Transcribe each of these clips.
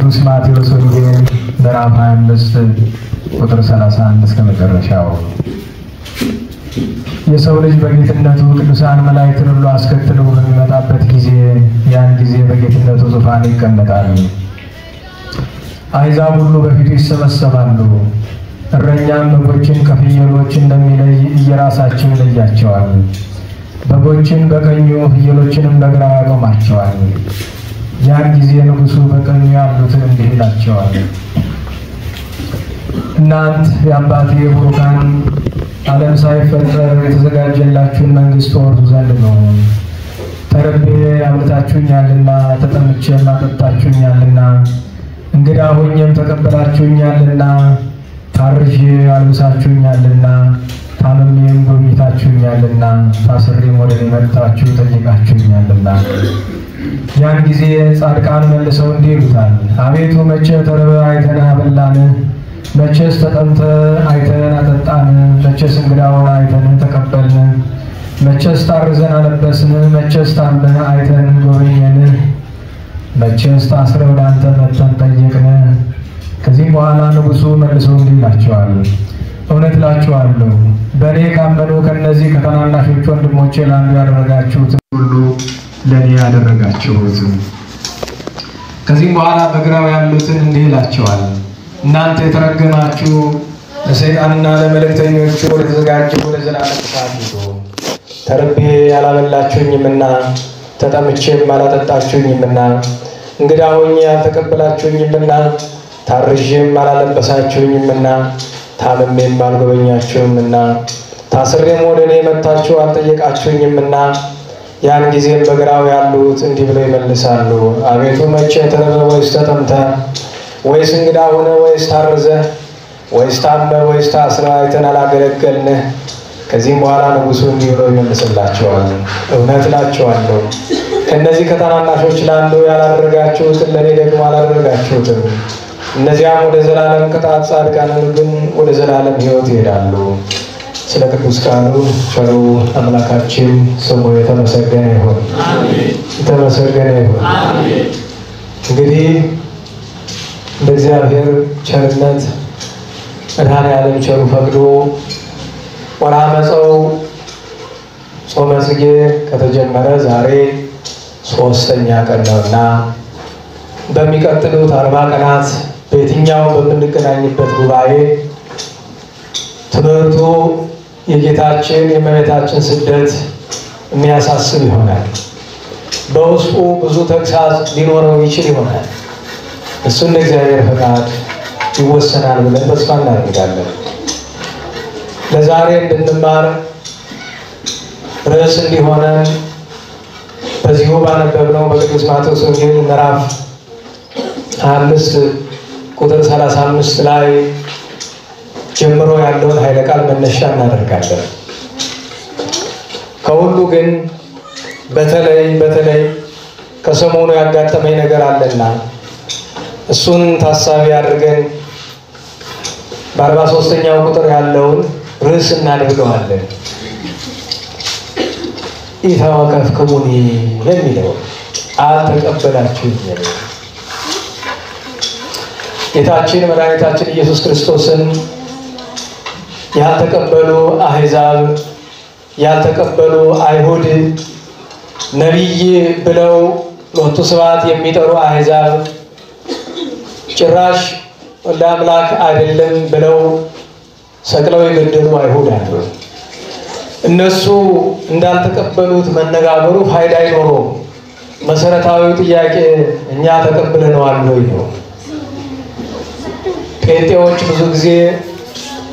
ቅዱስ ማቴዎስ ወንጌል ምዕራፍ 25 ቁጥር 31 እስከ መጨረሻው። የሰው ልጅ በጌትነቱ ቅዱሳን መላእክትን ሁሉ አስከትሎ በሚመጣበት ጊዜ ያን ጊዜ በጌትነቱ ዙፋን ይቀመጣል። አሕዛብ ሁሉ በፊቱ ይሰበሰባሉ። እረኛም በጎችን ከፍየሎች እንደሚለይ እየራሳቸው ይለያቸዋል። በጎችን በቀኙ ፍየሎችንም በግራ ያቆማቸዋል። ያን ጊዜ ንጉሡ በቀኙ ያሉትን እንዲህ ይላቸዋል፣ እናንት የአባቴ ቡሩካን ዓለም ሳይፈጠር የተዘጋጀላችሁን መንግሥት ትወርሱ ዘንድ ነው። ተርቤ አብልታችሁኛልና፣ ተጠምቼም አጠጣችሁኛልና፣ እንግዳ ሆኜም ተቀበላችሁኛልና፣ ታርዤ አልብሳችሁኛልና፣ ታምሜም ጎብኝታችሁኛልና፣ ታስሬም ወደ እኔ መጥታችሁ ጠይቃችሁኛልና። ያን ጊዜ ጻድቃን መልሰው እንዲህ ይሉታል፣ አቤቱ መቼ ተርበህ አይተን አበላንህ? መቼስ ተጠምተህ አይተን አጠጣንህ? መቼስ እንግዳ ሆነህ አይተን ተቀበልንህ? መቼስ ታርዘን አለበስንህ? መቼስ ታመህ አይተን ጎበኘንህ? መቼስ ታስረን ወደ አንተ መጥተን ጠየቅንህ? ከዚህ በኋላ ንጉሡ መልሶ እንዲህ ይላቸዋል፣ እውነት እላችኋለሁ በእኔ ካመኑ ከእነዚህ ከታናናሾቹ ወንድሞቼ ለአንዱ ያደረጋችሁትን ሁሉ ለእኔ ያደረጋችሁት። ከዚህም በኋላ በግራው ያሉትን እንዲህ ይላቸዋል፣ እናንተ የተረገማችሁ ለሰይጣንና ለመልእክተኞቹ ወደተዘጋጀው ወደ ዘላለም እሳት ሂዱ። ተርቤ ያላበላችሁኝምና፣ ተጠምቼም አላጠጣችሁኝምና፣ እንግዳ ሆኜ ያልተቀበላችሁኝምና፣ ታርዤም አላለበሳችሁኝምና፣ ታምሜም አልጎበኛችሁምና፣ ታስሬም ወደ እኔ መጥታችሁ አልጠየቃችሁኝምና። ያን ጊዜም በግራው ያሉት እንዲህ ብለው ይመልሳሉ፣ አቤቱ መቼ ተርበህ ወይስ ተጠምተህ ወይስ እንግዳ ሆነህ ወይስ ታርዘህ ወይስ ታመህ ወይስ ታስረህ አይተን አላገለገልንህ? ከዚህም በኋላ ንጉሡ እንዲህ ብሎ ይመልስላቸዋል፣ እውነት እላችኋለሁ ከእነዚህ ከታናናሾች ለአንዱ ያላደረጋችሁትን ለእኔ ደግሞ አላደረጋችሁትም። እነዚያም ወደ ዘላለም ቅጣት፣ ጻድቃንን ግን ወደ ዘላለም ሕይወት ይሄዳሉ። ስለ ቅዱስ ቃሉ ቸሩ አምላካችን ስሙ የተመሰገነ ይሁን። የተመሰገነ ይሁን። እንግዲህ በእግዚአብሔር ቸርነት መድኃኔዓለም ቸሩ ፈቅዶ ወርኃ መጸው ጾመ ጽጌ ከተጀመረ ዛሬ 3ኛ ቀን ነውና በሚቀጥሉት 40 ቀናት በየትኛው በምንገናኝበት ጉባኤ ትምህርቱ የጌታችን የእመቤታችን ስደት የሚያሳስብ ይሆናል። በውስጡ ብዙ ተግሳጽ ሊኖረው ይችል ይሆናል። እሱን እግዚአብሔር ፈቃድ ይወሰናል ብለን ተስፋ እናደርጋለን። ለዛሬ እንድንማር ርዕስ እንዲሆነን በዚሁ ባነበብነው በቅዱስ ማቴዎስ ወንጌል ምዕራፍ 25 ቁጥር 35 ላይ ጀምሮ ያለውን ኃይለ ቃል መነሻ እናደርጋለን። ከሁሉ ግን በተለይ ከሰሞኑ ያጋጠመኝ ነገር አለና እሱን ታሳቢ አድርገን በ43ኛው ቁጥር ያለውን ርዕስ እናደርገዋለን። ኢታወከፍክሙኒ የሚለው አልተቀበላችሁኝም። ጌታችን መድኃኒታችን ኢየሱስ ክርስቶስን ያልተቀበሉ አሕዛብ፣ ያልተቀበሉ አይሁድ፣ ነቢይ ብለው ሎቱ ስብሐት የሚጠሩ አሕዛብ፣ ጭራሽ ወልደ አምላክ አይደለም ብለው ሰቅለው የገደሉ አይሁድ አሉ። እነሱ እንዳልተቀበሉት መነጋገሩ ፋይዳ አይኖረውም። መሰረታዊው ጥያቄ እኛ ተቀብለነዋል ወይ ነው። ጴንጤዎች ብዙ ጊዜ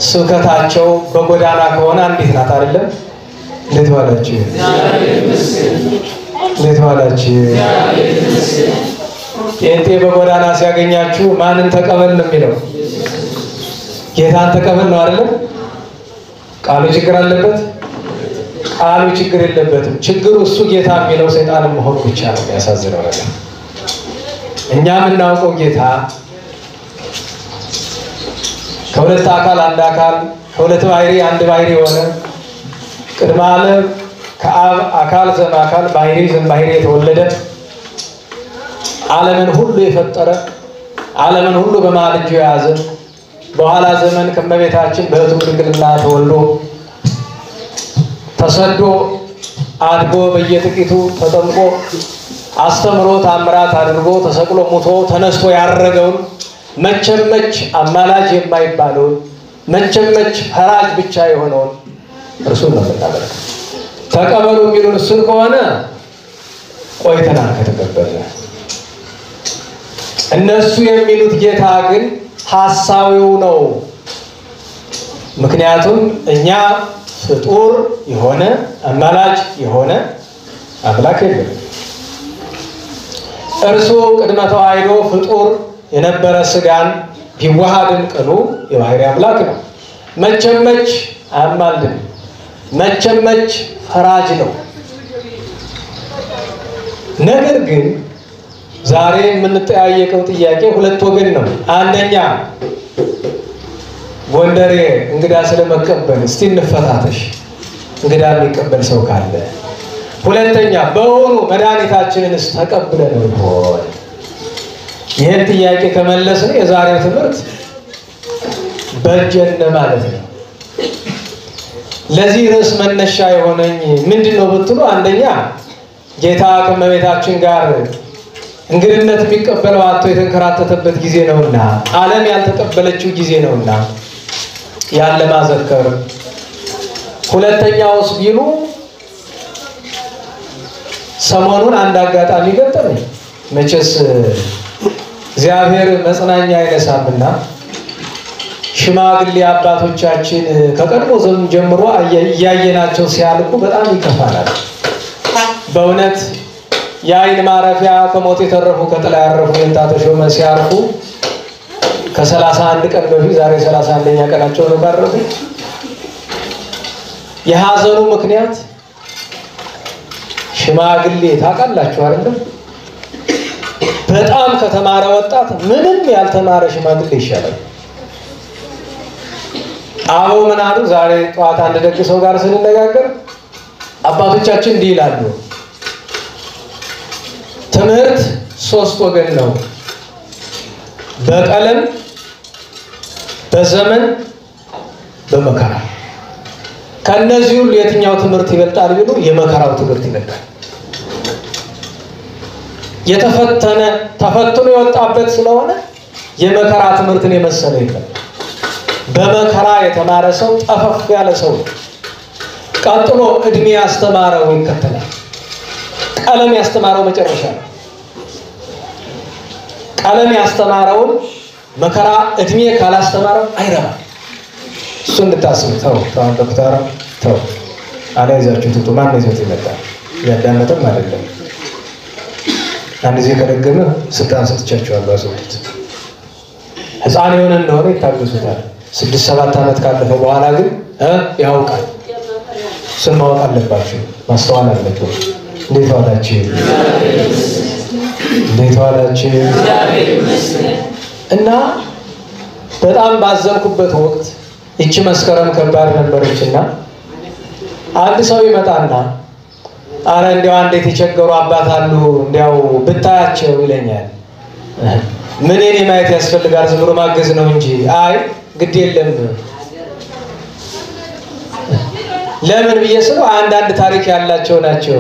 ስብከታቸው በጎዳና ከሆነ እንዴት ናት አይደለም? እንዴት ዋላችሁ? እንዴት ዋላችሁ? ጴንጤ በጎዳና ሲያገኛችሁ ማንን ተቀበል ነው የሚለው? ጌታን ተቀበል ነው አይደለም? ቃሉ ችግር አለበት? ቃሉ ችግር የለበትም። ችግሩ እሱ ጌታ የሚለው ሰይጣን መሆኑ ብቻ ነው ያሳዝነው ነገር። እኛ የምናውቀው ጌታ ከሁለት አካል አንድ አካል፣ ከሁለት ባህሪ አንድ ባህሪ የሆነ ቅድመ ዓለም ከአብ አካል ዘም አካል ባህሪ ዘም ባህሪ የተወለደ ዓለምን ሁሉ የፈጠረ ዓለምን ሁሉ በመሃል እጁ የያዘ በኋላ ዘመን ከመቤታችን በሕቱም ድንግልና ተወልዶ ተሰዶ አድጎ በየጥቂቱ ተጠምቆ አስተምሮ ታምራት አድርጎ ተሰቅሎ ሙቶ ተነስቶ ያረገውን መቸመች አማላጅ የማይባለውን መቸመች ፈራጅ ብቻ የሆነውን እርሱን ነው ተቀበሉ። ተቀበሉ የሚሉን እሱን ከሆነ ቆይተናል ከተቀበለ። እነሱ የሚሉት ጌታ ግን ሐሳዊው ነው። ምክንያቱም እኛ ፍጡር የሆነ አማላጅ የሆነ አምላክ የለም። እርሱ ቅድመ ተዋሕዶ ፍጡር የነበረ ሥጋን ቢዋሃድም ቅሉ የባሕርይ አምላክ ነው። መቸመች አያማልድም። መቸመች ፈራጅ ነው። ነገር ግን ዛሬ የምንጠያየቀው ጥያቄ ሁለት ወገን ነው። አንደኛ ጎንደሬ እንግዳ ስለመቀበል እስቲ እንፈታተሽ፣ እንግዳ የሚቀበል ሰው ካለ። ሁለተኛ በእውኑ መድኃኒታችንንስ ተቀብለን ይሆን? ይህን ጥያቄ ከመለስን የዛሬው ትምህርት በጀነ ማለት ነው። ለዚህ ርዕስ መነሻ የሆነኝ ምንድን ነው ብትሉ፣ አንደኛ ጌታ ከእመቤታችን ጋር እንግድነት የሚቀበለው አጥቶ የተንከራተተበት ጊዜ ነውና፣ ዓለም ያልተቀበለችው ጊዜ ነውና ያን ለማዘከር። ሁለተኛውስ ቢሉ ሰሞኑን አንድ አጋጣሚ ገጠመኝ። መቼስ እግዚአብሔር መጽናኛ አይነሳምና ሽማግሌ አባቶቻችን ከቀድሞ ዘመን ጀምሮ እያየናቸው ሲያልቁ በጣም ይከፋናል። በእውነት የዓይን ማረፊያ ከሞት የተረፉ ከጥላ ያረፉ የእንታ ተሾመ ሲያርፉ ከ31 ቀን በፊት ዛሬ 31ኛ ቀናቸው ነው ካረፉ። የሐዘኑ ምክንያት ሽማግሌ ታውቃላችሁ አይደል? በጣም ከተማረ ወጣት ምንም ያልተማረ ሽማግሌ ይሻላል። አበው ምን አሉ? ዛሬ ጠዋት አንድ ደግ ሰው ጋር ስንነጋገር አባቶቻችን እንዲህ ይላሉ፣ ትምህርት ሶስት ወገን ነው፣ በቀለም፣ በዘመን፣ በመከራ። ከነዚህ ሁሉ የትኛው ትምህርት ይበልጣል ቢሉ የመከራው ትምህርት ይበልጣል። የተፈተነ ተፈትኖ የወጣበት ስለሆነ የመከራ ትምህርትን የመሰለ የለም። በመከራ የተማረ ሰው ጠፈፍ ያለ ሰው፣ ቀጥሎ እድሜ ያስተማረው ይከተላል። ቀለም ያስተማረው መጨረሻ ነው። ቀለም ያስተማረውን መከራ እድሜ ካላስተማረው አይረባም። እሱ እንድታስቡ። ተው ዶክተር ተው አላይዛችሁ ትጡ። ማን ይዞት ይመጣል? ያዳመጠም አይደለም። አንድ ጊዜ ከደገመ ስልጣን ሰጥቻቸዋለሁ፣ አስወጡት። ሕፃን የሆነ እንደሆነ ይታገሱታል። 6-7 ዓመት ካለፈ በኋላ ግን ያውቃል። እሱን ማወቅ አለባችሁ፣ ማስተዋል አለባችሁ። እንዴት ዋላችሁ? እንዴት ዋላችሁ? እና በጣም ባዘንኩበት ወቅት ይቺ መስከረም ከባድ ነበረችና አንድ ሰው ይመጣና አረ እንዲያው አንዴት የቸገሩ አባት አሉ እንዲያው ብታያቸው ይለኛል። ምን እኔ ማየት ያስፈልጋል? ዝም ብሎ ማገዝ ነው እንጂ። አይ ግድ የለም። ለምን ብዬ ስለው አንዳንድ ታሪክ ያላቸው ናቸው፣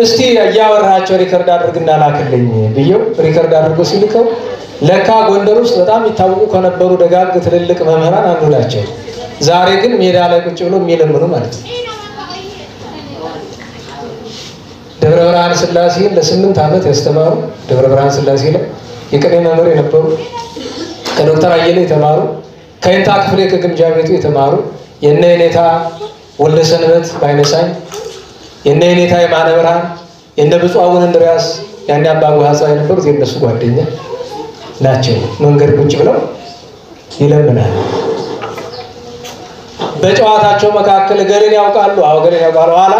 እስቲ እያወራቸው ሪከርድ አድርግና ላክልኝ ብዬው ሪከርድ አድርጎ ሲልከው ለካ ጎንደር ውስጥ በጣም ይታወቁ ከነበሩ ደጋግ ትልልቅ መምህራን አንዱ ናቸው። ዛሬ ግን ሜዳ ላይ ቁጭ ብሎ የሚለምኑ ማለት ነው። ደብረ ብርሃን ሥላሴ ለ8 ዓመት ያስተማሩ፣ ደብረ ብርሃን ሥላሴ ላይ የቅኔ መምህር የነበሩ፣ ከዶክተር አየለ የተማሩ፣ ከይንታ ክፍሌ ከግምጃ ቤቱ የተማሩ፣ የነ የኔታ ወልደ ሰንበት ባይነሳኝ፣ የነ የኔታ የማነ ብርሃን፣ የነ ብፁዕ አቡነ እንድርያስ ያኔ አባ ጓሃጻ የነበሩት የነሱ ጓደኛ ናቸው። መንገድ ቁጭ ብለው ይለምናል። በጨዋታቸው መካከል ገሌን ያውቃሉ? አዎ ገሌን ያውቃሉ። ኋላ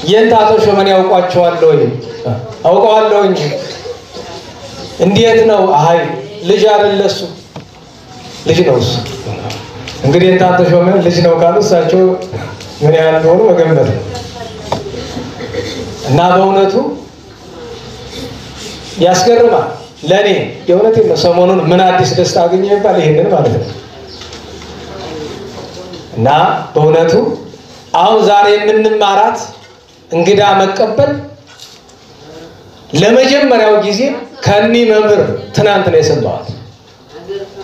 የእንታ ተሾመን ያውቋቸዋል ወይ? አውቀዋለሁ እንጂ። እንዴት ነው? አይ ልጅ አይደለ እሱ ልጅ ነው እሱ። እንግዲህ የእንታ ተሾመን ልጅ ነው ካሉ እሳቸው ምን ያህል እንደሆኑ መገመት ነው። እና በእውነቱ ያስገርማል። ለኔ የእውነቴን ነው። ሰሞኑን ምን አዲስ ደስታ አገኘ ይባል ይሄንን ማለት ነው። እና በእውነቱ አሁን ዛሬ የምንማራት እንግዳ መቀበል ለመጀመሪያው ጊዜ ከኒ መምህር ትናንት ነው የሰማሁት።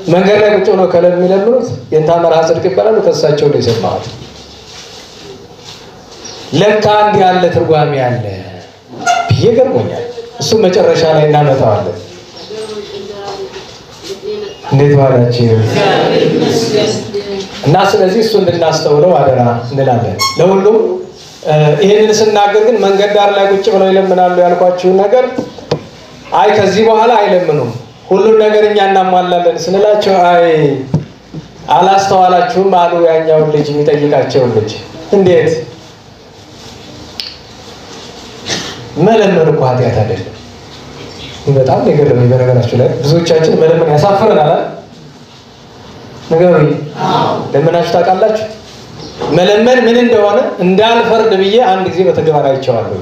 መንገድ ላይ ቁጭ ነው ከለም የሚለምኑት የንታመራ ጽድቅ ይባላሉ። ከሳቸው ነው የሰማሁት። ለካ እንዲህ ያለ ትርጓሜ ያለ ብዬ ገርሞኛል። እሱ መጨረሻ ላይ እናመጣዋለን። እንዴት ዋላችሁ? እና ስለዚህ እሱ እንድናስተውለው አደራ እንላለን። ለሁሉም ይሄንን ስናገር ግን መንገድ ዳር ላይ ቁጭ ብለው ይለምናሉ ያልኳችሁን ነገር አይ ከዚህ በኋላ አይለምኑም ሁሉን ነገር እኛ እናሟላለን ስንላቸው አይ አላስተዋላችሁም አሉ። ያኛውን ልጅ የሚጠይቃቸውን ልጅ እንዴት መለመን እኮ ኃጢአት አይደለም። በጣም የገረመኝ በነገራችሁ ላይ ብዙዎቻችን መለመን ያሳፍረናል አይደል? ነገሩኝ ለምናችሁ ታውቃላችሁ? መለመን ምን እንደሆነ እንዳልፈርድ ብዬ አንድ ጊዜ በተግባር አይቼዋለሁ።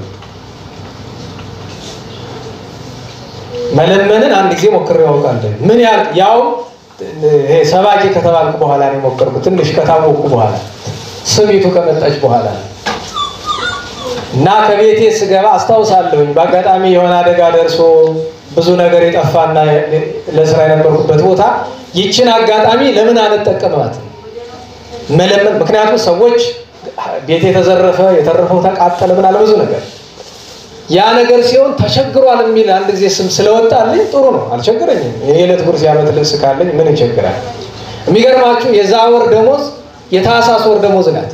መለመንን አንድ ጊዜ ሞክሬ አውቃለሁ። ምን ያው ይሄ ሰባኪ ከተባልኩ በኋላ ነው ሞክርኩት። ትንሽ ከታወቁ በኋላ ስሜቱ ከመጣች በኋላ እና ከቤቴ ስገባ አስታውሳለሁኝ። በአጋጣሚ የሆነ አደጋ ደርሶ ብዙ ነገር የጠፋና ለስራ የነበርኩበት ቦታ ይችን አጋጣሚ ለምን አልጠቀማት መለመን። ምክንያቱም ሰዎች ቤት የተዘረፈ የተረፈው ተቃጠለ ምን አለ ብዙ ነገር ያ ነገር ሲሆን ተቸግሯል የሚል አንድ ጊዜ ስም ስለወጣልኝ ጥሩ ነው አልቸገረኝም። የዕለት ጉርስ ያመት ልብስ ካለኝ ምን ይቸግራል? የሚገርማችሁ የዛ ወር ደሞዝ የታህሳስ ወር ደሞዝ ናት።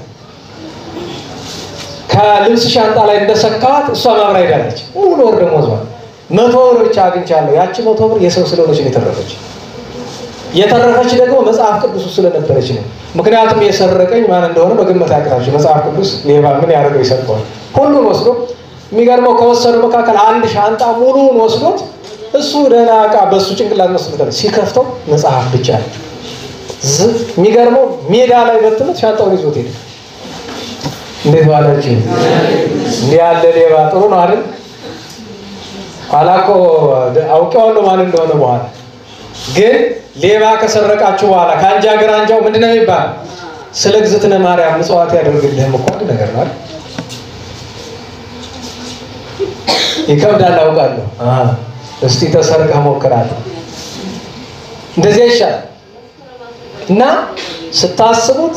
ከልብስ ሻንጣ ላይ እንደሰካት እሷ ማብራ ሄዳለች። ሙሉ ወር ደሞዟ 100 ብር ብቻ አግኝቻለሁ። ያቺ 100 ብር የሰው ስለሆነች ነው የተረፈች ደግሞ መጽሐፍ ቅዱስ ስለነበረች ነው። ምክንያቱም የሰረቀኝ ማን እንደሆነ በግምት ያቅታችሁ መጽሐፍ ቅዱስ ሌባ ምን ያደርገው ይሰርቀዋል። ሁሉን ወስዶ የሚገርመው ከወሰዱ መካከል አንድ ሻንጣ ሙሉውን ወስዶት እሱ ደህና ዕቃ በሱ ጭንቅላት መስሎታል። ሲከፍተው መጽሐፍ ብቻ ነው። የሚገርመው ሜዳ ላይ በትነት ሻንጣውን ይዞት ሄደ። እንዴት ዋላችሁ? እንዲህ ያለ ሌባ ጥሩ ነው አይደል? ኋላ እኮ አውቄዋለሁ ማን እንደሆነ በኋላ ግን ሌባ ከሰረቃችሁ በኋላ ከአንጃ ግራንጃው ምንድነው የሚባለው? ስለ እግዝእትነ ማርያም ምጽዋት ያደርግልህም እኮ አንድ ነገር ነው። ይከብዳል አውቃለሁ። እስቲ ተሰርቀህ ሞክራት። እንደዚህ ይሻላል። እና ስታስቡት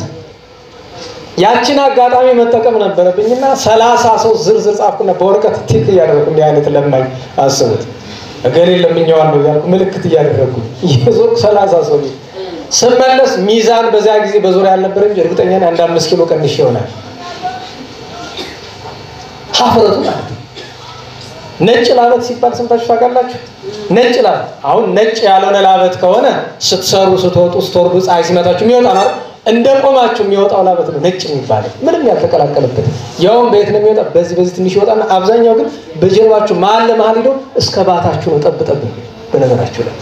ያችን አጋጣሚ መጠቀም ነበረብኝና 30 ሰው ዝርዝር ጻፍኩና በወረቀት ቲክ እያደረኩ እንዲህ አይነት ለማኝ አስቡት። እገሌ ለምኛዋለሁ ያልኩ ምልክት እያደረኩ የዞርኩ 30 ሰው ስመለስ ሚዛን በዛ ጊዜ በዙሪያ አልነበረም። እርግጠኛ ነኝ 1-5 ኪሎ ቀንሽ ይሆናል። ሀፍረቱ ማለት ነጭ ላበት ሲባል ሰምታችሁ ታውቃላችሁ? ነጭ ላበት አሁን ነጭ ያልሆነ ላበት ከሆነ ስትሰሩ ስትወጡ ስትወርዱ ፀሐይ ሲመታችሁ የሚወጣ ማለት እንደቆማችሁ የሚወጣው ላበት ነው ነጭ የሚባለው ምንም ያልተቀላቀለበት። ያውም በየት ነው የሚወጣ? በዚህ ትንሽ ይወጣና አብዛኛው ግን በጀርባችሁ መሀል ለመሀል ሄዶ እስከ ባታችሁ ነው ጠብጠብ። በነገራችሁ ላይ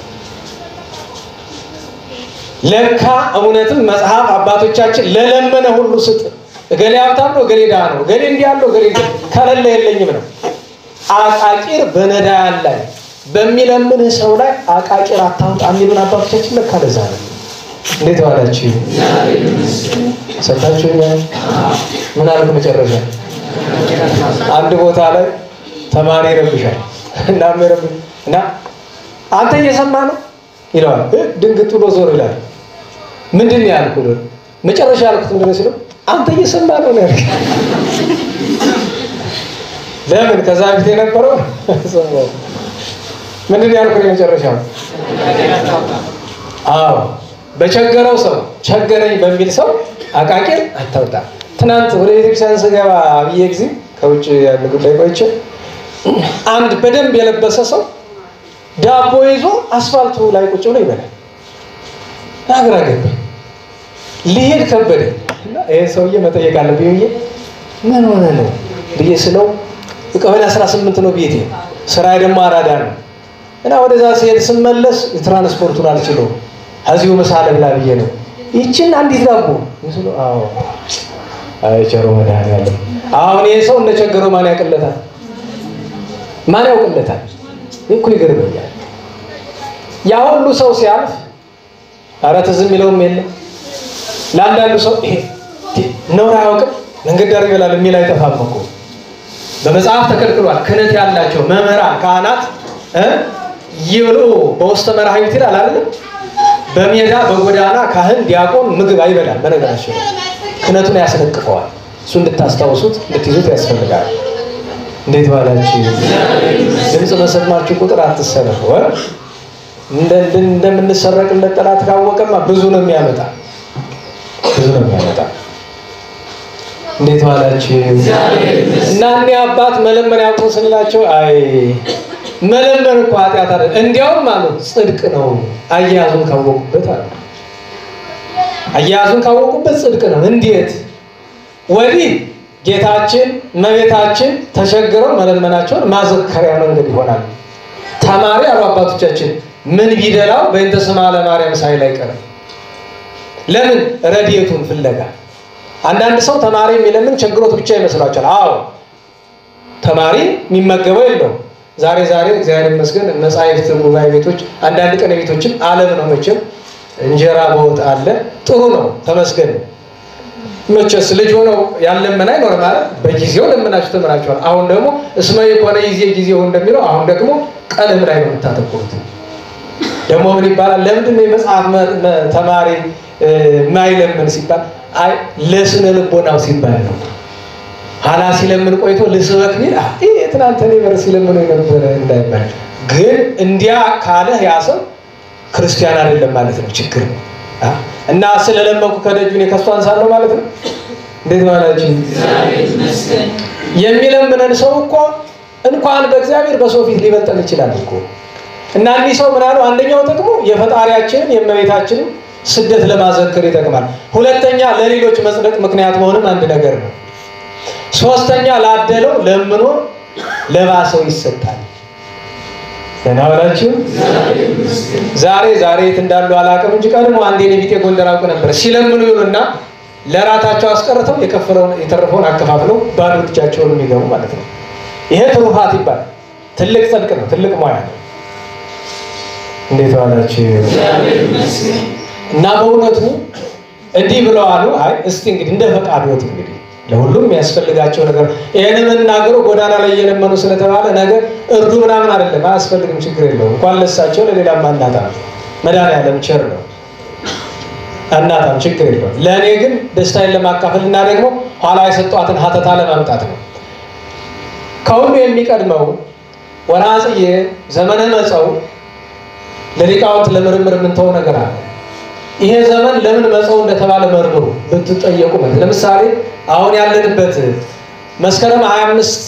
ለካ እውነትም መጽሐፍ አባቶቻችን ለለመነ ሁሉ ስጥ። እገሌ ሀብታም ነው፣ እገሌ ድሃ ነው፣ እገሌ እንዲህ ያለው፣ እገሌ ከሌለ የለኝም ነው። አቃቂር በነዳያን ላይ በሚለምን ሰው ላይ አቃቂር አታውጣ የሚሉን አባቶቻችን ለካ ለዛ ነው። እንዴት ዋላችሁ? ሰምታችሁኛል? ምን አልኩ መጨረሻ? አንድ ቦታ ላይ ተማሪ ይረብሻል እና አንተ እየሰማህ ነው ይለዋል። ድንግጥ ብሎ ዞር ይላል። ምንድን ነው ያልኩት? መጨረሻ ያልኩት ምንድን ነው ሲለው አንተ እየሰማህ ነው ያልኩት። ለምን ከዛ በፊት የነበረው ምንድን ነው ያልኩት? የመጨረሻው አዎ በቸገረው ሰው ቸገረኝ በሚል ሰው አቃቂር አታውጣ። ትናንት ወደ ቤተክርስቲያን ስገባ ብዬ ጊዜ ከውጭ ያለ ጉዳይ ቆይቼ አንድ በደንብ የለበሰ ሰው ዳቦ ይዞ አስፋልቱ ላይ ቁጭ ብሎ ይበላል። ናግራ ገባኝ። ሊሄድ ከበደኝ እና ይሄ ሰውዬ መጠየቅ አለብኝ ብዬ ምን ሆነ ነው ብዬ ስለው ቀበሌ 18 ነው ቤቴ፣ ስራዬ ደግሞ አራዳ ነው እና ወደዛ ሲሄድ ስመለስ የትራንስፖርቱን አልችለውም እዚሁ መሳለ ብላ ብዬ ነው ይችን አንዲት ዳቦ መስሎ አዎ አይቸሮ መድኃኒዓለም። አሁን ይሄ ሰው እንደቸገረው ማን ያውቅለታል? ማን ያውቅለታል? እኮ ይገርመኛል። ያ ሁሉ ሰው ሲያልፍ ኧረ ትዝ የሚለውም የለም። ለአንዳንዱ ሰው ይሄ ነውር አያውቅም መንገድ ዳር ይበላል የሚል አይጠፋም እኮ በመጽሐፍ ተከልክሏል። ክህነት ያላቸው መምህራን ካህናት ይብሉ በውስተ መራሕይት ይላል አይደል? በሜዳ በጎዳና ካህን ዲያቆን ምግብ አይበላም። በነገራችን ክህነቱን ያስነቅፈዋል። እሱ እንድታስታውሱት እንድትይዙት ያስፈልጋል። እንዴት ባላችሁ ድምፅ በሰማችሁ ቁጥር አትሰረፉ። እንደምንሰረቅለት ጠላት ካወቀማ ብዙ ነው የሚያመጣ። እንዴት ዋላችሁ? እና እኔ አባት መለመን ያውቁ ስንላቸው አይ መለመን እኮ ኃጢአት አይደለም እንዲያውም አሉ ጽድቅ ነው አያያዙን ካወቁበት አሉ። አያያዙን ካወቁበት ጽድቅ ነው። እንዴት? ወዲህ ጌታችን እመቤታችን ተሸግረው መለመናቸውን ማዘከሪያ መንገድ ይሆናል። ተማሪ አሉ አባቶቻችን ምን ቢደላው በእንተ ስማ ለማርያም ሳይል አይቀርም። ለምን? ረድኤቱን ፍለጋ። አንዳንድ ሰው ተማሪ የሚለምን ቸግሮት ብቻ ይመስላችኋል። አዎ ተማሪ የሚመገበው የለው። ዛሬ እግዚአብሔር ይመስገን መጻሕፍት ጉባኤ ቤቶች አንዳንድ ቀን ቤቶችም ዓለም ነው መቼም እንጀራ በወጥ አለ። ጥሩ ነው ተመስገን። መቼስ ልጅ ሆነው ያለመና ይኖር ማለት በጊዜው ለምናችሁ ተምራችኋል። አሁን ደግሞ እስመ የኮነ ጊዜው እንደሚለው አሁን ደግሞ ቀለም ላይ ነው የምታተኩሩት። ደግሞ ምን ይባላል? ለምንድን ነው የመጽሐፍ ተማሪ ማይለምን ሲባል አይ ለስነ ልቦናው ሲባል ነው። ኋላ ሲለምን ቆይቶ ልስበክ ቢል ይሄ ትናንት እኔ በር ሲለምን ነበር እንዳይባል። ግን እንዲያ ካለ ያ ሰው ክርስቲያን አይደለም ማለት ነው። ችግር ነው እና ስለለመንኩ ከደጁ እኔ ከሱ አንሳለሁ ማለት ነው። እንዴት ማለት ነው? የሚለምነን ሰው እኮ እንኳን በእግዚአብሔር በሰው ፊት ሊበልጠን ይችላል እኮ። እና እዚህ ሰው ምን አለው? አንደኛው ጥቅሙ የፈጣሪያችንን የእመቤታችንን ስደት ለማዘከር ይጠቅማል። ሁለተኛ ለሌሎች መጽደቅ ምክንያት መሆንም አንድ ነገር ነው። ሶስተኛ ላደለው ለምኖ ለባሰው ይሰጣል። ተናወላችሁ ዛሬ የት እንዳሉ አላውቅም እንጂ ቀድሞ አንዴ ለቢጤ ጎንደር አውቅ ነበር። ሲለምኑ ይሉና ለራታቸው አስቀርተው የተረፈውን አከፋፍለው ባዶ እጃቸውን የሚገቡ ማለት ነው። ይሄ ትሩፋት ይባላል። ትልቅ ጽድቅ ነው። ትልቅ ሙያ ነው። እንዴት ዋላችሁ? እና በእውነቱ እንዲህ ብለዋል። አይ እስቲ እንግዲህ እንደ ፈቃዶት እንግዲህ ለሁሉም የሚያስፈልጋቸው ነገር ይሄንን እናገረው ጎዳና ላይ እየለመኑ ስለተባለ ነገር እርዱ ምናምን አይደለም። አያስፈልግም፣ ችግር የለውም። እንኳን ለሳቸው ለሌላም አናጣም። መድኃኒዓለም ቸር ነው፣ አናጣም፣ ችግር የለውም። ለእኔ ግን ደስታዬን ለማካፈልና ደግሞ ኋላ የሰጧትን ሀተታ ለማምጣት ነው። ከሁሉ የሚቀድመው ወርኃ ጽጌ ዘመነ መጸው ለሊቃውንት ለምርምር የምንተው ነገር አለ። ይሄ ዘመን ለምን መጸው እንደተባለ መርምሩ ብትጠየቁ ማለት ለምሳሌ አሁን ያለንበት መስከረም 25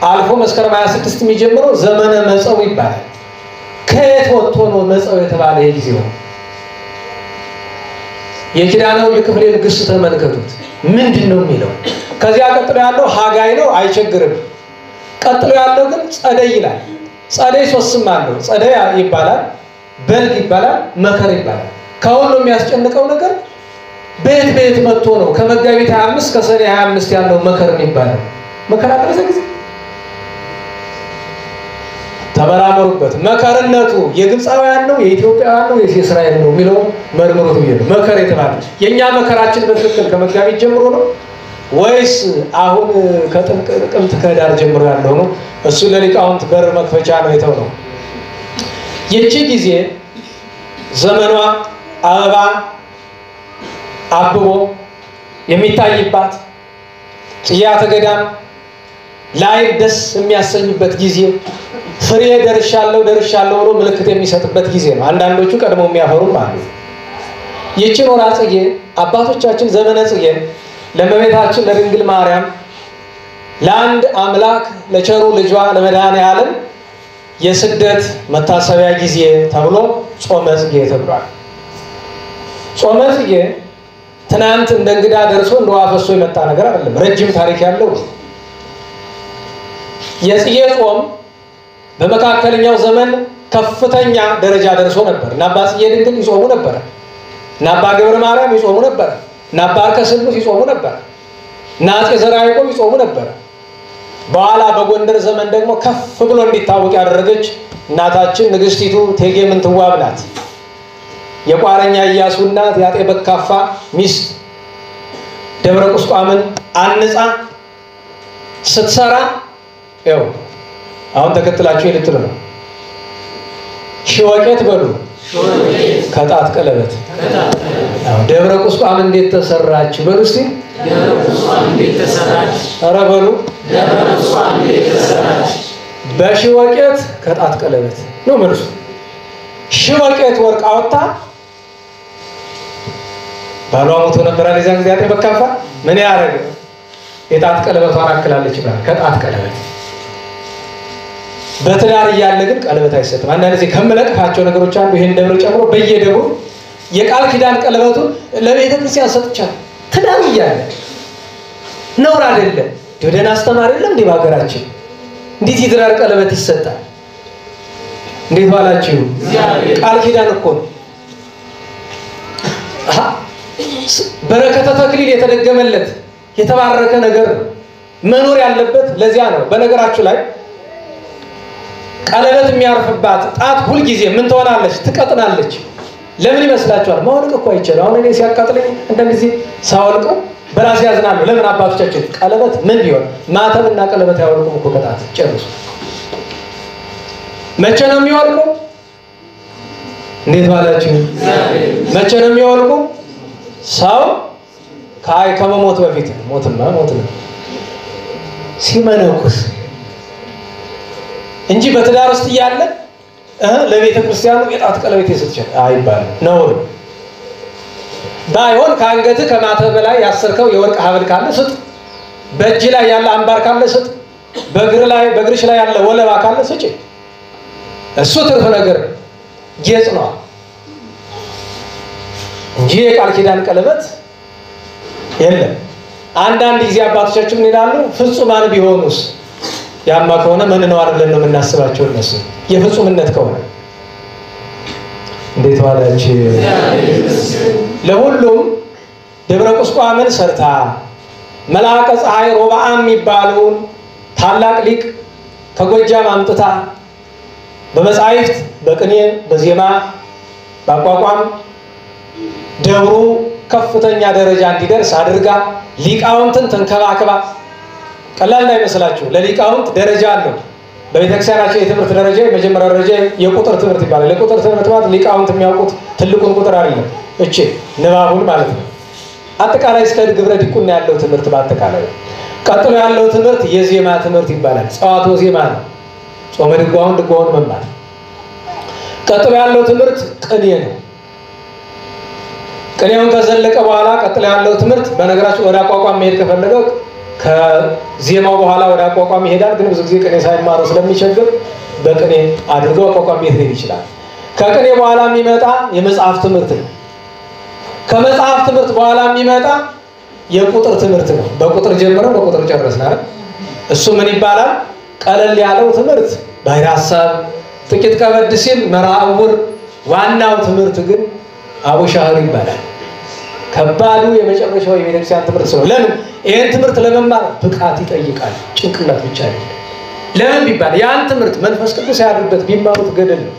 አልፎ መስከረም 26 የሚጀምረው ዘመነ መጸው ይባላል። ከየት ወጥቶ ነው መጸው የተባለ? የጊዜው የኪዳነው የክፍሌ ንግሥ ተመልከቱት ምንድነው የሚለው። ከዚያ ቀጥሎ ያለው ሐጋይ ነው፣ አይቸግርም። ቀጥሎ ያለው ግን ጸደይ ይላል። ጸደይ ሶስም አለው። ጸደይ ይባላል፣ በልግ ይባላል፣ መከር ይባላል። ከሁሉ የሚያስጨንቀው ነገር ቤት መጥቶ ነው ከመጋቢት 25 ከሰኔ 25 ያለው መከር የሚባለው። መከራ አለ ጊዜ ተመራመሩበት። መከርነቱ የግብፃውያን ነው የኢትዮጵያውያን ነው የእስራኤል ነው የሚለው መርምሩት ይላል። መከር የተባለ የኛ መከራችን በትክክል ከመጋቢት ጀምሮ ነው ወይስ አሁን ከጥቅምት ከዳር ጀምሮ ያለው ነው? እሱ ለሊቃውንት በር መክፈቻ ነው የተው ነው። ይቺ ጊዜ ዘመኗ አበባ አብቦ የሚታይባት ጽያተ ገዳም ላይ ደስ የሚያሰኝበት ጊዜ፣ ፍሬ ደርሻለሁ ብሎ ምልክት የሚሰጥበት ጊዜ ነው። አንዳንዶቹ ቀድሞ የሚያፈሩም አሉ። ይቺን ወርኃ ጽጌ አባቶቻችን ዘመነ ጽጌ ለእመቤታችን ለድንግል ማርያም ለአንድ አምላክ ለቸሩ ልጇ ለመድኃኔዓለም የስደት መታሰቢያ ጊዜ ተብሎ ጾመ ጽጌ ተብሏል። ጾመ ጽጌ ትናንት እንደ እንግዳ ደርሶ እንደ ውሃ ፈሶ የመጣ ነገር አይደለም። ረጅም ታሪክ ያለው የጽጌ ጾም በመካከለኛው ዘመን ከፍተኛ ደረጃ ደርሶ ነበር። እና አባ ጽጌ ድንግል ይጾሙ ነበር፣ እና አባ ገብረ ማርያም ይጾሙ ነበር፣ እና አባ አርከ ስሉስ ይጾሙ ነበር፣ እና አፄ ዘርዓ ያዕቆብ ይጾሙ ነበር፣ በኋላ በጎንደር ዘመን ደግሞ ከፍ ብሎ እንዲታወቅ ያደረገች እናታችን ንግስቲቱ እቴጌ ምንትዋብ ናት። የቋረኛ ኢያሱ እናት ያጤ በካፋ ሚስት ደብረ ቁስቋምን አንጻ ስትሰራ ያው አሁን ተከትላችሁ ይልጥሉ ነው። ሽወቄት በሉ ከጣት ቀለበት ደብረ ቁስቋም እንዴት ተሰራች በሉ እስቲ ደብረ ቁስቋም እንዴት ተሰራች ኧረ በሉ ደብረ ቁስቋም እንዴት ተሰራች በሽወቄት ከጣት ቀለበት ነው መልሱ። ሽወቄት ወርቅ አወጣ ባሏ ሞቶ ነበር አለዚያ ጊዜ ያጤ በካፋ ምን ያረግ የጣት ቀለበቷን አክላለች ይባል ከጣት ቀለበት በትዳር እያለ ግን ቀለበት አይሰጥም። አንዳንድ ጊዜ ከመለጥፋቸው ነገሮች አንዱ ይሄን ደብረ ጨምሮ በየደብሩ የቃል ኪዳን ቀለበቱ ለቤተ ክርስቲያን ሰጥቻለሁ። ትዳር እያለ ነውር አይደለም። ደደና አስተማሪ አይደለም እንዴ በሀገራችን እንዴት የትዳር ቀለበት ይሰጣል? እንዴት ባላችሁ ቃል ኪዳን እኮ ነው። በረከተ ተክሊል የተደገመለት የተባረከ ነገር መኖር ያለበት ለዚያ ነው። በነገራችሁ ላይ ቀለበት የሚያርፍባት ጣት ሁሉ ጊዜ ምን ትሆናለች? ትቀጥናለች። ለምን ይመስላችኋል? ማውልቅ እኮ አይቻልም። አሁን እኔ ሲያቃጥለኝ እንደዚህ ሳወልቀው በራሴ ያዝናለሁ። ለምን አባቶቻችን ቀለበት ምን ቢሆን ማተብና ቀለበት ያወልቁም እኮ ከጣት ጨርሱ። መቼ ነው የሚወልቁ? እንዴት ባላችሁ መቼ ነው የሚወልቁ? ሰው ከመሞት በፊት ሞትማ ሞት ነው ሲመነኩስ እንጂ በትዳር ውስጥ እያለ ለቤተ ክርስቲያኑ የጣት ቀለበት ይሰጥቻል አይባልም ነው። ባይሆን ከአንገት ከማተብ ላይ ያሰርከው የወርቅ ሐብል ካለ ስጥ፣ በእጅ ላይ ያለ አምባር ካለ ስጥ፣ በእግርሽ ላይ ያለ ወለባ ካለ ስጭ። እሱ ትርፍ ነገር ጌጥ ነው እንጂ የቃል ኪዳን ቀለበት የለም። አንዳንድ ጊዜ አባቶቻችን ምን ይላሉ? ፍጹማን ቢሆኑስ ያማ ከሆነ ምን ነው አይደለም ነው የምናስባቸው እነሱ የፍጹምነት ከሆነ እንዴት ዋላችሁ? ለሁሉም ደብረ ቁስቋምን ሰርታ መልአከ ፀሐይ ሮብዓም የሚባሉን ታላቅ ሊቅ ከጎጃም አምጥታ በመጻሕፍት በቅኔ በዜማ በአቋቋም ደብሩ ከፍተኛ ደረጃ እንዲደርስ አድርጋ ሊቃውንትን ተንከባክባ ቀላል እንዳይመስላችሁ ለሊቃውንት ደረጃ አለው። በቤተክርስቲያናችን የትምህርት ደረጃ የመጀመሪያ ደረጃ የቁጥር ትምህርት ይባላል። የቁጥር ትምህርት ማለት ሊቃውንት የሚያውቁት ትልቁን ቁጥር አይደለም፣ እቺ ንባቡን ማለት ነው። አጠቃላይ እስከ ግብረ ዲቁና ያለው ትምህርት በአጠቃላይ ቀጥሎ ያለው ትምህርት የዜማ ትምህርት ይባላል። ጸዋቶ ዜማ ነው። ጾመ ድጓውን መማር። ቀጥሎ ያለው ትምህርት ቅኔ ነው። ቅኔውን ከዘለቀ በኋላ ቀጥሎ ያለው ትምህርት በነገራችን ወደ አቋቋም መሄድ ከፈለገው ከዜማው በኋላ ወደ አቋቋም ይሄዳል። ግን ብዙ ጊዜ ቅኔ ሳይማሩ ስለሚቸግር በቅኔ አድርገው አቋቋም መሄድ ይችላል። ከቅኔ በኋላ የሚመጣ የመጽሐፍ ትምህርት ነው። ከመጽሐፍ ትምህርት በኋላ የሚመጣ የቁጥር ትምህርት ነው። በቁጥር ጀምረን በቁጥር ጨረስን አይደል? እሱ ምን ይባላል? ቀለል ያለው ትምህርት ባሕረ ሐሳብ፣ ጥቂት ከበድ ሲል መርዓውር፣ ዋናው ትምህርት ግን አቡሻህር ይባላል። ከባዱ የመጨረሻው የቤተክርስቲያን ትምህርት ነው። ለምን? ይሄን ትምህርት ለመማር ብቃት ይጠይቃል፣ ጭንቅላት ብቻ አይደለም። ለምን ቢባል ያን ትምህርት መንፈስ ቅዱስ ያድርበት ቢማሩት ገደል ነው፣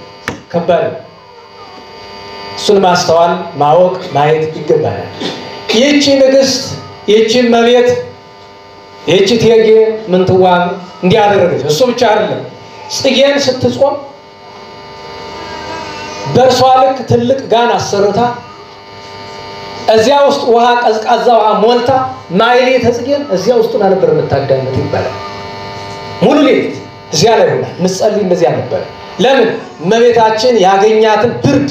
ከባድ ነው። እሱን ማስተዋል ማወቅ ማየት ይገባል። ይህቺ ንግስት ይህቺ እመቤት ይህቺ እቴጌ ምንትዋብ እንዲያደረገች እሱ ብቻ አይደለም። ጽጌን ስትጾም በእርሷ ልክ ትልቅ ጋን አሰርታ እዚያ ውስጥ ውሃ ቀዝቃዛ ውሃ ሞልታ ማይሌተ ጽጌን እዚያ ውስጥ ነበር የምታዳምጥ ይባላል። ሙሉ ሌሊት እዚያ ላይ ሆና ምጸልይ እንደዚያ ነበር። ለምን? እመቤታችን ያገኛትን ብርድ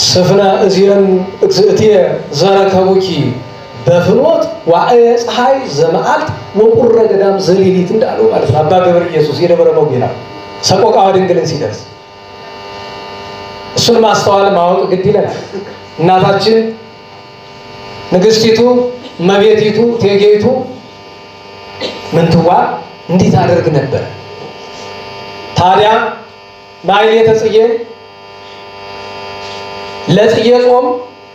ስፍና እዚያን እግዝእትየ ዘረከቡኪ በፍኖት ዋዕየ ፀሐይ ዘመዓልት ወቁረ ገዳም ዘሌሊት እንዳሉ ማለት ነው። አባ ገብረ ኢየሱስ የደብረ መጉና ሰቆቃወ ድንግልን ሲደርስ እሱን ማስተዋል ማወቅ ግድ ይለናል። እናታችን ንግስቲቱ እመቤቲቱ እቴጌይቱ ምንትዋብ እንዴት አደርግ ነበር? ታዲያ ማይሌተ ጽጌ ለጽጌ ጾም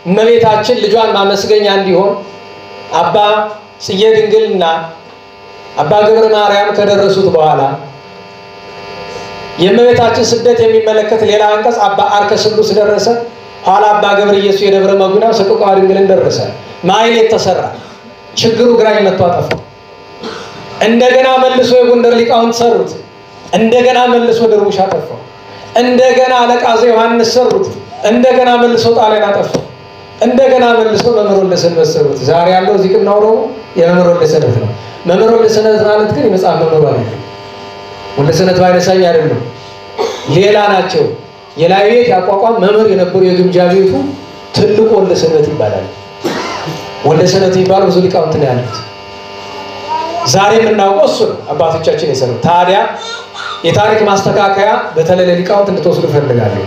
እመቤታችን ልጇን ማመስገኛ እንዲሆን አባ ጽጌ ድንግልና አባ ገብረ ማርያም ከደረሱት በኋላ የእመቤታችን ስደት የሚመለከት ሌላ አንቀጽ አባ አርከ ስሉስ ደረሰ። ኋላ አባ ገብረ ኢየሱስ የደብረ መጉናው ሰቆቃወ ድንግልን ደረሰ። ማኅሌት ተሰራ። ችግሩ ግራኝ መጥቶ አጠፋው። እንደገና መልሶ የጎንደር ሊቃውንት ሰሩት። እንደገና መልሶ ድርቡሽ አጠፋው። እንደገና አለቃ ዘዮሐንስ ሰሩት። እንደገና መልሶ ጣሊያን አጠፋው። እንደገና መልሶ መምህር ወልደ ሰንበት ሰሩት። ዛሬ ያለው ዚቅና ወረቡ የመምህር ወልደ ሰንበት ነው። መምህር ወልደ ሰንበት ማለት ግን የመጽሐፍ መምህሩ አይደለም። ወልደ ሰንበት ባይነሳኝ አይደለም፣ ሌላ ናቸው። የላይ ቤት ያቋቋም መምህር የነበሩ የግምጃ ቤቱ ትልቁ ወልደ ሰንበት ይባላል። ወልደ ሰንበት ይባሉ ብዙ ሊቃውንት ነው ያሉት። ዛሬ የምናውቀው እሱ ነው፣ አባቶቻችን የሰሩት። ታዲያ የታሪክ ማስተካከያ በተለይ ሊቃውንት እንድትወስዱ ፈልጋለሁ።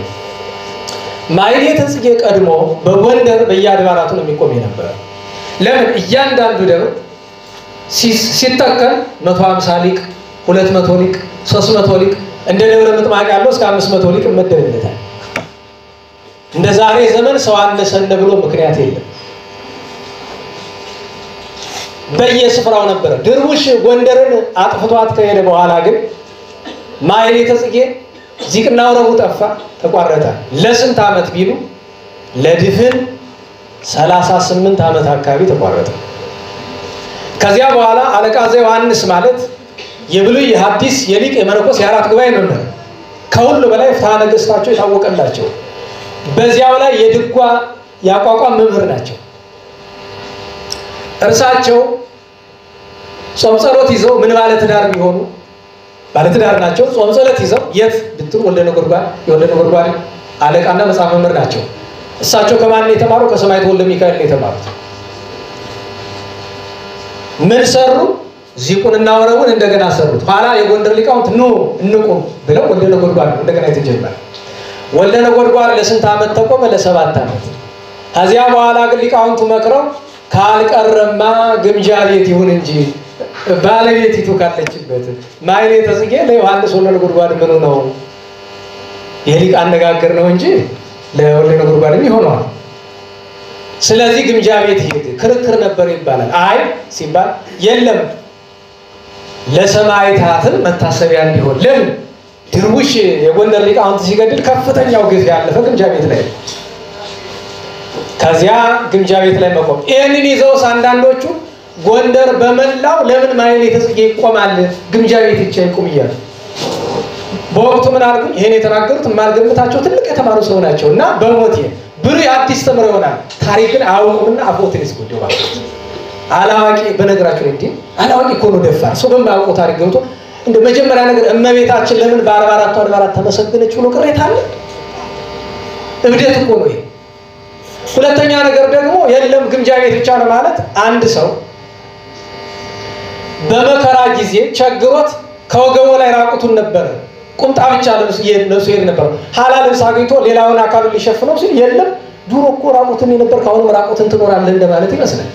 ማኅሌተ ጽጌ ቀድሞ በጎንደር በየአድባራቱ ነው የሚቆም ነበር። ለምን? እያንዳንዱ ደብር ሲተከል 150 ሊቅ፣ 200 ሊቅ፣ 300 ሊቅ እንደ ደብረ ምጥማቅ ያለው እስከ 500 ሊቅ መደበለታል። እንደ ዛሬ ዘመን ሰው አነሰነ ብሎ ምክንያት የለም። በየስፍራው ነበር። ድርቡሽ ጎንደርን አጥፍቷት ከሄደ በኋላ ግን ማኅሌተ ጽጌ ዚቅና ወረቡ ጠፋ፣ ተቋረጠ። ለስንት ዓመት ቢሉ ለድፍን 38 ዓመት አካባቢ ተቋረጠ። ከዚያ በኋላ አለቃ ዘዮሐንስ ማለት የብሉይ የሐዲስ የሊቅ የመነኮስ የአራት ጉባኤ መምህር፣ ከሁሉ በላይ ፍትሐ ነገሥታቸው የታወቀላቸው፣ በዚያው ላይ የድጓ ያቋቋም መምህር ናቸው። እርሳቸው ጾም ጸሎት ይዘው ምን ባለ ትዳር ቢሆኑ ባለ ትዳር ናቸው። ጾም ጸሎት ይዘው የት ብትሩ ወልደ ነጎድጓድ የወልደ ነጎድጓድ አለቃና መጽሐፍ መምህር ናቸው። እሳቸው ከማን ነው የተማሩ? ከሰማዕቱ ወልደ ሚካኤል ነው የተማሩት። ምን ሰሩ? ዚቁንና ወረቡን እንደገና ሰሩት። ኋላ የጎንደር ሊቃውንት ኑ እንቁም ብለው ወልደ ነጎድጓድ እንደገና የተጀመረ ወልደ ነጎድጓድ ለስንት ዓመት ተቆመ? ለ7 ዓመት። ከዚያ በኋላ ግን ሊቃውንቱ መክረው ካልቀረማ ግምጃ ቤት ይሁን እንጂ ባለቤቲቱ ካለችበት ማኅሌተ ጽጌ ለዮሐንስ ወልደ ነጎድጓድ ምኑ ነው? የሊቅ አነጋገር ነው እንጂ ለወልደ ነጎድጓድም ይሆነዋል። ስለዚህ ግምጃ ቤት ይሄድ ክርክር ነበር ይባላል። አይ ሲባል የለም ለሰማዕታትም መታሰቢያ እንዲሆን። ለምን? ድርቡሽ የጎንደር ሊቃውንት ሲገድል ከፍተኛው ግፍ ያለፈ ግምጃ ቤት ላይ ነው። ከዚያ ግምጃ ቤት ላይ መቆም ይህንን ይዘውስ አንዳንዶቹ ጎንደር በመላው ለምን ማኅሌተ ጽጌ ይቆማል? ግምጃ ቤት ብቻ ይቆም እያሉ በወቅቱ ምን አልኩኝ? ይሄን የተናገሩት የማልገምታቸው ትልቅ የተማሩ ሰው ናቸው እና በሞቴ ብሉይ አዲስ ተምረው ይሆናል ታሪክን አያውቁምና አፎትን ይስጉድ ማለት አላዋቂ። በነገራችሁ ላይ እንዴ አላዋቂ እኮ ነው ደፋር ሰው በማያውቀው ታሪክ ገብቶ እንደ መጀመሪያ ነገር እመቤታችን ለምን በ44 አድባራት ተመሰገነች ብሎ ቅሬታ አለ። እብደት እኮ ነው ይሄ። ሁለተኛ ነገር ደግሞ የለም ግምጃ ቤት ብቻ ነው ማለት አንድ ሰው በመከራ ጊዜ ቸግሮት ከወገቡ ላይ ራቁቱን ነበር ቁምጣ ብቻ ለብሶ ይሄድ ነበር። ሐላ ልብስ አግኝቶ ሌላውን አካሉን ሊሸፍነው ሲል የለም ዱሮ እኮ ራቁትን ነበር ካሁን ራቁትን ትኖራለህ እንደማለት ይመስላል።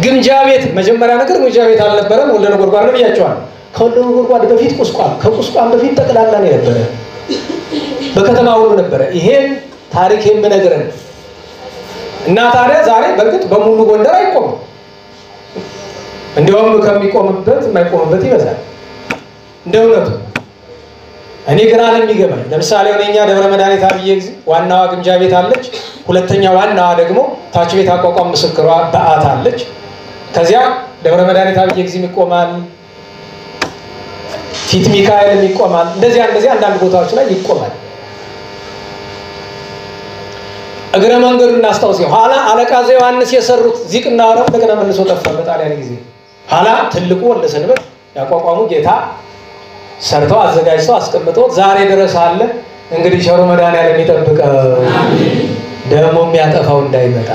ግምጃ ቤት መጀመሪያ ነገር ግምጃ ቤት አልነበረም። ወልደ ነጎድጓድ ነው ብያቸዋለሁ። ከወልደ ነጎድጓድ በፊት ቁስቋም፣ ከቁስቋም በፊት ጠቅላላ ነው የነበረ፣ በከተማ ሁሉ ነበረ። ይሄን ታሪክ የምነግረን እና ታዲያ ዛሬ በእርግጥ በሙሉ ጎንደር አይቆምም። እንዲያውም ከሚቆምበት የማይቆምበት ይበዛል እንደ እውነቱ። እኔ ግን አለ የሚገባኝ ለምሳሌ ወደኛ ደብረ መድኃኒት አብዬ ጊዜ ዋናዋ ግምጃ ቤት አለች። ሁለተኛ ዋናዋ ደግሞ ታች ቤት አቋቋም ምስክሯ በዓት አለች። ከዚያ ደብረ መድኃኒት አብዬ ጊዜ ይቆማል፣ ፊት ሚካኤል ይቆማል። እንደዚህ አንዳንድ ቦታዎች ላይ ይቆማል። እግረ መንገዱ እናስታውስ። ኋላ አለቃ ዘዮሐንስ የሰሩት ዚቅና ወረብ እንደገና መልሶ ጠፋ በጣሊያን ጊዜ። ኋላ ትልቁ ወልደ ሰንበት ያቋቋሙ ጌታ ሰርተው አዘጋጅተው አስቀምጠው ዛሬ ድረስ አለ። እንግዲህ ቸሩ መድኃኒዓለም ይጠብቀው፣ ደግሞ የሚያጠፋው እንዳይመጣ።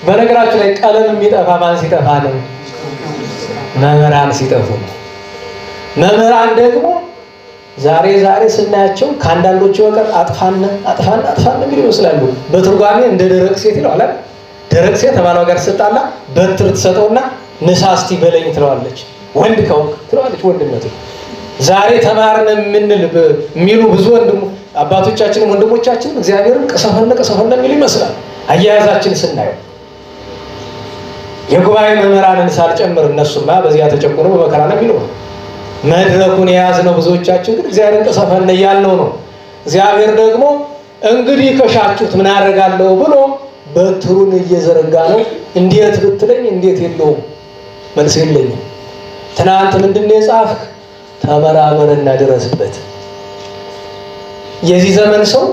በነገራችን ላይ ቀለም የሚጠፋ ማን ሲጠፋ ነው? መምህራን ሲጠፉ ነው። መምህራን ደግሞ ዛሬ ስናያቸው ከአንዳንዶቹ በቀር አጥፋን የሚሉ ይመስላሉ። በትርጓሜ እንደ ደረቅ ሴት ይለዋል። ደረቅ ሴት ተባለው ጋር ስትጣላ በትር ትሰጠውና ንሳስቲ በለኝ ትለዋለች። ወንድ ከውቅ ትለዋለች ወንድነቱ። ዛሬ ተማርን የሚሉ ብዙ አባቶቻችንም ወንድሞቻችንም እግዚአብሔርን ቀሰፈነ የሚሉ ይመስላል አያያዛችን ስናየው። የጉባኤ መምህራንን ሳልጨምር እነሱማ በዚያ ተጨቁኖ በመከራ ነው የሚኖሩ። መድረኩን የያዝነው ብዙዎቻችን ግን እግዚአብሔርን ቀሰፈን እያልነው ነው። እግዚአብሔር ደግሞ እንግዲህ ከሻችሁት ምን አደርጋለሁ ብሎ በትሩን እየዘረጋ ነው። እንዴት ብትለኝ እንዴት የለውም መልስ የለኝም። ትናንት ምንድነው የጻፍክ? ተመራመርና ድረስበት። የዚህ ዘመን ሰው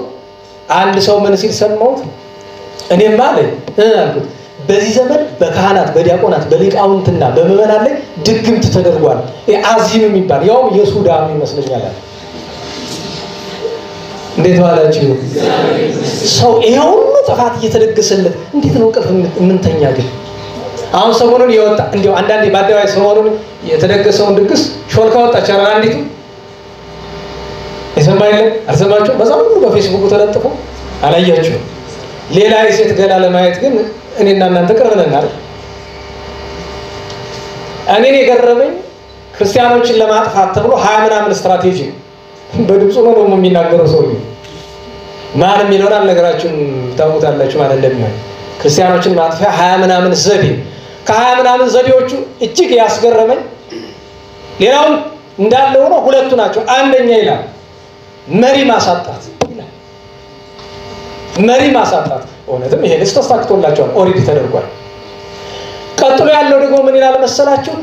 አንድ ሰው ምን ሲል ሰማሁት? እኔም አለኝ አልኩት በዚህ ዘመን በካህናት በዲያቆናት በሊቃውንትና በምዕመናን ላይ ድግምት ተደርጓል። አዚም የሚባል ያው የሱዳኑ ይመስለኛል። እንዴት ዋላችሁ? ሰው ይሄው ጥፋት እየተደገሰለት እንዴት ነው እንቅልፍ የምንተኛ? ግን አሁን ሰሞኑን የወጣ እንዲያው አንዳንዴ ባደባይ ሰሞኑን የተደገሰውን ድግስ ሾልካ ወጣች አይደል? አንዲቱ የሰማይለ አልሰማችሁ? በዛው ሁሉ በፌስቡክ ተለጥፎ አላያችሁ? ሌላ የሴት ገላ ለማየት ግን እኔና እናንተ ቀርበናል አይደል? እኔን የገረመኝ ክርስቲያኖችን ለማጥፋት ተብሎ 20 ምናምን ስትራቴጂ በድምፁ ነው የሚናገረው ሰውዬ። ማን የሚለውን አልነገራችሁም፣ ታውቁታላችሁ ማለት እንደሚሆን። ክርስቲያኖችን ማጥፊያ 20 ምናምን ዘዴ። ከ20 ምናምን ዘዴዎቹ እጅግ ያስገረመኝ ሌላውን እንዳለ ሆኖ ሁለቱ ናቸው። አንደኛ ይላል መሪ ማሳጣት ይላል። መሪ ማሳጣት እውነትም ይሄ ተስተካክቶላቸዋል፣ ኦሬዲ ተደርጓል። ቀጥሎ ያለው ደግሞ ምን ይላል መሰላችሁ?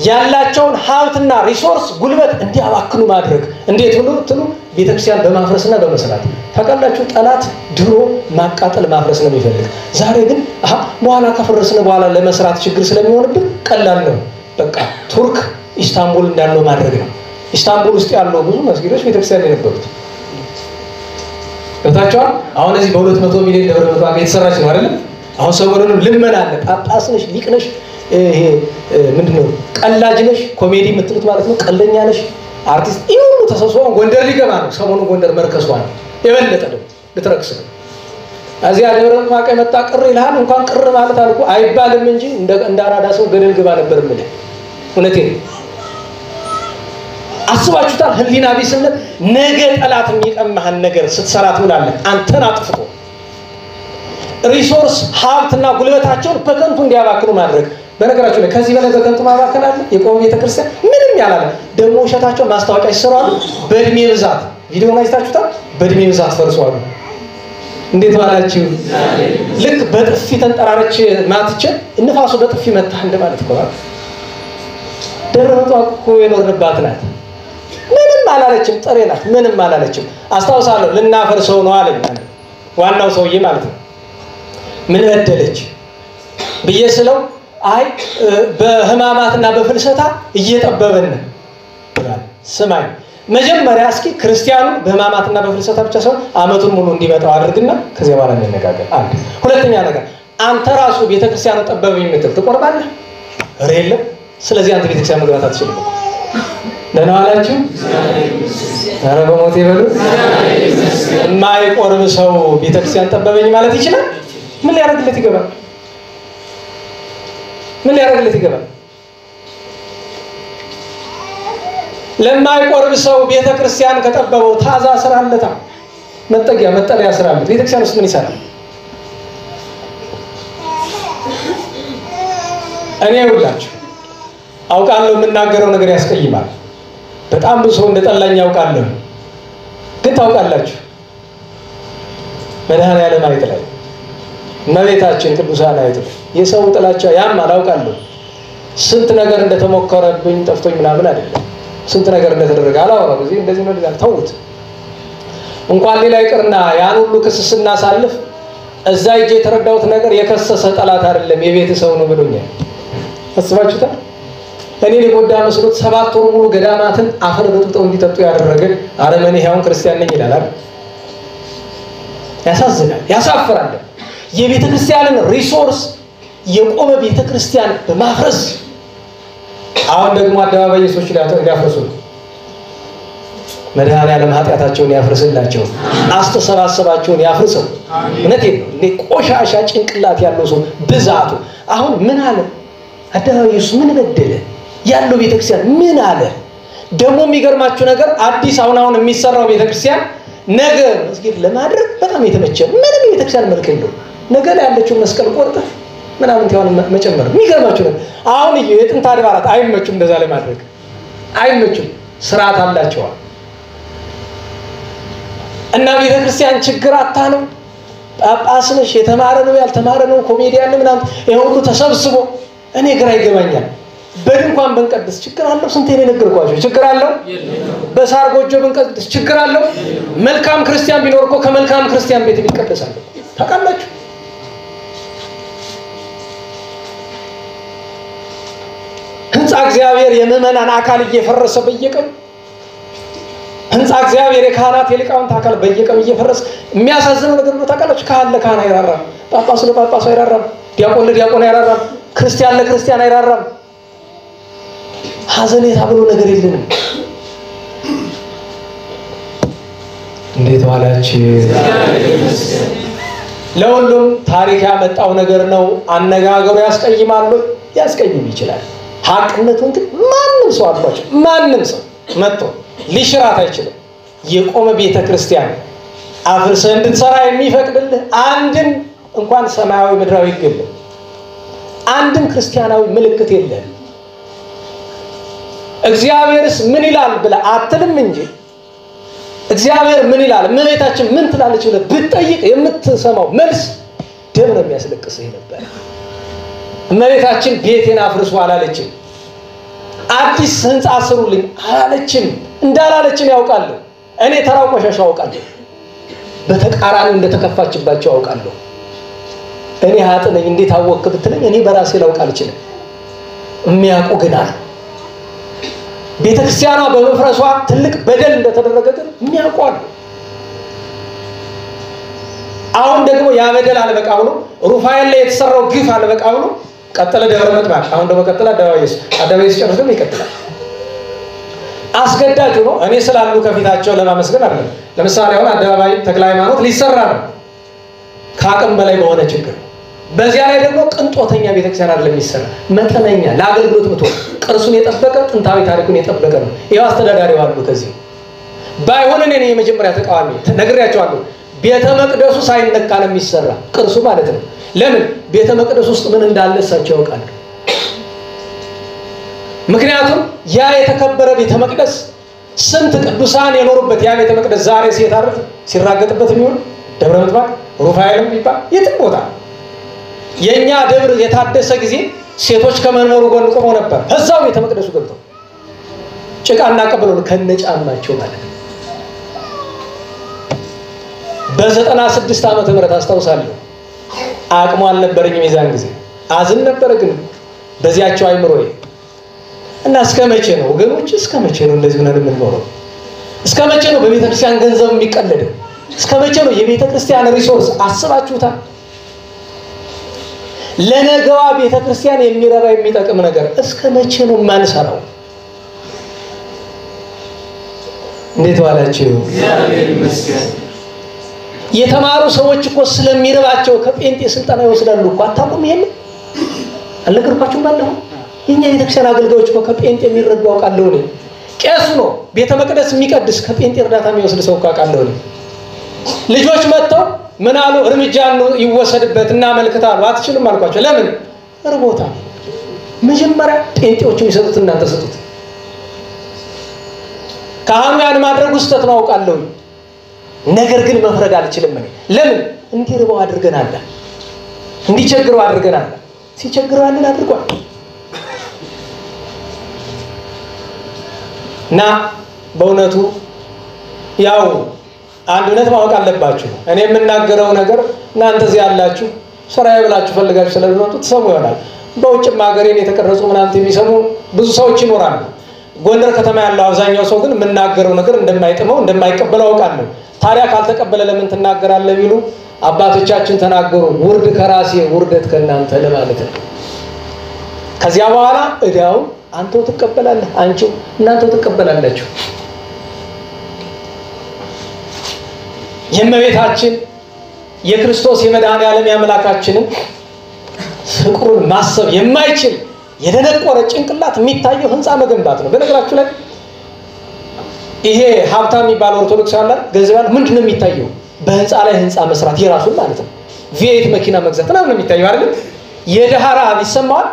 ያላቸውን ሀብትና ሪሶርስ ጉልበት እንዲያባክኑ ማድረግ። እንዴት ሁሉ ትሉ ቤተክርስቲያን በማፍረስና በመስራት ታውቃላችሁ። ጠላት ድሮ ማቃጠል ማፍረስ ነው የሚፈልግ። ዛሬ ግን በኋላ ከፈረስን በኋላ ለመስራት ችግር ስለሚሆንብን ቀላል ነው። በቃ ቱርክ ኢስታንቡል እንዳለው ማድረግ ነው። ኢስታንቡል ውስጥ ያለው ብዙ መስጊዶች ቤተክርስቲያን የነበሩት ታውቃላችሁ። አሁን እዚህ በ200 ሚሊዮን ደብረ ምጥማቅ የተሰራች ነው አይደል? አሁን ሰሞኑን ልመና አለ። ጳጳስ ነሽ፣ ሊቅ ነሽ፣ ይሄ ምንድነው ቀላጅ ነሽ፣ ኮሜዲ የምትሉት ማለት ነው፣ ቀልደኛ ነሽ፣ አርቲስት ይሁኑ ተሰብስበው ጎንደር ሊገባ ነው። ሰሞኑን ጎንደር መርከሷል የበለጠ ነው ልትረክስ ነው። እዚያ ደብረ ምጥማቅ የመጣ ቅር ይልሃል። እንኳን ቅር ማለት አልኩ አይባልም እንጂ እንደ አራዳ ሰው ገደል ግባ ነበር ምን እውነቴን አስባችሁታል? ህሊና ቢስነት ነገ ጠላት የሚቀማህን ነገር ስትሰራ ትውላለህ። አንተን አጥፍቶ ሪሶርስ ሀብትና ጉልበታቸውን በከንቱ እንዲያባክኑ ማድረግ። በነገራችሁ ላይ ከዚህ በላይ በከንቱ ማባከን አለ? የቆመ ቤተክርስቲያን ምንም ያላለ ደግሞ ውሸታቸው ማስታወቂያ ይሰራሉ። በእድሜ ብዛት ቪዲዮውን አይታችሁታል? በእድሜ ብዛት ፈርሷል። እንዴት ዋላችሁ? ልክ በጥፊ ተንጠራረች ማትቼ ንፋሱ በጥፊ መታ እንደማለት እኮ ነው። ደብረ ምጥማቅ እኮ የኖርንባት ናት። ምንም አላለችም፣ ጥሬ ናት። ምንም አላለችም። አስታውሳለሁ ልናፈርሰው ነው አለኝ ዋናው ሰውዬ ማለት ነው። ምን በደለች ብዬ ስለው አይ በህማማትና በፍልሰታ እየጠበበን ይላል። ስማኝ መጀመሪያ እስኪ ክርስቲያኑ በህማማትና በፍልሰታ ብቻ ሰው አመቱን ሙሉ እንዲመጣው አድርግና ከዚያ በኋላ እንነጋገር። አንድ ሁለተኛ ነገር አንተ ራሱ ቤተክርስቲያኑ ጠበበኝ የምትል ትቆርባለህ? ኧረ የለም። ስለዚህ አንተ ቤተክርስቲያን መግባት አትችልም። ደህና ዋላችሁ? ኧረ በሞት ይበሉ። የማይቆርብ ሰው ቤተክርስቲያን ጠበበኝ ማለት ይችላል? ምን ሊያደርግለት ይገባል? ምን ሊያደርግለት ይገባል? ለማይቆርብ ሰው ቤተክርስቲያን ከጠበበው ታዛ ስራለታ መጠጊያ መጠለያ ስራለት ቤተክርስቲያን ውስጥ ምን ይሰራል? እኔ ይውላችሁ አውቃለሁ የምናገረው ነገር ያስቀይማል። በጣም ብዙ ሰው እንደጠላኝ ያውቃለሁ። ግን ታውቃላችሁ መድኃኔዓለም አይጥላኝ፣ እመቤታችን ቅዱሳን አይጥላኝ። የሰው ጥላቻ ያም አላውቃለሁ። ስንት ነገር እንደተሞከረብኝ ጠፍቶኝ ምናምን አይደለም። ስንት ነገር እንደተደረገ አላወራም። እዚህ እንደዚህ ነው ይላል። ተውት። እንኳን ሌላ ይቅርና ያን ሁሉ ክስ ስናሳልፍ እዛ እጄ የተረዳሁት ነገር የከሰሰ ጠላት አይደለም የቤት ሰው ነው ብሎኛል። አስባችሁታል? እኔ ሊጎዳ መስሎት 7 ወር ሙሉ ገዳማትን አፈር በጥብጠው እንዲጠጡ ያደረገ አረመኔ ያውን ክርስቲያን ነኝ ይላል አይደል? ያሳዝናል፣ ያሳፍራል። የቤተ ክርስቲያንን ሪሶርስ የቆመ ቤተ ክርስቲያን በማፍረስ አሁን ደግሞ አደባባይ ሰዎች ሊያፈርሱ መድኃኔዓለም ኃጢአታቸውን ያፍርስላቸው፣ አስተሰባሰባቸውን ያፍርሰው። እውነቴን ነው። ለቆሻሻ ጭንቅላት ያለው ሰው ብዛቱ አሁን ምን አለ? አደባባይ ኢየሱስ ምን በደለ? ያለው ቤተክርስቲያን ምን አለ? ደግሞ የሚገርማችሁ ነገር አዲስ አሁን የሚሰራው ቤተክርስቲያን ነገ መስጊድ ለማድረግ በጣም የተመቸ ምንም ቤተክርስቲያን መልክ የለው። ነገ ላይ ያለችው መስቀል ቆርጠህ ምናምን ቲያውን መጨመር የሚገርማችሁ ነው። አሁን የጥንት አድባራት አይመቹም እንደዛ ላይ ማድረግ አይመቹም፣ ስርዓት አላቸው። እና ቤተክርስቲያን ችግር አታ ነው ጳጳስ ነሽ የተማረ ነው ያልተማረ ነው ኮሜዲያን ምናምን ይሁሉ ተሰብስቦ እኔ ግራ ይገባኛል። በድንኳን ብንቀድስ ችግር አለው? ስንቴ ነው ነገርኳችሁ? ችግር አለው? በሳር ጎጆ ብንቀድስ ችግር አለው? መልካም ክርስቲያን ቢኖር እኮ ከመልካም ክርስቲያን ቤት ይቀደሳል ታውቃላችሁ። ህንጻ እግዚአብሔር የምእመናን አካል እየፈረሰ በየቀኑ ህንጻ እግዚአብሔር የካህናት የሊቃውንት አካል በየቀኑ እየፈረሰ የሚያሳዝነው ነገር ነው ታውቃላችሁ። ካህን ለካህን አይራራም፣ ጳጳስ ለጳጳስ አይራራም፣ ዲያቆን ለዲያቆን አይራራም፣ ክርስቲያን ለክርስቲያን አይራራም። ሐዘኔታ ብሎ ነገር የለንም። እንዴት ዋላችሁ? ለሁሉም ታሪክ ያመጣው ነገር ነው። አነጋገሩ ያስቀይማል፣ ያስቀይም ይችላል። ሐቅነቱን ግን ማንም ሰው አጥቷቸው ማንም ሰው መጥቶ ሊሽራት አይችልም። የቆመ ቤተክርስቲያን አፍርሰህ እንድትሰራ የሚፈቅድልህ አንድም እንኳን ሰማያዊ ምድራዊ ግል አንድም ክርስቲያናዊ ምልክት የለም። እግዚአብሔርስ ምን ይላል ብለህ አትልም እንጂ እግዚአብሔር ምን ይላል እመቤታችን ምን ትላለች ብለህ ብትጠይቅ የምትሰማው መልስ ደም ነው የሚያስለቅስህ ነበር። እመቤታችን ቤቴን አፍርሱ አላለችም፣ አዲስ ህንጻ አስሩልኝ አላለችም። እንዳላለችን ያውቃለሁ። እኔ ተራው ቆሻሻ አውቃለሁ፣ በተቃራኒው እንደተከፋችባቸው አውቃለሁ። እኔ ሀጥነኝ እንዴት አወቅክ ብትለኝ እኔ በራሴ ላውቅ አልችልም። የሚያውቁ ግን አሉ። ቤተክርስቲያኗ በመፍረሷ ትልቅ በደል እንደተደረገ ግን የሚያውቁ አሉ። አሁን ደግሞ ያ በደል አልበቃ ብሎ ሩፋኤል ላይ የተሰራው ግፍ አልበቃ ብሎ ቀጠለ ደብረ ምጥማቅ። አሁን ደግሞ ቀጠለ አደባባይ ጨርሶ ደግሞ ይቀጥላል። አስገዳጅ ነው። እኔ ስላሉ ከፊታቸው ለማመስገን አይደለም። ለምሳሌ አሁን አደባባይ ተክለ ሃይማኖት ሊሰራ ነው ከአቅም በላይ በሆነ ችግር። በዚያ ላይ ደግሞ ቅንጦተኛ ቤተክርስቲያን አይደለም የሚሰራ መጠነኛ ለአገልግሎት ምቶ ቅርሱን የጠበቀ ጥንታዊ ታሪኩን የጠበቀ ነው። ይሄው አስተዳዳሪው አሉ። ከዚህ ባይሆን እኔ የመጀመሪያ ተቃዋሚ ነግሬያቸዋለሁ። ቤተ መቅደሱ ሳይነካ ነው የሚሰራ ቅርሱ ማለት ነው። ለምን ቤተ መቅደሱ ውስጥ ምን እንዳለ እሳቸው ያውቃሉ። ምክንያቱም ያ የተከበረ ቤተ መቅደስ ስንት ቅዱሳን የኖሩበት ያ ቤተ መቅደስ ዛሬ ሲታረፍ ሲራገጥበት የሚሆን ደብረ ምጥማቅ ሩፋኤልም ይባል የትም ቦታ የኛ ደብር የታደሰ ጊዜ ሴቶች ከመንበሩ ጎን ቆመው ነበር። እዛው ቤተ መቅደሱ ገብተው ጭቃና ቀበለው ከነጫማቸው ማለት ነው። በ96 ዓመተ ምህረት አስታውሳለሁ። አቅሙ አልነበረኝም የዛን ጊዜ አዝን ነበር። ግን በዚያቸው አይምሮዬ እና እስከ መቼ ነው ወገኖች? እስከ መቼ ነው እንደዚህ ሆነን የምንኖረው? እስከ መቼ ነው በቤተ ክርስቲያን ገንዘብ የሚቀለደው? እስከ መቼ ነው የቤተ ክርስቲያን ሪሶርስ አስባችሁታል? ለነገዋ ቤተ ክርስቲያን የሚረባ የሚጠቅም ነገር እስከ መቼ ነው ማንሰራው? እንዴት ዋላችሁ? እግዚአብሔር ይመስገን። የተማሩ ሰዎች እኮ ስለሚረባቸው ከጴንጤ ስልጣና ይወስዳሉ እኮ አታውቁም? ይሄን አልነገርኳችሁም? ባለፈው የኛ ቤተክርስቲያን አገልጋዮች እኮ ከጴንጤ የሚረዱ አውቃለሁ እኔ። ቄሱ ነው ቤተ መቅደስ የሚቀድስ ከጴንጤ እርዳታ የሚወስድ ሰው አውቃለሁ እኔ። ልጆች መጥተው ምን አሉ? እርምጃ ይወሰድበት እና መልክታሉ። አትችሉም አልኳቸው። ለምን? ርቦታ። መጀመሪያ ጴንጤዎቹ የሚሰጡት እናንተ ሰጡት። ካህኑ ያን ማድረግ ውስጠት ነው አውቃለሁ። ነገር ግን መፍረድ አልችልም እኔ። ለምን? እንዲርበው አድርገናል፣ እንዲቸግረው አድርገናል። ሲቸግረው ያንን አድርጓል። እና በእውነቱ ያው አንድ እውነት ማወቅ አለባችሁ። እኔ የምናገረው ነገር እናንተ እዚህ ያላችሁ ስራዬ ብላችሁ ፈልጋችሁ ስለምትመጡ ትሰሙ ይሆናል። በውጭም ሀገሬን የተቀረጹ ምናምን የሚሰሙ ብዙ ሰዎች ይኖራሉ። ጎንደር ከተማ ያለው አብዛኛው ሰው ግን የምናገረው ነገር እንደማይጥመው እንደማይቀበለው አውቃለሁ። ታዲያ ካልተቀበለ ለምን ትናገራለህ ቢሉ አባቶቻችን ተናገሩ። ውርድ ከራሴ ውርደት ከእናንተ ለማለት ነው። ከዚያ በኋላ እዳው አንተው ትቀበላለህ፣ አንቺው እናንተው ትቀበላላችሁ። የእመቤታችን የክርስቶስ የመድኃኔዓለም የአምላካችንን ፍቅሩን ማሰብ የማይችል የደነቆረ ጭንቅላት የሚታየው ህንፃ መገንባት ነው። በነገራችሁ ላይ ይሄ ሀብታም የሚባል ኦርቶዶክስ ያለ ገንዘብ ያለ ምንድነው የሚታየው? በህንፃ ላይ ህንፃ መስራት የራሱን ማለት ነው። ቪኤት መኪና መግዛት ነው የሚታየው አይደል? የድሃ ረሃብ ይሰማዋል፣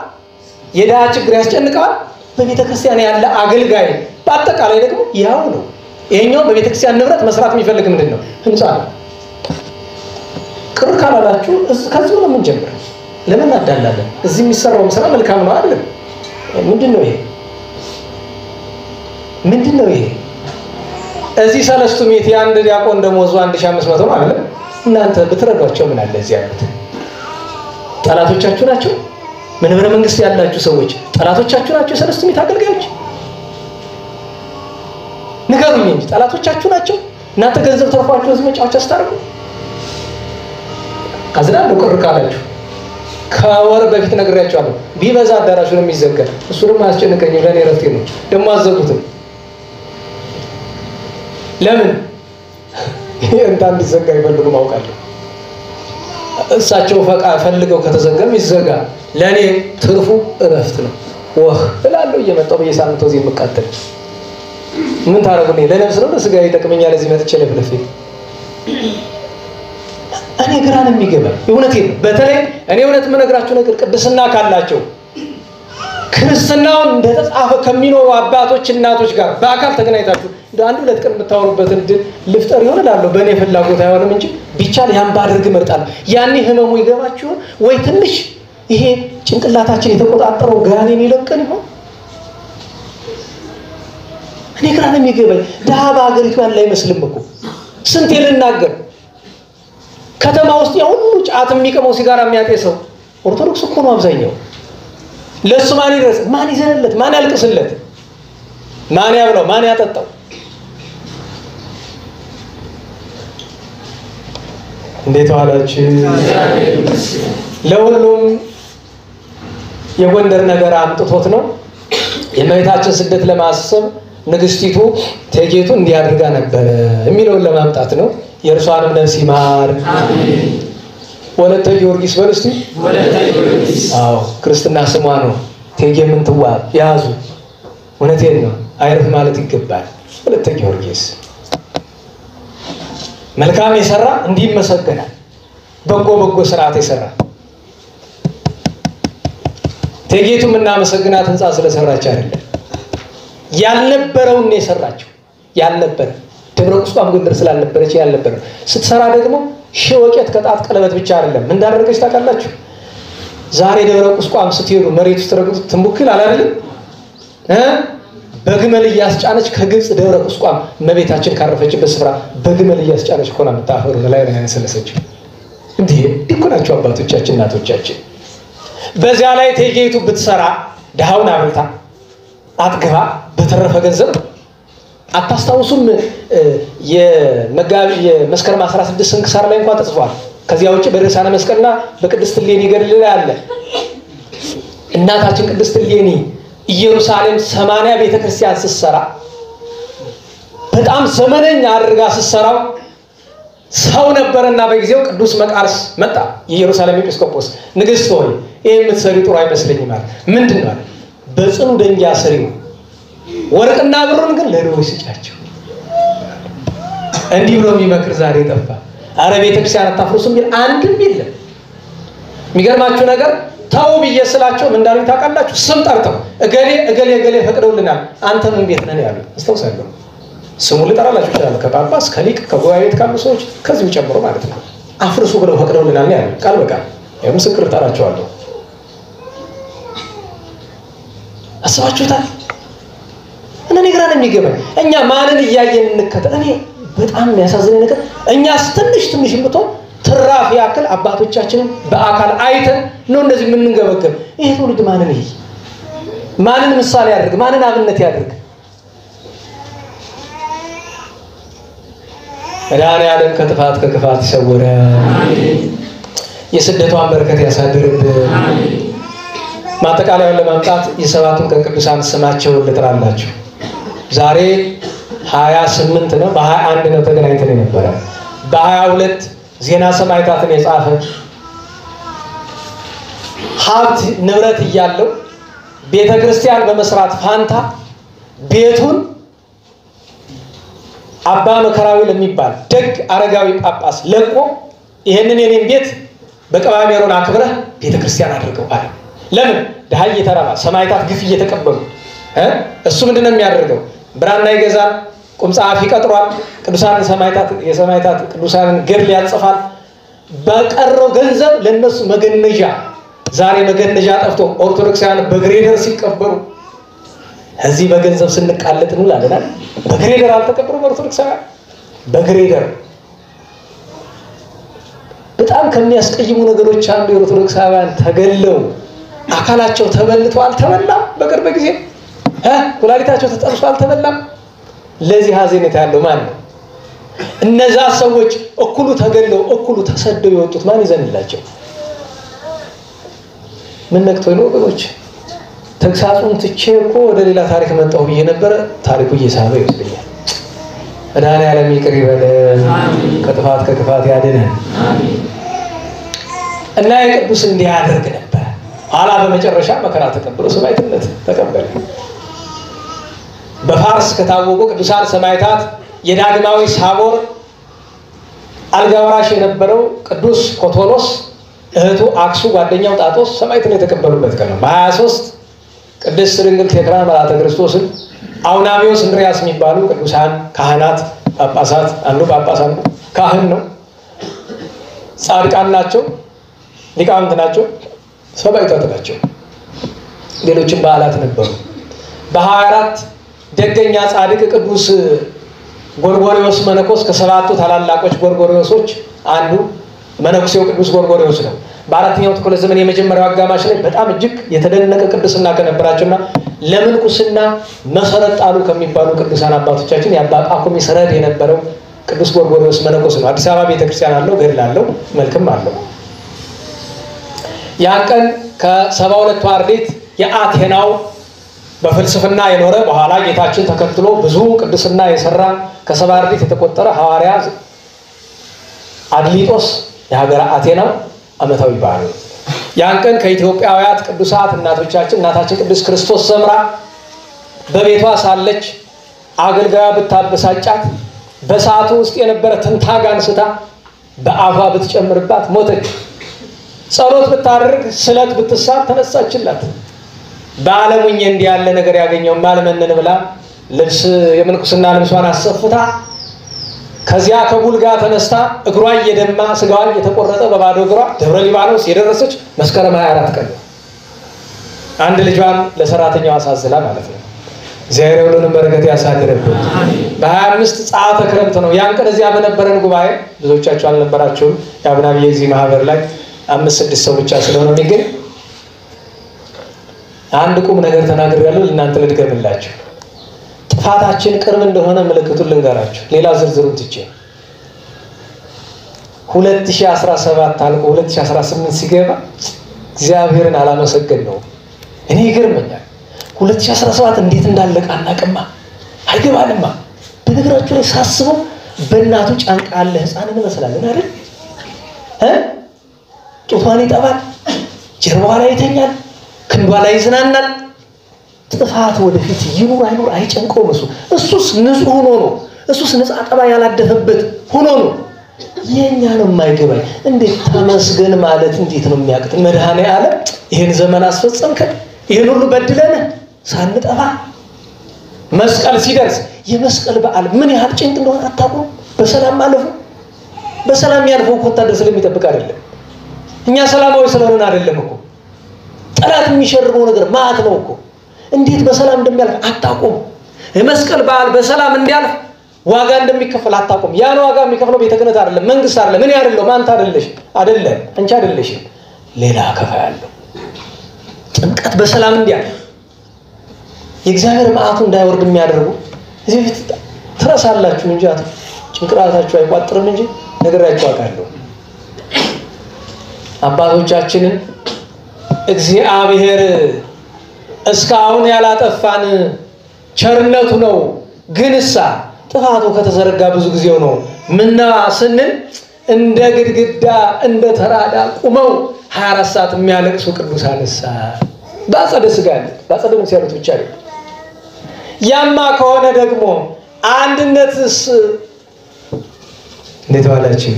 የድሃ ችግር ያስጨንቀዋል። በቤተ ክርስቲያን ያለ አገልጋይ በአጠቃላይ ደግሞ ያው ነው። ይሄኛው በቤተ ክርስቲያን ንብረት መስራት የሚፈልግ ምንድን ነው? ህንፃ ነው። ቅር ካላላችሁ ከዚህ ነው የምንጀምረው። ለምን አዳላለን? እዚህ የሚሰራው ስራ መልካም ነው አይደል? ምንድነው ይሄ? ምንድነው ይሄ? እዚህ ሰለስቱ ምዕት የአንድ ዲያቆን ደሞዙ 1500 ነው አይደል? እናንተ ብትረዷቸው ምን አለ? እዚህ ያሉት ጠላቶቻችሁ ናቸው። መንበረ መንግስት ያላችሁ ሰዎች ጠላቶቻችሁ ናቸው። የሰለስቱ ምዕት አገልጋዮች ንገሩኝ እንጂ ጠላቶቻችሁ ናቸው። እናንተ ገንዘብ ተርፏችሁ እዚህ መጫወቻ ስታደርጉ አዝናለሁ። ቅር ካላችሁ ከወር በፊት ነግሬያችኋለሁ። ቢበዛ አዳራሹ ነው የሚዘጋ። እሱ ደግሞ አያስጨንቀኝም፣ ለኔ ረፍቴ ነው። ደግሞ አዘጉትም። ለምን እንታን እንዲዘጋ ይፈልጉ ማውቃለሁ። እሳቸው ፈልገው ከተዘጋም ይዘጋ። ለኔ ትርፉ እረፍት ነው። ወህ እላለሁ እየመጣሁ በየሳምንቱ እዚህ የምቃተል ምን ታረጉልኝ? ለነፍስ ነው ለስጋ ይጠቅመኛል። እዚህ መጥቼ ለፍለፌ እኔ ግራ ነው የሚገባኝ። እውነቴን ነው። በተለይ እኔ እውነት የምነግራችሁ ነገር ቅድስና ካላቸው ክርስትናውን እንደተጻፈ ከሚኖሩ አባቶች እናቶች ጋር በአካል ተገናኝታችሁ አንድ ሁለት ቀን የምታወሩበትን ድል ልፍጠር ይሆናል። በእኔ ፍላጎት አይሆንም እንጂ ቢቻል ያን ባደርግ እመርጣለሁ። ያኔ ህመሙ ይገባችሁ ወይ? ትንሽ ይሄ ጭንቅላታችን የተቆጣጠረው ጋኔን ይለቀን ይሆን? እኔ ግራ ነው የሚገባኝ። ድሃ በአገሪቱ ያለ አይመስልም እኮ። ስንቴ ልናገር። ከተማ ውስጥ ያው ሁሉ ጫት የሚቀመው ሲጋራ የሚያጤሰው ኦርቶዶክስ እኮ ነው አብዛኛው። ለሱ ማን ይደርስ? ማን ይዘንለት? ማን ያልቅስለት? ማን ያብለው? ማን ያጠጣው? እንዴት ዋላችሁ? ለሁሉም የጎንደር ነገር አምጥቶት ነው። የእመቤታችን ስደት ለማሰብ ንግስቲቱ እቴጌቱ እንዲያድርጋ ነበር የሚለውን ለማምጣት ነው። የእርሷንም ነፍስ ይማር አሜን። ወለተ ጊዮርጊስ በርስቲ ወለተ ጊዮርጊስ። አዎ ክርስትና ስሟ ነው። እቴጌ ምንትዋብ ያዙ። እውነቴን ነው። አይረፍ ማለት ይገባል። ወለተ ጊዮርጊስ መልካም የሰራ እንዲመሰገናል። በጎ ስርዓት የሰራ እቴጌቱም እናመሰግናት ህንፃ ስለሰራች አይደለም፣ ያልነበረውን የሰራችው። ያልነበረ ደብረ ቁስቋም ጎንደር ስላልነበረች ያልነበረ ስትሰራ ደግሞ ሸወቄት ከጣት ቀለበት ብቻ አይደለም። ምን እንዳደረገች ታውቃላችሁ? ዛሬ ደብረ ቁስቋም ስትሄዱ መሬት ውስጥ ረግጡ ትንቡክል አላለም? በግመል እያስጫነች ከግብጽ ደብረ ቁስቋም እመቤታችን ካረፈችበት ስፍራ በግመል እያስጫነች ኮና መታፈሩ ላይ ነው ያነሰለሰችው። እንዴ ይኮናቸው አባቶቻችን እናቶቻችን። በዚያ ላይ እቴጌይቱ ብትሰራ ድሃውን አብልታ አጥግባ በተረፈ ገንዘብ አታስታውሱም? የመስከረም 16 ስንክሳር ላይ እንኳን ተጽፏል። ከዚያ ውጪ በድርሳነ መስቀልና በቅድስት እሌኒ ገድል ላይ አለ። እናታችን ቅድስት እሌኒ ኢየሩሳሌም 80 ቤተክርስቲያን ስትሰራ በጣም ዘመነኛ አድርጋ ስትሰራው ሰው ነበርና በጊዜው ቅዱስ መቃርስ መጣ። የኢየሩሳሌም ኤጲስቆጶስ ንግስት ሆይ ይሄ የምትሰሪው ጥሩ አይመስለኝም ማለት ምንድነው? በጽኑ ደንጊያ ሰሪው ወርቅና ብሩን ግን ለድሆች ስጫቸው። እንዲህ ብሎ የሚመክር ዛሬ ጠፋ። አረ ቤተክርስቲያን አታፍርሱ የሚል አንድም የለም። የሚገርማችሁ ነገር ታው ብየስላቸው ምን እንዳሉ ታውቃላችሁ? ስም ጠርተው እገሌ ፈቅደውልናል፣ አንተ ምን ቤት ነህ ያሉ አስተውሳለሁ። ስሙ ልጠራላችሁ ይችላል። ከጳጳስ ከሊቅ ከጉባኤ ቤት ካሉ ሰዎች ከዚህም ጨምሮ ማለት ነው። አፍርሱ ብለው ፈቅደውልናል ያሉ ቃል በቃል ምስክር ጠራቸዋለሁ። አስባችሁታል? እኔ ግራ ነው የሚገባኝ። እኛ ማንን እያየን እንከተል? እኔ በጣም የሚያሳዝነኝ ነገር እኛስ ትንሽ ብትሆን ትራፍ ያክል አባቶቻችንን በአካል አይተን ነው እንደዚህ የምንገበገብ። ይሄ ትውልድ ማንን ይይ? ማንን ምሳሌ ያድርግ? ማንን አብነት ያድርግ? መድኃኔዓለም ከጥፋት ከክፋት ይሰውረን። አሜን። የስደቷን በረከት ያሳድርብን። አሜን። ማጠቃለያውን ለማምጣት የሰባቱን ቀን ቅዱሳን ስማቸውን ልጥራላችሁ። ዛሬ 28 ነው። በ21 ነው ተገናኝተን የነበረ። በ22 ዜና ሰማዕታትን የጻፈ ሀብት ንብረት እያለው ቤተክርስቲያን በመስራት ፋንታ ቤቱን አባ መከራዊ ለሚባል ደግ አረጋዊ ጳጳስ ለቆ ይሄንን የኔን ቤት በቀባሜሮን አክብረህ ቤተክርስቲያን አድርገው አለ። ለምን? ድሃ እየተራባ ሰማዕታት ግፍ እየተቀበሉ እሱ ምንድነው የሚያደርገው? ብራና ይገዛል፣ ቁም ጸሐፊ ቀጥሯል፣ ቅዱሳን ሰማዕታት የሰማዕታት ቅዱሳንን ገድል ያጽፋል። በቀረው ገንዘብ ለነሱ መገነዣ፣ ዛሬ መገነዣ ጠፍቶ ኦርቶዶክሳውያን በግሬደር ሲቀበሩ እዚህ በገንዘብ ስንቃለጥ እንላለን። በግሬደር አልተቀበሩም ኦርቶዶክሳውያን በግሬደር። በጣም ከሚያስቀይሙ ነገሮች አንዱ የኦርቶዶክሳውያን ተገለው አካላቸው ተበልቶ አልተበላም። በቅርብ ጊዜ ኩላሊታቸው ተጠብሶ አልተበላም። ለዚህ ሀዘኔታ ያለው ማን ነው? እነዛ ሰዎች እኩሉ ተገለው እኩሉ ተሰደው የወጡት ማን ይዘንላቸው? ምን ነክቶኝ ነው ወገኖች? ተግሳጹን ትቼ እኮ ወደ ሌላ ታሪክ መጣሁ ብዬ ነበር። ታሪኩ እየሳበ ይወስደኛል። መድኃኔዓለም ይቅር ይበለን፣ ከጥፋት ከክፋት ያድነን። እና የቅዱስ እንዲህ ያደርግ ነበር። ኋላ በመጨረሻ መከራ ተቀብሎ ሰማዕትነት ተቀበለ። በፋርስ ከታወቁ ቅዱሳን ሰማዕታት የዳግማዊ ሳቦር አልጋ ወራሽ የነበረው ቅዱስ ኮቶሎስ እህቱ አክሱ ጓደኛው ጣጦስ ሰማዕትነት የተቀበሉበት ቀን ነው። በ23 ቅድስት ድንግል ቴክራ መልአተ ክርስቶስን አውናቢዎስ እንድሪያስ የሚባሉ ቅዱሳን ካህናት ጳጳሳት፣ አንዱ ጳጳሳት ካህን ነው፣ ጻድቃን ናቸው፣ ሊቃውንት ናቸው፣ ሰማዕታት ናቸው። ሌሎችም በዓላት ነበሩ። በ24 ደገኛ ጻድቅ ቅዱስ ጎርጎርዮስ መነኮስ ከሰባቱ ታላላቆች ጎርጎርዮሶች አንዱ መነኩሴው ቅዱስ ጎርጎርዮስ ነው። በአራተኛው ክፍለ ዘመን የመጀመሪያው አጋማሽ ላይ በጣም እጅግ የተደነቀ ቅድስና ከነበራቸውና ለምንኩስና መሰረት ጣሉ ከሚባሉ ቅዱሳን አባቶቻችን የአባ ጳኩሚ ሰረድ የነበረው ቅዱስ ጎርጎርዮስ መነኮስ ነው። አዲስ አበባ ቤተክርስቲያን አለው፣ ገድል አለው፣ መልክም አለው። ያን ቀን ከ72ቱ አርድእት የአቴናው በፍልስፍና የኖረ በኋላ ጌታችን ተከትሎ ብዙ ቅድስና የሰራ ከሰባ አርድእት የተቆጠረ ሐዋርያ አድሊጦስ የሀገረ አቴናው ዓመታዊ በዓል ነው። ያን ቀን ከኢትዮጵያውያት ቅዱሳት እናቶቻችን እናታችን ቅድስት ክርስቶስ ሰምራ በቤቷ ሳለች አገልጋያ ብታበሳጫት በሰዓቱ ውስጥ የነበረ ትንታግ አንስታ በአፏ ብትጨምርባት ሞተች። ጸሎት ብታደርግ ስለት ብትሳል ተነሳችላት። በዓለሙኝ እንዲህ ያለ ነገር ያገኘው ማልመነን ብላ ልብስ የምንኩስና ልብሷን አሰፍታ ከዚያ ከቡልጋ ተነስታ እግሯ እየደማ ስጋዋ እየተቆረጠ በባዶ እግሯ ደብረ ሊባኖስ የደረሰች መስከረም 24 ቀን አንድ ልጇን ለሰራተኛው አሳዝላ ማለት ነው። እግዚአብሔር ሁሉንም በረከት ያሳድርብን። በ25 ጸአተ ክረምት ነው። ያን ቀን እዚያ በነበረን ጉባኤ ብዙዎቻችሁ አልነበራችሁም። የአብናብዬ እዚህ ማህበር ላይ 5-6 ሰው ብቻ ስለሆነ የሚገኝ አንድ ቁም ነገር ተናግሬያለሁ። ለእናንተ ልድገምላችሁ። ጥፋታችን ቅርብ እንደሆነ ምልክቱን ልንገራችሁ። ሌላ ዝርዝሩን ትቼ 2017 አልቆ 2018 ሲገባ እግዚአብሔርን አላመሰገን ነው። እኔ ይገርመኛል። 2017 እንዴት እንዳለቀ አናውቅማ፣ አይገባንማ። በነገራችሁ ላይ ሳስበው በእናቱ ጫንቃ ያለ ህፃን እንመስላለን አይደል? ጡቷን ይጠባል፣ ጀርባዋ ላይ ይተኛል፣ ክንዷ ላይ ይዝናናል። ጥፋት ወደፊት ይኑር አይኑር አይጨንቀውም። እሱስ ንጹህ ሆኖ ነው። እሱስ ነፃ ጠባ ያላደፈበት ሆኖ ነው። የኛ ነው የማይገባኝ። እንዴት ተመስገን ማለት እንዴት ነው የሚያቅተን? መድኃኔዓለም ይሄን ዘመን አስፈጸምከን፣ ይሄን ሁሉ በድለን ሳንጠፋ መስቀል ሲደርስ የመስቀል በዓል ምን ያህል ጭንቅ እንደሆነ አታውቁም? በሰላም ማለፉ በሰላም ያልፈው እኮ ወታደር ስለሚጠብቅ አይደለም። እኛ ሰላማዊ ስለሆነን አይደለም እኮ። ጠላት የሚሸርበው ነገር ማት ነው እኮ። እንዴት በሰላም እንደሚያልፍ አታውቁም? የመስቀል በዓል በሰላም እንዲያልፍ ዋጋ እንደሚከፈል አታውቁም? ያን ዋጋ የሚከፍለው ቤተ ክህነት አይደለም፣ መንግስት አይደለም፣ ምን ያደለው ማንተ አይደለሽ አይደለም፣ አንቺ አይደለሽ፣ ሌላ ከፋይ ያለው ጥምቀት በሰላም እንዲያልፍ የእግዚአብሔር መዓቱ እንዳይወርድ የሚያደርጉ እዚህ ፊት ትረሳላችሁ እንጂ ጭንቅላታችሁ አይቋጥርም እንጂ ነገራችሁ አውቃለሁ። አባቶቻችንን እግዚአብሔር እስካሁን ያላጠፋን ቸርነቱ ነው፣ ግንሳ ጥፋቱ ከተዘረጋ ብዙ ጊዜው ነው። ምና ስንል እንደ ግድግዳ እንደ ተራዳ ቁመው 24 ሰዓት የሚያለቅሱ ቅዱሳንሳ ባጸደ ስጋ ያለ ባጸደ ነፍስ ያሉት ብቻ አይደል? ያማ ከሆነ ደግሞ አንድነትስ እንዴት ዋላችሁ?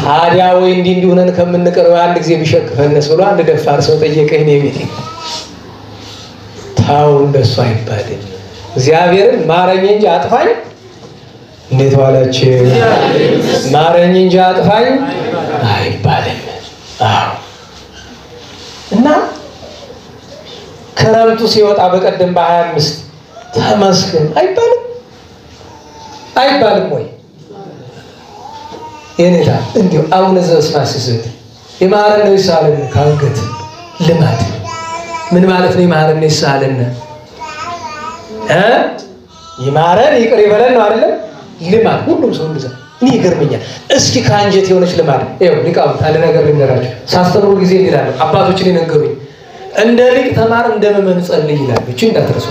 ታዲያ ወይ እንዲሆነን ከምንቀረው አንድ ጊዜ ቢሸክፈንስ ብሎ አንድ ደፋር ሰው ጠየቀኝ። ነው ቤቴ ታው እንደሱ አይባልም። እግዚአብሔርን ማረኝ እንጂ አጥፋኝ እንዴት ዋላችሁ? ማረኝ እንጂ አጥፋኝ አይባልም። አዎ እና ክረምቱ ሲወጣ በቀደም በ25 ተመስገን አይባልም ወይ? የኔታ እንዲሁ አሁን ዘስፋስስ የማረን ነው ይሳለን ካንገት ልማድ ምን ማለት ነው? የማረን ነው ይሳለን ይማረን ይቅር ይበለን ነው አይደል? ልማድ ሁሉም ሰው እንደዛ እኔ ይገርመኛል። እስኪ ካንጀት የሆነች ልማድ ይኸው ሊቃውንት አለ ነገር ልንገራችሁ። ሳስተምሩ ጊዜ ይላሉ አባቶችን የነገሩኝ እንደ ሊቅ ተማር እንደ መመን ጸልይ ይላሉ። እቺ እንዳትረሱ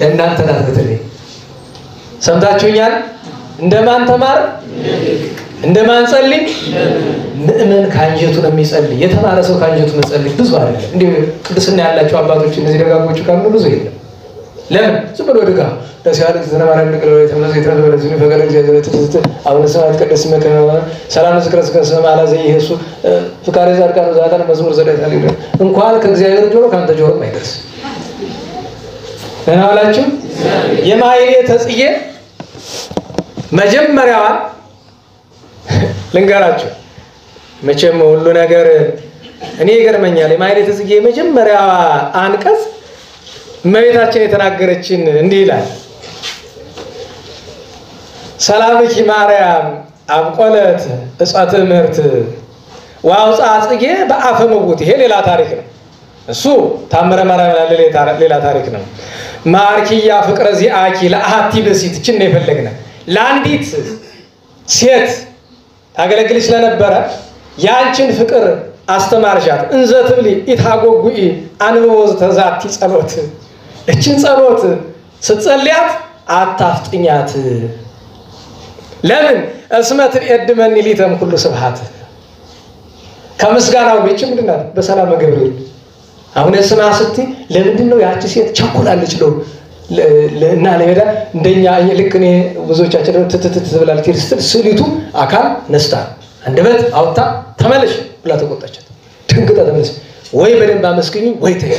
እናንተ ናትከተለይ ሰምታችሁኛል። እንደማን ተማር እንደማን ጸልይ? ምእመን ካንጀቱ ነው የሚጸልይ። የተማረ ሰው ካንጀቱ መጸልይ ብዙ አይደለም። እንዴ ቅድስና ያላቸው አባቶች እነዚህ ደጋጎቹ ካሉ ብዙ የለም። ለምን ዝም ብሎ ደጋ ለሲያል ዘነማራን ንቅለው የተመዘ የተረበለ ዝም ፈቀደ እግዚአብሔር ተሰተ አሁን ሰዓት ቅድስ መከራ ሰላም ዝክረስ ከሰማ አላዘ ይሄሱ ፍቃሬ ዛርቃኑ ዛታን መዝሙር ዘዳታል ይላል። እንኳን ከእግዚአብሔር ጆሮ ካንተ ጆሮ አይደርስ እናላችሁ የማይሌ ተጽዬ መጀመሪያዋ ልንገራችሁ። መቼም ሁሉ ነገር እኔ ይገርመኛል። የማይሌ ተጽዬ መጀመሪያዋ አንቀጽ እመቤታችን የተናገረችን እንዲህ ይላል። ሰላምኪ ማርያም አብቆለት እጻተ ትምህርት ዋውጻ ጽጌ በአፈ መውት። ይሄ ሌላ ታሪክ ነው። እሱ ታምረ ማርያም ሌላ ታሪክ ነው። ማርኪያ ፍቅረ ዚአኪ ለአሐቲ ብእሲት እችን ነው የፈለግነው። ለአንዲት ሴት ታገለግልሽ ስለነበረ ያንቺን ፍቅር አስተማርሻት። እንዘ ትብሊ ኢታጎጉኢ አንብቦ ተዛቲ ጸሎት። እችን ጸሎት ስትጸልያት አታፍጥኛት። ለምን? እስመት እድመኒ ሊተም ሁሉ ስብሐት ከምስጋናው ቤት ምንድን ናት? በሰላም ገብርኤል አሁን ስማ ስትይ ለምንድን ነው ያቺ ሴት ቸኮላለች ነው እና ለሄዳ እንደኛ ልክ እኔ ብዙዎቻችን ትትት ትብላለች ስሊቱ አካል ነስታ አንደበት አውጣ ተመለሽ ብላ ተቆጣቻት። ድንግጣ ተመለሽ ወይ በደንብ አመስግኝ ወይ ተይ።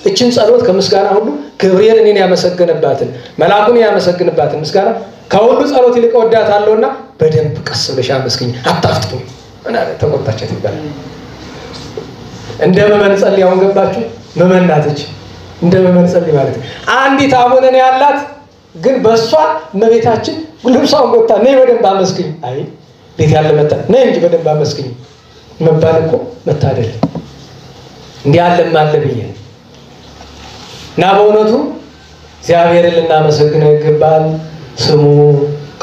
እችን ጸሎት ከምስጋና ሁሉ ገብርኤል እኔን ያመሰገነባትን መልአኩን ያመሰግንባትን ምስጋና ከሁሉ ጸሎት ይልቅ ወዳታለውና በደንብ ቀስ ብለሽ አመስግኝ አታፍጥኝ እና ተቆጣቻት ይባላል። እንደ መመን ጸልያውን ገባችሁ? መመናተች እንደ መመን ጸልይ ማለት አንዲት አቡነን ያላት ግን በሷ እመቤታችን ልብሷን ወጣ ነይ በደንብ አመስግኝ። አይ ቤት ያለ መጣ ነይ እንጂ በደንብ አመስግኝ መባል እኮ መታደል እንዲህ ያለም አለ ብዬ እና በእውነቱ እግዚአብሔርን ልናመሰግነው ይገባል። ስሙ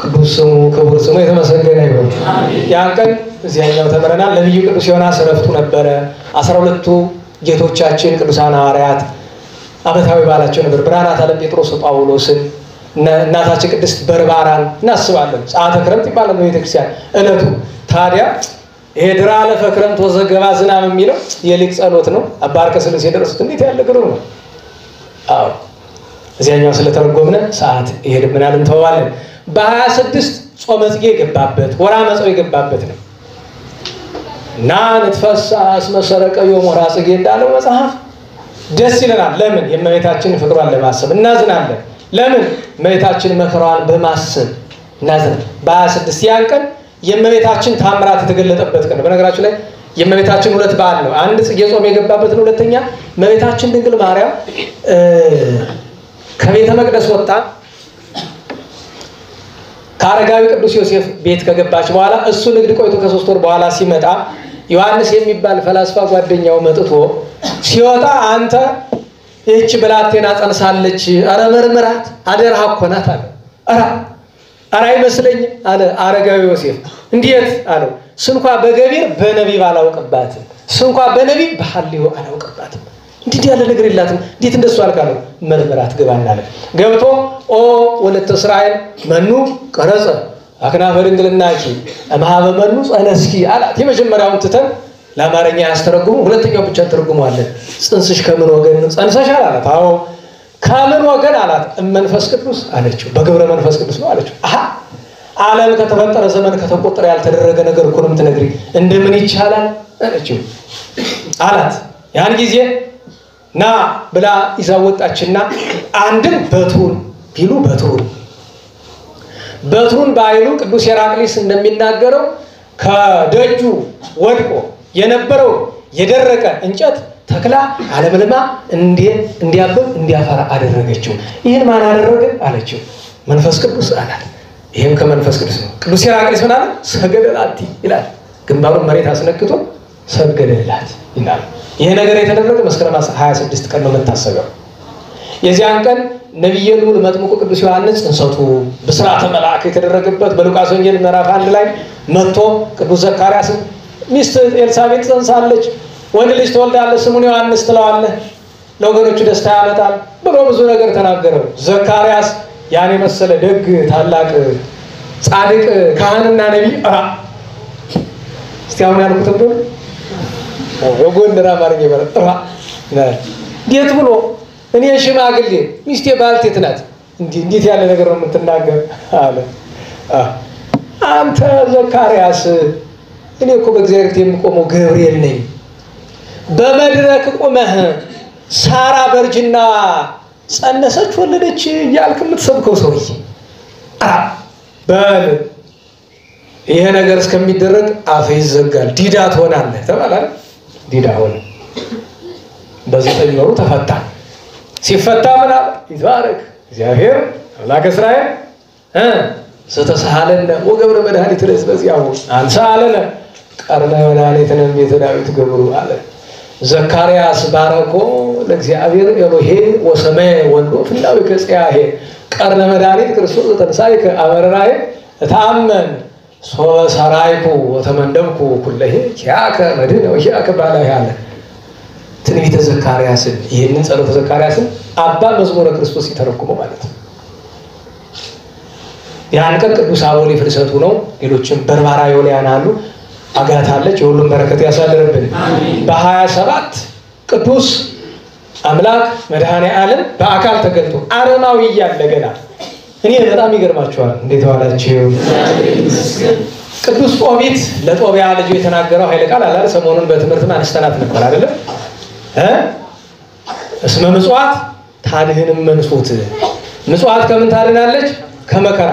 ቅዱስ ስሙ ክቡር ስሙ የተመሰገነ ይሁን። ያን ቀን እዚያኛው ተመረናል። ለልዩ ቅዱስ ዮናስ ረፍቱ ነበረ። 12ቱ ጌቶቻችን ቅዱሳን ሐዋርያት አመታዊ በዓላቸው ነበር። ብርሃናት አለ ጴጥሮስ ጳውሎስን እናታችን ቅድስት በርባራን እናስባለን። ሰዓተ ክረምት ይባላል በቤተክርስቲያን እለቱ። ታዲያ ይሄ ድራ አለፈ ክረምት ወዘገባ ዝናብ የሚለው የሊቅ ጸሎት ነው። አባ አርቀስልስ የደረሱት እንዴት ያለ ግሩም ነው። አዎ እዚያኛው ስለተረጎምነ ሰዓት ይሄድብናል እንተዋለን። በ26 ጾመ ጽጌ የገባበት ወራ መጸው የገባበት ነው እና ንትፈሳ እስመ ሰረቀ ዮም ወራ ጽጌ እንዳለው መጽሐፍ ደስ ይለናል። ለምን? የእመቤታችንን ፍቅሯን ለማሰብ እናዝናለን። ለምን? እመቤታችን መከራዋን በማሰብ እናዝናለን። በ26 ያን ቀን የእመቤታችን ታምራት የተገለጠበት ቀን። በነገራችን ላይ የእመቤታችን ሁለት በዓል ነው። አንድ ጽጌ ጾም የገባበት ነው። ሁለተኛ እመቤታችን ድንግል ማርያም ከቤተ መቅደስ ወጣ ከአረጋዊ ቅዱስ ዮሴፍ ቤት ከገባች በኋላ እሱ ንግድ ቆይቶ ከ3 ወር በኋላ ሲመጣ ዮሐንስ የሚባል ፈላስፋ ጓደኛው መጥቶ ሲወጣ አንተ እቺ ብላቴና ጸንሳለች አረ መርምራት አደራ እኮ ናት አለ። አረ አይመስለኝ አለ አረጋዊ ዮሴፍ። እንዴት አለው? ስንኳ በገቢር በነቢብ አላውቅባትም፣ ስንኳ በነቢብ በሐልዮ አላውቅባትም። እንዴት ያለ ነገር የላትም። እንዴት እንደሱ አልካለው? መርምራት ገባና አለ። ገብቶ ኦ ወለተ እስራኤል መኑ ቀረጸ አክናፈ ድንግልናኪ እምኀበ መኑ ጸነስኪ አላት። የመጀመሪያውን ትተን ለአማርኛ ያስተረጉሙ ሁለተኛው ብቻ ተርጉመዋለን። ጽንስሽ ከምን ወገን ጸንሰሻል አላት። አዎ ከምን ወገን አላት? መንፈስ ቅዱስ አለችው። በግብረ መንፈስ ቅዱስ ነው አለችው። አሃ ዓለም ከተፈጠረ ዘመን ከተቆጠረ ያልተደረገ ነገር እኮ ነው የምትነግሪ እንደምን ይቻላል አለችው አላት ያን ጊዜ ና ብላ ይዛወጣችና አንድም በትሩን ቢሉ በትሩን ባይሉ ቅዱስ ሄራቅሊስ እንደሚናገረው ከደጁ ወድቆ የነበረው የደረቀ እንጨት ተክላ አለምልማ እንዲያብብ እንዲያፈራ አደረገችው ይሄን ማን አደረገ አለችው መንፈስ ቅዱስ አላት ይሄም ከመንፈስ ቅዱስ ነው ቅዱስ ሄራቅሊስ ምን አለ ሰገደላት ይላል ግንባሩን መሬት አስነክቶ ሰገደላት ይላል ይሄ ነገር የተደረገ መስከረም 26 ቀን ነው መታሰቢያው የዚያን ቀን ነብዩ ልዑል መጥምቁ ቅዱስ ዮሐንስ ጽንሰቱ በሥርዓተ መልአክ የተደረገበት በሉቃስ ወንጌል ምዕራፍ 1 ላይ መጥቶ ቅዱስ ዘካርያስ ሚስት ኤልሳቤጥ ጽንሳለች ወንድ ልጅ ትወልዳለች ስሙን ዮሐንስ ትለዋለህ ለወገኖቹ ደስታ ያመጣል ብሎ ብዙ ነገር ተናገረው ዘካርያስ ያን የመሰለ ደግ ታላቅ ጻድቅ ካህንና ነብይ እስቲ አሁን ያልኩት ብሎ ወጎንደር አማርኛ ይባላል ዲት ብሎ እኔ ሽማግሌ ሚስቴ ባልቴት ናት እንዴት ያለ ነገር ነው የምትናገር አለ አንተ ዘካርያስ እኔ እኮ በእግዚአብሔር የምቆመው ገብርኤል ነኝ በመድረክ ቆመህ ሳራ በርጅና ጸነሰች ወለደች ያልክ የምትሰብከው ሰውዬ በል ይሄ ነገር እስከሚደረግ አፍ ይዘጋል ዲዳ ትሆናለህ ተባለ ዲዳ ሆነ በዘጠኝ ወሩ ተፈታ ሲፈታ ምና ይባረክ እግዚአብሔር አምላከ እስራኤል ስተሰሃለነ ወገብረ መድኃኒት ለሕዝበ በዚያው አንሳለነ ቀርነ መድኃኒትነ ቤተ ዳዊት ገብሩ አለ ዘካርያስ ባረኮ ለእግዚአብሔር ኤሎሄ ወሰማይ ወንዶ ፍላዊ ከጽያሄ ቀርነ መድኃኒት ክርስቶስ ተንሳይከ አመራይ ተአመን ሰራይኩ ወተመንደብኩ ኩለሄ ያከ መድነ ወያከ ባላህ ያለ ትንቢተ ዘካርያስን ይሄንን ጸሎተ ዘካርያስን አባ መዝሙረ ክርስቶስ ይተረጉመው ማለት ነው ያን ቀን ቅዱስ አቦሊ ፍልሰቱ ነው ሌሎችም በርባራ ዮልያን አሉ አጋታለች የሁሉም በረከት ያሳድርብን በ27 ቅዱስ አምላክ መድኃኔ ዓለም በአካል ተገልጦ አረማዊ ያለገና እኔ በጣም ይገርማችኋል እንዴት ዋላችሁ ቅዱስ ጦቢት ለጦቢያ ልጅ የተናገረው ኃይለ ቃል አላለ ሰሞኑን በትምህርት ማንስተናት ነበር አይደል እስመ ምጽዋት ታድህንም መንሱት ምጽዋት ከምን ታድናለች ከመከራ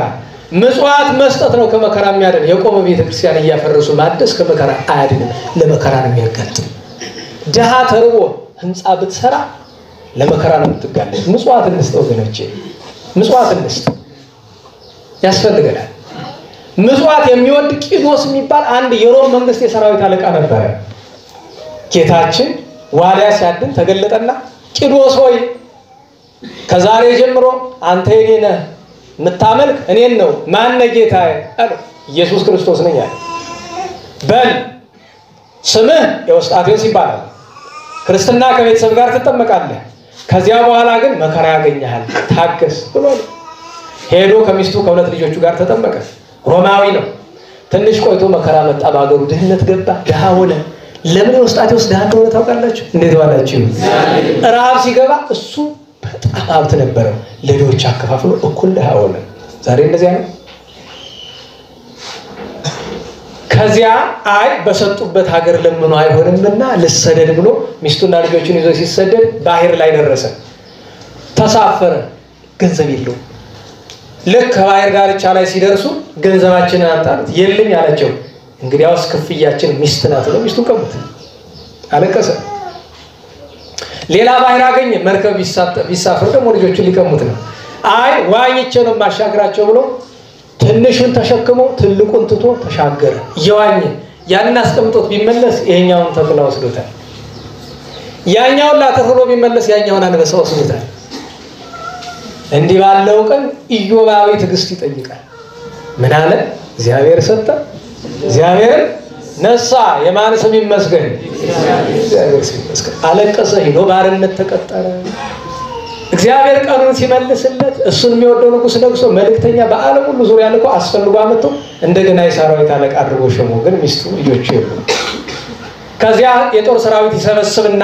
ምጽዋት መስጠት ነው ከመከራ የሚያድን የቆመ ቤተክርስቲያን እያፈረሱ ማደስ ከመከራ አያድንም ለመከራ ነው የሚያጋጥ ደሃ ተርቦ ህንጻ ብትሰራ ለመከራ ነው የምትጋለጥ ምጽዋት እንስጠው ወገኖቼ ምጽዋት እንስጠው ያስፈልጋል ምጽዋት የሚወድ ቂዶስ የሚባል አንድ የሮም መንግስት የሰራዊት አለቃ ነበር ጌታችን ዋሊያ ሲያድን ተገለጠና ቂዶስ ሆይ ከዛሬ ጀምሮ አንተ የኔ ነህ ምታመልክ እኔን ነው ማን ነው ጌታዬ አለ ኢየሱስ ክርስቶስ ነኝ አለ በል ስምህ የውስጣቴዎስ ይባላል ክርስትና ከቤተሰብ ጋር ተጠመቃለህ ከዚያ በኋላ ግን መከራ ያገኛል ታገስ ብሎ ሄዶ ከሚስቱ ከሁለት ልጆቹ ጋር ተጠመቀ ሮማዊ ነው ትንሽ ቆይቶ መከራ መጣ ባገሩ ድህነት ገባ ደሃ ሆነ ለምን የውስጣቴዎስ ደሃ እንደሆነ ታውቃላችሁ እንዴት ዋላችሁ ራብ ሲገባ እሱ በጣም ሀብት ነበረ ለድሆች አከፋፍሎ እኩል ደሃ ሆነ ዛሬ እንደዚያ ነው ከዚያ አይ በሰጡበት ሀገር ለምኑ አይሆንምና ልሰደድ ብሎ ሚስቱና ልጆቹን ይዞ ሲሰደድ ባህር ላይ ደረሰ ተሳፈረ ገንዘብ የለው ልክ ባህር ዳርቻ ላይ ሲደርሱ ገንዘባችንን አምጣሉት የለም ያላቸው እንግዲያውስ ክፍያችን ሚስት ናት ነው ሚስቱን ቀሙት አለቀሰ ሌላ ባህር አገኘ መርከብ ቢሳፈር ደግሞ ልጆቹን ሊቀሙት ነው አይ ዋኝቼ ነው ማሻግራቸው ብሎ ትንሹን ተሸክሞ ትልቁን ትቶ ተሻገረ ይዋኝ ያንን አስቀምጦት ቢመለስ ይሄኛውን ተብላ ወስዶታል ያኛውን ላተፈሎ ቢመለስ ያኛውን አንበሳ ወስዶታል እንዲህ ባለው ቀን ኢዮባዊ ትዕግስት ይጠይቃል ምን አለ እግዚአብሔር ሰጠ እግዚአብሔር ነሳ የማን ስም ይመስገን እግዚአብሔር ስም ይመስገን አለቀሰ ሄዶ ባርነት ተቀጠረ እግዚአብሔር ቀኑን ሲመልስለት እሱን የሚወደው ንጉስ ነግሶ መልእክተኛ በአለም ሁሉ ዙሪያ ልኮ አስፈልጎ አመጡ እንደገና የሰራዊት አለቃ አድርጎ ሸሞ ግን ሚስቱ ልጆቹ የሉ ከዚያ የጦር ሰራዊት ይሰበስብና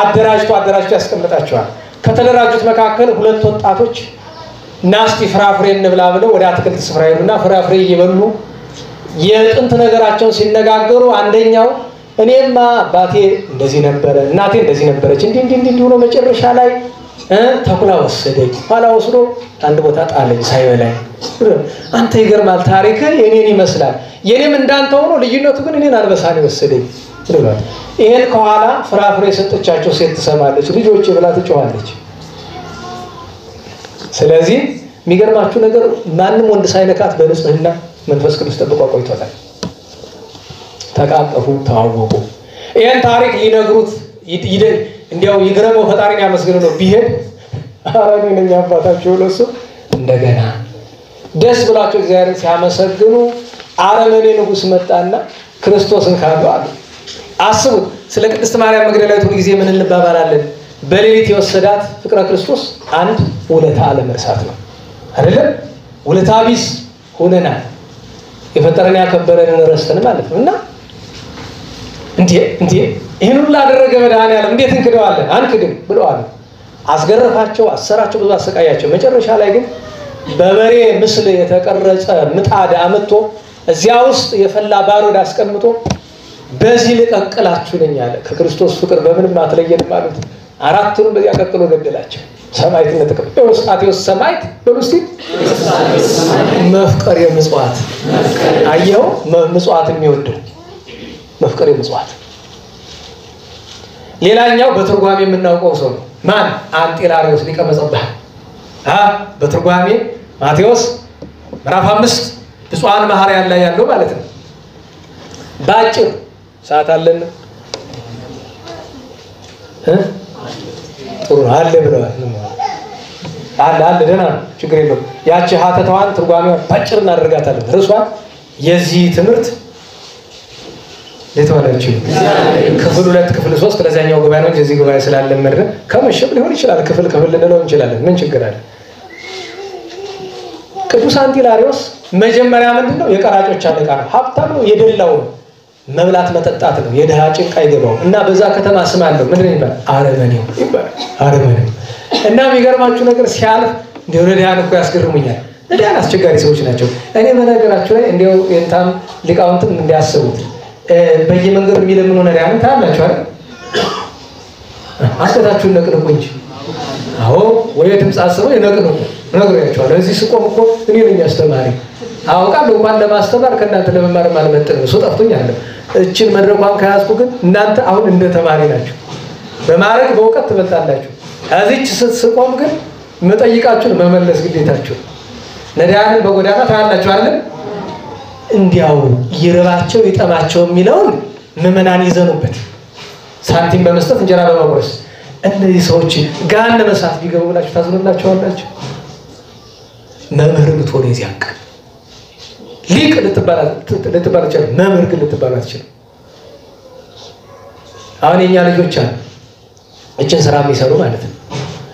አደራጅቶ ያስቀምጣቸዋል ከተደራጁት መካከል ሁለት ወጣቶች ናስቲ ፍራፍሬ እንብላ ብለው ወደ አትክልት ስፍራ ይሉና ፍራፍሬ እየበሉ የጥንት ነገራቸውን ሲነጋገሩ አንደኛው እኔማ አባቴ እንደዚህ ነበረ እናቴ እንደዚህ ነበረች እንዲህ ሆኖ መጨረሻ ላይ ተኩላ ወሰደኝ ኋላ ወስዶ አንድ ቦታ ጣለኝ ሳይበላኝ አንተ ይገርማል ታሪክ የኔን ይመስላል የኔም እንዳንተ ሆኖ ልዩነቱ ግን እኔን አንበሳኔ ወሰደኝ ብሏል። ይሄን ከኋላ ፍራፍሬ ሰጠቻቸው ሴት ትሰማለች ልጆች ብላ ትጮኻለች። ስለዚህ የሚገርማችሁ ነገር ማንም ወንድ ሳይነካት በንጽህና መንፈስ ቅዱስ ጠብቆ ቆይቷታል። ተቃቀፉ ተዋወቁ። ይሄን ታሪክ ሊነግሩት እንዲያው ይግረመው ፈጣሪን ያመስግኑ ነው ቢሄድ አራኒ ነኝ አባታቸው ለሱ እንደገና ደስ ብላቸው እግዚአብሔርን ሲያመሰግኑ አረመኔ ንጉስ መጣና ክርስቶስን ካዱ አሉ። አስቡት ስለ ቅድስት ማርያም መግደላዊት ሁሉ ጊዜ ምን እንባባላለን? በሌሊት የወሰዳት ፍቅረ ክርስቶስ አንድ ውለታ አለመርሳት ነው አይደለም? ውለታ ቢስ ሆነናል የፈጠረን ያከበረን ረስተን ማለት ነውና እንዴ ይሄን ሁሉ አደረገ መድኃኒዓለም እንዴት እንክደዋለን? አንክድም ብለዋል። አስገረፋቸው አሰራቸው ብዙ አሰቃያቸው። መጨረሻ ላይ ግን በበሬ ምስል የተቀረጸ ምጣድ አመጥቶ እዚያ ውስጥ የፈላ ባሮድ አስቀምጦ በዚህ ልቀቅላችሁ ነኝ አለ። ከክርስቶስ ፍቅር በምንም አትለየንም ማለት አራቱንም በዚያ ቀጥሎ ገደላቸው። ሰማዕትነት ተቀበሉ። አቴዎስ ሰማዕት በሉስቲ መፍቀር የምጽዋት አየው ምጽዋት የሚወደው መፍቀር የምጽዋት። ሌላኛው በትርጓሜ የምናውቀው ሰው ነው ማን? አንጢላሪዎስ ሊቀ መጸባህ በትርጓሜ ማቴዎስ ምዕራፍ 5 ብፁዓን መሐርያን ላይ ያለው ማለት ነው። ባጭር ሰዓት አለን ጥሩ አለ ብለዋል። አለ ደህና ችግር የለውም። ያቺ ሀተታዋን ትርጓሜዋን ባጭር እናደርጋታለን። ርዕሷን የዚህ ትምህርት ለተዋላችሁ ክፍል 2 ክፍል 3 ለዛኛው ጉባኤ ነው። እዚህ ጉባኤ ስላለመረ ከመሸብ ሊሆን ይችላል ክፍል ልንለው እንችላለን። ምን ችግር አለ? ቅዱስ አንጢላሪዎስ መጀመሪያ ምንድነው የቀራጮች አለቃ ነው። ሀብታም ነው፣ የደላው መብላት መጠጣት ነው፣ የደሃ ጭንቅ አይገባው እና በዛ ከተማ ስም አለው ምንድነው ይባላል? አረመኔው ይባላል። አረመኔው እና የሚገርማችሁ ነገር ሲያልፍ እንደው ነዳያን እኮ ያስገርሙኛል። ነዳያን አስቸጋሪ ሰዎች ናቸው። እኔ በነገራችሁ ላይ እንደው የንታም ሊቃውንትም እንዲያስቡት በየመንገዱ የሚለምኑ ነዳያን ታላችሁ አይደል? አስተታችሁን ነቅንቁ እንጂ አዎ ወይ ድምጽ አስበው ይነቅንቁ ነግሬያችኋለሁ። እዚህ ስቆም እኮ እኔ ነኝ አስተማሪ አውቃለሁ። እንኳን ለማስተማር ከእናንተ ለመማር ማለት ነው። እሱ ጠፍቶኛል። እቺን መድረኳን ከያዝኩ ግን እናንተ አሁን እንደ ተማሪ ናችሁ። በማረግ በእውቀት ትበልጣላችሁ። እዚች ስቆም ግን መጠይቃችሁን መመለስ ግዴታችሁ። ነዳያንን በጎዳና ታያላችሁ አይደል? እንዲያው ይርባቸው ይጠማቸው የሚለውን ምዕመናን ይዘኑበት ሳንቲም በመስጠት እንጀራ በመቁረስ እነዚህ ሰዎች ገሃነመ እሳት ቢገቡ ብላችሁ ታዝኑላቸዋላችሁ። መምህር ብትሆኑ የዚያን ቀን ሊቅ ልትባል ይችላል። መምህር ግን ልትባል አትችልም። አሁን የኛ ልጆች አሉ እችን ስራ የሚሰሩ ማለት ነው።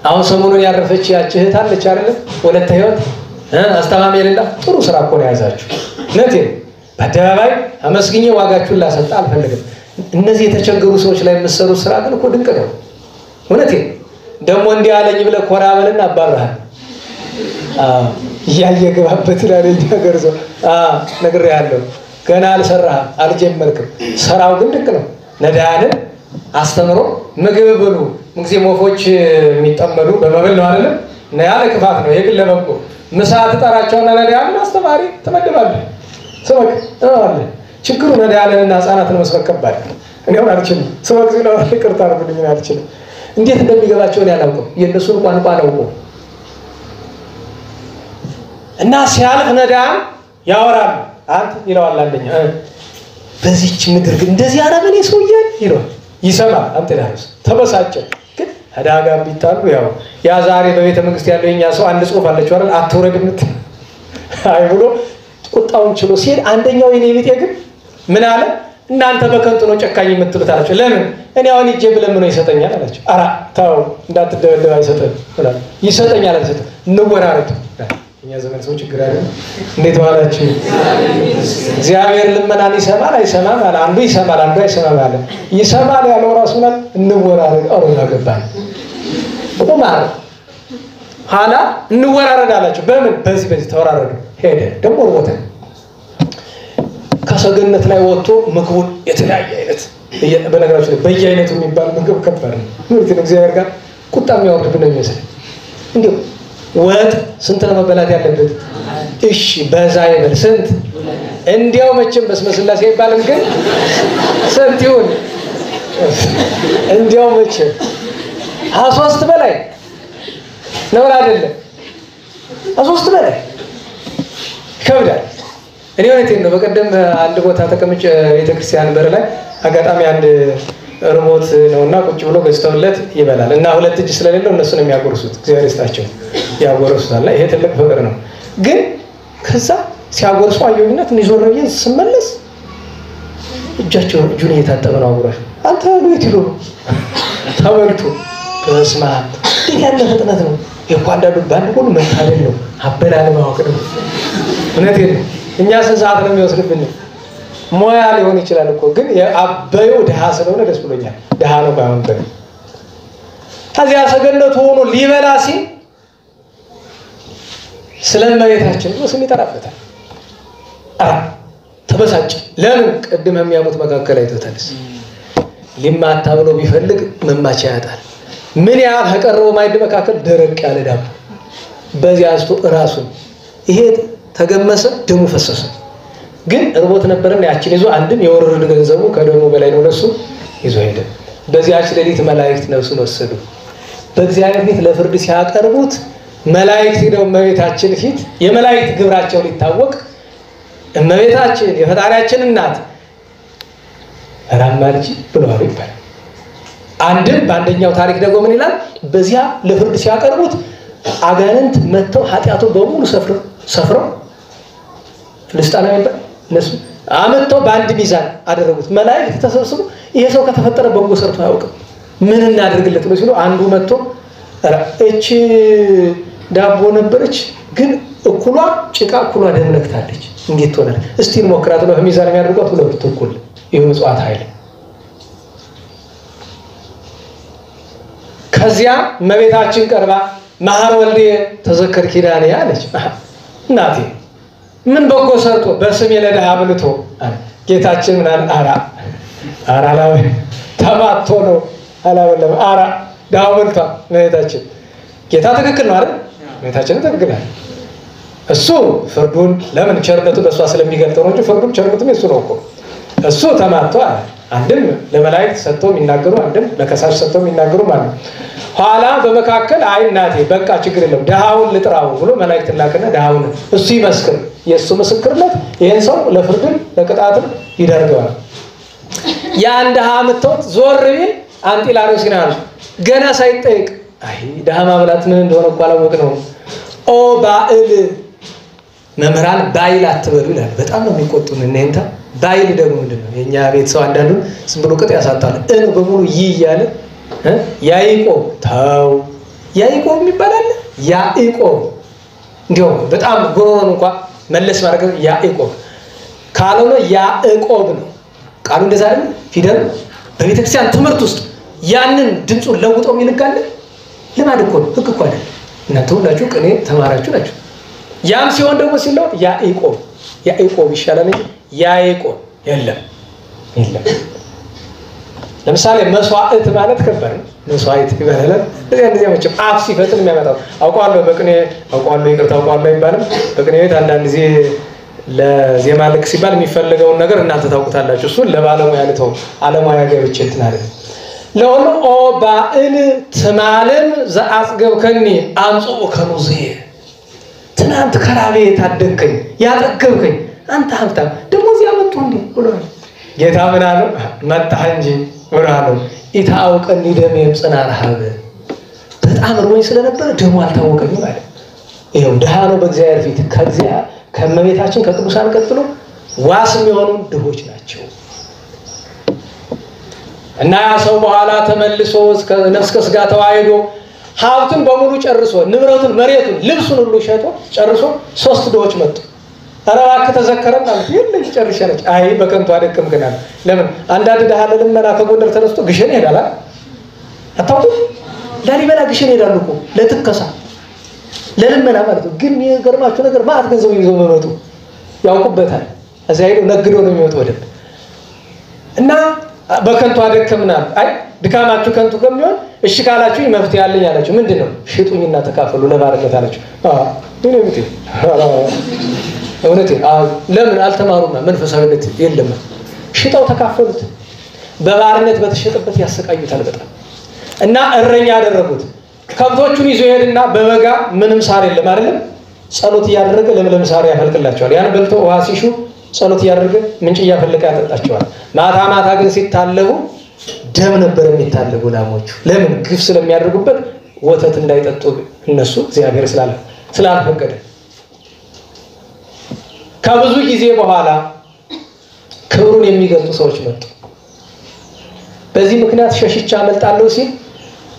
አሁን ሰሞኑን ያረፈች ያች እህት አለች አይደል? ወለተ ህይወት አስተማሚ የሌላት ጥሩ ስራ እኮ ነው ያዛችሁ። እውነቴን በአደባባይ አመስግኜ ዋጋችሁን ላሰጣ አልፈልግም። እነዚህ የተቸገሩ ሰዎች ላይ የምትሰሩት ስራ ግን እኮ ድንቅ ነው። እውነቴን ደግሞ እንዲህ አለኝ ብለህ ኮራ በልና አባራሃል። ያየገባበት ላለኝ ነገር ዘው ነግሬሃለሁ። ገና አልሰራህም አልጀመርክም። ስራው ግን ድንቅ ነው። ነዳያንን አስተምሮ ምግብ ብሉ። ምንጊዜም ወፎች የሚጠመዱ በመብል ነው አይደል? እና ያለ ክፋት ነው። ይሄ ግን ለበጎ ምሳ ትጠራቸውና ነዳያንን አስተማሪ ትመድባለህ። ሰበክ አለ። ችግሩ ነዳያንንና ህፃናትን መስበክ ከባድ ነው። እኔ አሁን አልችልም። ሰበክ ሲለው ይቅርታ አድርጉልኝ አልችልም። እንዴት እንደሚገባቸው ነው ያላውቀው። የእነሱን ቋንቋ ነው እና ሲያልፍ ነዳያን ያወራሉ። አንተ ይለዋል አንደኛ በዚህች ምድር ግን እንደዚህ አረመኔ ሰው ይላል። ይሰማል። አንጢላሪዎስ ተበሳጨ። ግን አዳጋ ቢጣሉ ያው ያ ዛሬ በቤተ መንግስት ያለው የኛ ሰው አንድ ጽሑፍ አለችው አይደል? አትወረድምት አይ ብሎ ቁጣውን ችሎ ሲል አንደኛው የኔ ቤት ግን ምን አለ? እናንተ በከንቱ ነው ጨካኝ የምትሉት አላቸው። ለምን እኔ አሁን እጄ ብለምን ነው ይሰጠኛል አላቸው። አራ ታው እንዳትደበደብ አይሰጠም ብላ ይሰጠኛል አላቸው። እንወራረድ እኛ ዘመን ሰው ችግር አይደል? እንዴት ዋላችሁ? እግዚአብሔር ልመናን ይሰማል አይሰማም አለ። አንዱ ይሰማል አንዱ አይሰማም አለ። ይሰማል ያለው ራሱን እንወራረድ አውራ ገባን ቁማር ኋላ እንወራረድ አላቸው። በምን በዚህ ተወራረዱ። ሄደ ደግሞ ርቦታ ከሰገነት ላይ ወጥቶ ምግቡን የተለያየ አይነት በነገራችን ላይ በየአይነቱ የሚባል ምግብ ከባድ ነው። ምንም እግዚአብሔር ጋር ቁጣ የሚያወርድብን ነው የሚመስለው። እንዴ ወጥ ስንት ነው መበላት ያለበት? እሺ በዛ ይበል ስንት? እንዲያው መቼም በስመ ሥላሴ አይባልም ግን ስንት ይሁን? እንዲያው መቼም ሶስት በላይ ነው አይደለም? ሶስት በላይ ይከብዳል። እኔ እውነቴን ነው። በቀደም አንድ ቦታ ተቀምጬ ቤተክርስቲያን በር ላይ አጋጣሚ አንድ ርቦት ነውና ቁጭ ብሎ ገዝተውለት ይበላል እና ሁለት እጅ ስለሌለው እነሱ ነው የሚያጎርሱት። እግዚአብሔር ይስጣቸው ያጎርሱታል። ይሄ ትልቅ ፍቅር ነው። ግን ከዛ ሲያጎርሱ አየሁና ትንሽ ዞር ብዬ ስመለስ እጁን እየታጠበ ነው አጉራሽ። አንተ ቤት ይሉ ተበልቶ በስመ አብ እንዴት ያለ ፍጥነት ነው! የኳንዳዱ ባንድ ሁሉ መታደል ነው። አበላል ማወቅ ነው። እውነቴን ነው። እኛ ስንት ሰዓት ነው የሚወስድብን? ሞያ ሊሆን ይችላል እኮ ግን የአበዩ ድሃ ስለሆነ ደስ ብሎኛል። ድሃ ነው ባይሆን በል ከዚያ ሰገነቱ ሆኖ ሊበላ ሲል ስለማየታችን ነው ስም ይጠራበታል። ተበሳጭ። ለምን? ቅድም የሚያሙት መካከል አይቶታልስ። ሊማታ ብሎ ቢፈልግ መማቻ ያጣል። ምን ያህል ከቀረበው ማዕድ መካከል ደረቅ ያለ ዳቦ በዚያ አንስቶ ራሱን ይሄ ተገመሰ፣ ደሙ ፈሰሰ። ግን እርቦት ነበርና ያችን ይዞ አንድም የወረደ ገንዘቡ ከደሙ በላይ ነው ለሱ ይዞ ሄደ። በዚያች ሌሊት መላእክት ነፍሱን ወሰዱ። በእግዚአብሔር ፊት ለፍርድ ሲያቀርቡት መላእክት ሄደው እመቤታችን ፊት የመላእክት ግብራቸው ሊታወቅ እመቤታችን የፈጣሪያችን እናት አራማልጂ ብለዋል ይባላል። አንድም በአንደኛው ታሪክ ደግሞ ምን ይላል? በዚያ ለፍርድ ሲያቀርቡት አጋንንት መተው ኃጢአቱን በሙሉ ሰፍረው ፍልስጤማውያን ይባል እነሱ አመተው በአንድ ሚዛን አደረጉት። መላእክት ተሰብስበው ይሄ ሰው ከተፈጠረ በጎ ሰርቶ አያውቅም ምን እናድርግለት ነው ሲሉ አንዱ መጥቶ እቺ ዳቦ ነበረች ግን እኩሏ ጭቃ እኩሏ ደም ነክታለች እንዴት ሆነች? እስቲ እንሞክራት ነው ሚዛን የሚያደርጓት ሁለቱ እኩል ይሄ ምጽዋት ኃይል። ከዚያ እመቤታችን ቀርባ መሐር ወልዴ ተዘከር ኪዳኔ አለች። እናቴ ምን በጎ ሰርቶ በስሜ ለድሃ አብልቶ ጌታችን ምን አለ? አራ ላው ተማቶ ነው አላወለም። አራ ዳው በልቷ እመቤታችን ጌታ ትክክል ነው አይደል? እመቤታችን ትክክል አይደል? እሱ ፍርዱን ለምን ቸርነቱ ለሷ ስለሚገልጠው ነው እንጂ ፍርዱን ቸርነቱም እሱ ነው እኮ። እሱ ተማቶ አለ። አንድም ለመላእክት ሰጥተው የሚናገሩ አንድም ለከሳሽ ሰጥተው የሚናገሩ ማለት ኋላ በመካከል አይ እናቴ በቃ ችግር የለም ደሃውን ልጥራው ብሎ መላእክት ላከና ደሃውን እሱ ይመስክር። የእሱ ምስክርነት ይሄን ሰው ለፍርድም ለቅጣትም ይዳርገዋል። ያን ደሃ መተውት ዞር ቢል አንጢላኖስ ይናል ገና ሳይጠይቅ አይ ደሃ ማብላት ምን እንደሆነ እኮ አላወቅነው። ኦ ባእል መምህራን ባይል አትበሉ ይላል። በጣም ነው የሚቆጡን እናንተ። ባይል ደግሞ ምንድነው? የኛ ቤት ሰው አንዳንዱ ዝም ብሎ ቅጥ ያሳጣል። በሙሉ ይያለ ያዕቆብ ተው ያዕቆብ የሚባል ያዕቆብ እንዲያው በጣም ጎሮሮን እንኳን መለስ ማድረግ ያዕቆብ ካልሆነ ያዕቆብ ነው ቃሉ። እንደዛ አይደል? ፊደል በቤተክርስቲያን ትምህርት ውስጥ ያንን ድምጹን ለውጦ የሚልጋለ ለማድ እኮ ነው፣ ህግ እኮ አይደል? እናንተ ሁላችሁ ቅኔ ተማራችሁ ናችሁ። ያም ሲሆን ደግሞ ሲለው ያዕቆብ ይሻላል እንጂ ያዕቆብ የለም። ለምሳሌ መስዋዕት ማለት ከበር መስዋዕት ይባላል። እንደዚህ መቼም አፍ ሲፈጥን የሚያመጣው አውቀዋለሁ። በቅኔ አውቀዋለሁ፣ ይቅርታ አውቀዋለሁ አይባልም። በቅኔ ቤት አንዳንድ ጊዜ ለዜማ ልክ ሲባል የሚፈልገውን ነገር እናንተ ታውቁታላችሁ። እሱን ለባለሙያ ልተው አለሙያ ገብቼ እንትን አለ ለሆነ ኦ ባእል ትማለም ዘአጽገብከኒ አምጽኡ ከኑዝየ ትናንት ከራቤ ታደግከኝ ያጠገብከኝ አንተ ሀብታም ደግሞ እዚያ መጥቶ እንዴ ብሏል ጌታ። ምን አለ? መጣህ እንጂ ወራለው ኢታውቀኒ ደሜ ጽና ረሃብ በጣም ርቦኝ ስለነበረ ደሙ አልታወቀኝም ማለት ይሄው ደሃ ነው በእግዚአብሔር ፊት። ከዚያ ከመቤታችን ከቅዱሳን ቀጥሎ ዋስ የሚሆኑ ድሆች ናቸው። እና ያ ሰው በኋላ ተመልሶ ነፍስ ከስጋ ተዋህዶ ሀብቱን በሙሉ ጨርሶ ንብረቱን መሬቱን ልብሱን ሁሉ ሸጦ ጨርሶ ሶስት ድሆች መጡ። አራዋክ ተዘከረን ማለት የለም ጨርሻለች። አይ በከንቱ አደከምከናል። ለምን አንዳንድ ደሃ ለልመና ከጎንደር ተነስቶ ግሸን ይሄዳል። አታውቁ? ላሊበላ ግሸን ይሄዳሉ እኮ ለትከሳ ለልመና ማለት ነው። ግን የሚገርማችሁ ነገር ማለት ገንዘብ ይዘው መመጡ ያውቁበታል። እዚያ ሄደው ነግደው ነው የሚወጡ ወደ እና በከንቱ አደከምናል። አይ ድካማችሁ ከንቱ ከሚሆን እሺ ካላችሁ መፍትሄ አለኝ አላችሁ። ምንድነው? ሽጡኝና ተካፈሉ ለባርነት አላችሁ። ምን ነው ምትይ? እውነቴ ለምን አልተማሩና መንፈሳዊነት የለም። ሽጠው ተካፈሉት። በባርነት በተሸጠበት ያሰቃዩታል በጣም እና እረኛ ያደረጉት። ከብቶቹን ይዞ ይሄድና በበጋ ምንም ሳር የለም አይደለም፣ ጸሎት እያደረገ ለምለም ሳር ያፈልቅላቸዋል። ያን በልቶ ውሃ ሲሹ ጸሎት እያደረገ ምንጭ እያፈለቀ ያጠጣቸዋል። ማታ ማታ ግን ሲታለቡ ደም ነበር የሚታለቡ ላሞቹ። ለምን? ግፍ ስለሚያደርጉበት ወተት እንዳይጠጡ እነሱ እግዚአብሔር ስላልፈቀደ። ከብዙ ጊዜ በኋላ ክብሩን የሚገልጡ ሰዎች መጡ። በዚህ ምክንያት ሸሽቻ አመልጣለሁ ሲል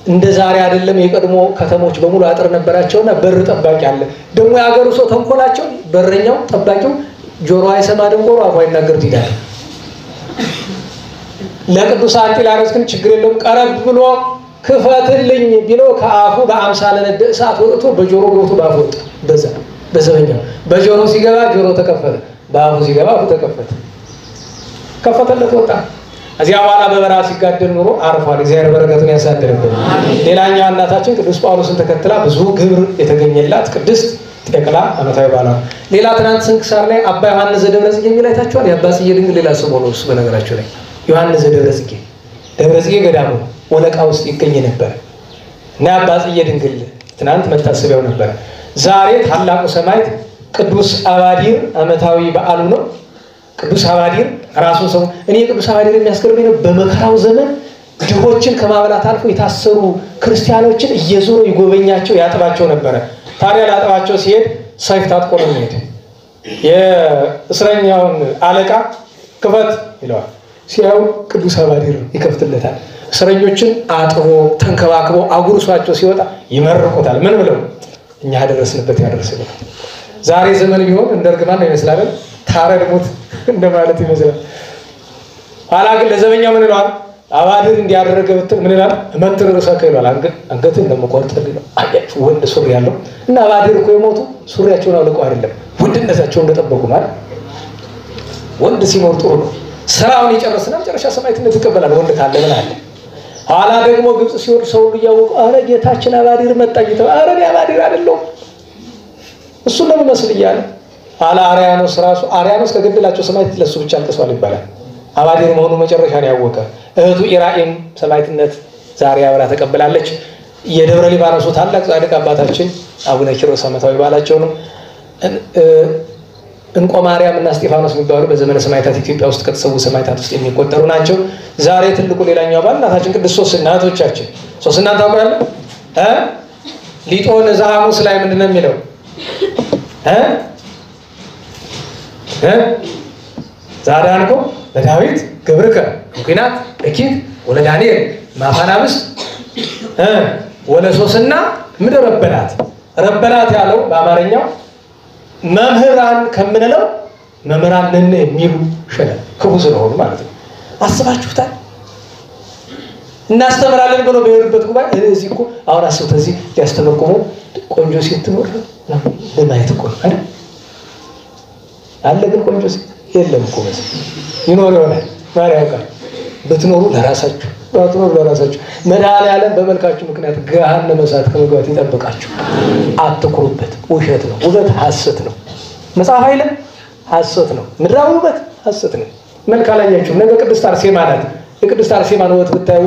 እንደ ዛሬ አይደለም። የቀድሞ ከተሞች በሙሉ አጥር ነበራቸውና በር ጠባቂ አለ። ደግሞ ያገሩ ሰው ተንኮላቸው በረኛው ጠባቂው ጆሮ አይሰማ ደንቆሮ አፉ አይናገር ይላል። ለቅዱስ አንጢላኖስ ግን ችግር የለውም። ቀረብ ብሎ ክፈትልኝ ቢለው ከአፉ በአምሳለ ነደ እሳት ወጥቶ በጆሮ ገብቶ ባፉ ወጣ። በዘበኛው በጆሮ ሲገባ ጆሮ ተከፈተ፣ ባፉ ሲገባ አፉ ተከፈተ። ከፈተለት ወጣ። እዚያ በኋላ በበረሃ ሲጋደል ኑሮ አርፏል። እግዚአብሔር በረከቱን ያሳድርብን። ሌላኛው እናታችን ቅዱስ ጳውሎስን ተከትላ ብዙ ግብር የተገኘላት ቅድስት ጤቅላ ዓመታዊ በዓሏ። ሌላ ትናንት ስንክሳር ላይ አባ ዮሐንስ ዘደብረጽጌ የሚል አይታችኋል። የአባ ጽጌ ድንግል ሌላ ስሙ ነው እሱ። በነገራቸው ላይ ዮሐንስ ዘደብረጽጌ ደብረጽጌ ገዳሙ ወለቃ ውስጥ ይገኝ ነበር እና አባ ጽጌ ድንግል ትናንት መታሰቢያው ነበር። ዛሬ ታላቁ ሰማዕት ቅዱስ አባዲር ዓመታዊ በዓሉ ነው። ቅዱስ አባዲር ራሱ ሰው እኔ ቅዱስ አባዲር የሚያስገርመኝ ነው። በመከራው ዘመን ድሆችን ከማብላት አልፎ የታሰሩ ክርስቲያኖችን እየዞረ ይጎበኛቸው ያጥባቸው ነበር። ታዲያ ላጥባቸው ሲሄድ ሰይፍ ታጥቆ ነው የሚሄድ። የእስረኛውን አለቃ ክፈት ይለዋል። ሲያው ቅዱስ አባዲር ይከፍትለታል። እስረኞችን አጥቦ ተንከባክቦ አጉርሷቸው ሲወጣ ይመርቁታል። ምን ብለው? እኛ ያደረስንበት ያደረስነው። ዛሬ ዘመን ቢሆን እንደርግማን ነው ይመስላል። ታረድሙት እንደማለት ይመስላል። ኋላ ግን ለዘበኛው ምን ይለዋል? አባዲር እንዲያደረገ ብትል ምን ይላል? መትር ርዕሰከ ይለዋል። አንገትን እንደምቆርጥልህ ነው። አያችሁ ወንድ ሱሪ ያለው እና አባዲር እኮ የሞቱ ሱሪያቸውን አውልቀው አይደለም ወንድነታቸውን እንደጠበቁ ማለት። ወንድ ሲኖር ጥሩ ነው። ስራውን ይጨርስና መጨረሻ ሰማዕትነት ይቀበላል። ወንድ ካለ ምን አለ? ኋላ ደግሞ ግብጽ ሲወርድ ሰው ሁሉ እያወቁ አረ ጌታችን አባዲር መጣ እየተባለ አረ እኔ አባዲር አይደለሁም እሱ ነው መስል እያለ ኋላ አርያኖስ ከገደላቸው ሰማዕት ለሱ ብቻ አልቀሷል ይባላል። አባዲር መሆኑ መጨረሻ ነው ያወቀ። እህቱ ኢራኤም ሰማዕትነት ዛሬ አብራ ተቀበላለች። የደብረ ሊባኖሱ ታላቅ ጻድቅ አባታችን አቡነ ኪሮስ ዓመታዊ በዓላቸው ነው። እንቆ ማርያም እና እስጢፋኖስ የሚባሉ በዘመነ ሰማዕታት ኢትዮጵያ ውስጥ ከተሰዉ ሰማዕታት ውስጥ የሚቆጠሩ ናቸው። ዛሬ ትልቁ ሌላኛው በዓል እናታችን ቅድስት ሶስና እህቶቻችን። ሶስና ታውቃለህ? ሊጦን ዘሐሙስ ላይ ምንድነው የሚለው? ዛዳንኮ ለዳዊት ገብርከ ኩናት እኪት ወለዳንኤል ማፋናብስ ወለሶስና ምድር ረበናት ያለው በአማርኛው መምህራን ከምንለው መምህራን ነን የሚሉ ሸለ ክፉ ስለሆኑ ማለት ነው። አስባችሁታል? እናስተምራለን ብሎ በሄዱበት ጉባኤ እዚህ እኮ አሁን አስቡት። እዚህ ሊያስተምርቁሙ ቆንጆ ሴት ትኖር ለማየት እኮ አይደል? አለ ግን ቆንጆ ሴት የለም እኮ በዚህ ይኖር ይሆናል። ማርያም ቃል ብትኖሩ ለራሳችሁ ባትኖሩ ለራሳችሁ። መድኃኔዓለም በመልካችሁ ምክንያት ገሃነመ እሳት ከመግባት ይጠብቃችሁ። አትኩሩበት። ውሸት ነው። ውበት ሐሰት ነው። መጽሐፍ አይልም ሐሰት ነው። ምድራዊ ውበት ሐሰት ነው። መልክ አላያችሁም? ነገ ቅድስት አርሴማ ናት። የቅድስት አርሴማን ውበት ብታዩ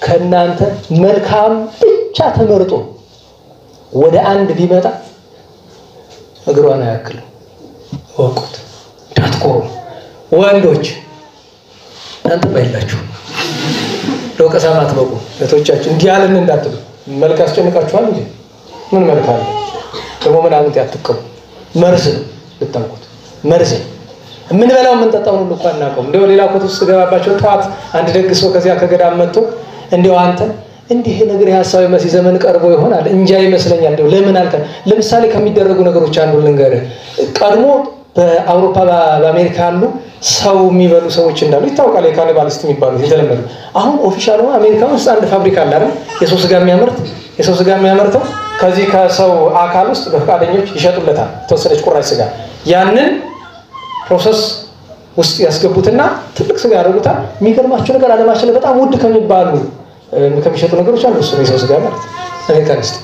ከእናንተ መልካም ብቻ ተመርጦ ወደ አንድ ቢመጣ እግሯን አያክልም። ወቁት ዳትቆሩ ወንዶች አንተ ባይላችሁ ለወቀሳም አትበቁ። እህቶቻችን እንዲህ ያለን እንዳትሉ። መልክ አስጨንቃችኋል እንዴ? ምን መልክ አለ ደግሞ? ምን አንተ ያትቀሙ መርዝ ልታውቁት መርዝ ምን በላው ምን ተጣው ሁሉ እንኳን እናቀው። እንደው ሌላ ኮት ውስጥ ገባባቸው። ጧት አንድ ደግ ሰው ከዚያ ከገዳም መጥቶ እንደው አንተ እንዲህ ነገር ያሳው መሲ ዘመን ቀርቦ ይሆናል እንጃ ይመስለኛል። እንደው ለምን አልከ? ለምሳሌ ከሚደረጉ ነገሮች አንዱ ልንገርህ። ቀድሞ በአውሮፓ በአሜሪካ ያሉ ሰው የሚበሉ ሰዎች እንዳሉ ይታወቃል። የካኒባሊስት የሚባሉት የተለመዱ። አሁን ኦፊሻል ነው አሜሪካ ውስጥ አንድ ፋብሪካ አለ አይደል? የሰው ስጋ የሚያመርተው ከዚህ ከሰው አካል ውስጥ በፈቃደኞች ይሸጡለታል ተወሰነች ቁራጭ ስጋ ያንን ፕሮሰስ ውስጥ ያስገቡትና ትልቅ ስጋ ያደርጉታል የሚገርማችሁ ነገር ዓለማችን በጣም ውድ ከሚባሉ ከሚሸጡ ነገሮች አንዱ እሱ ነው የሰው ስጋ ማለት አሜሪካን ውስጥ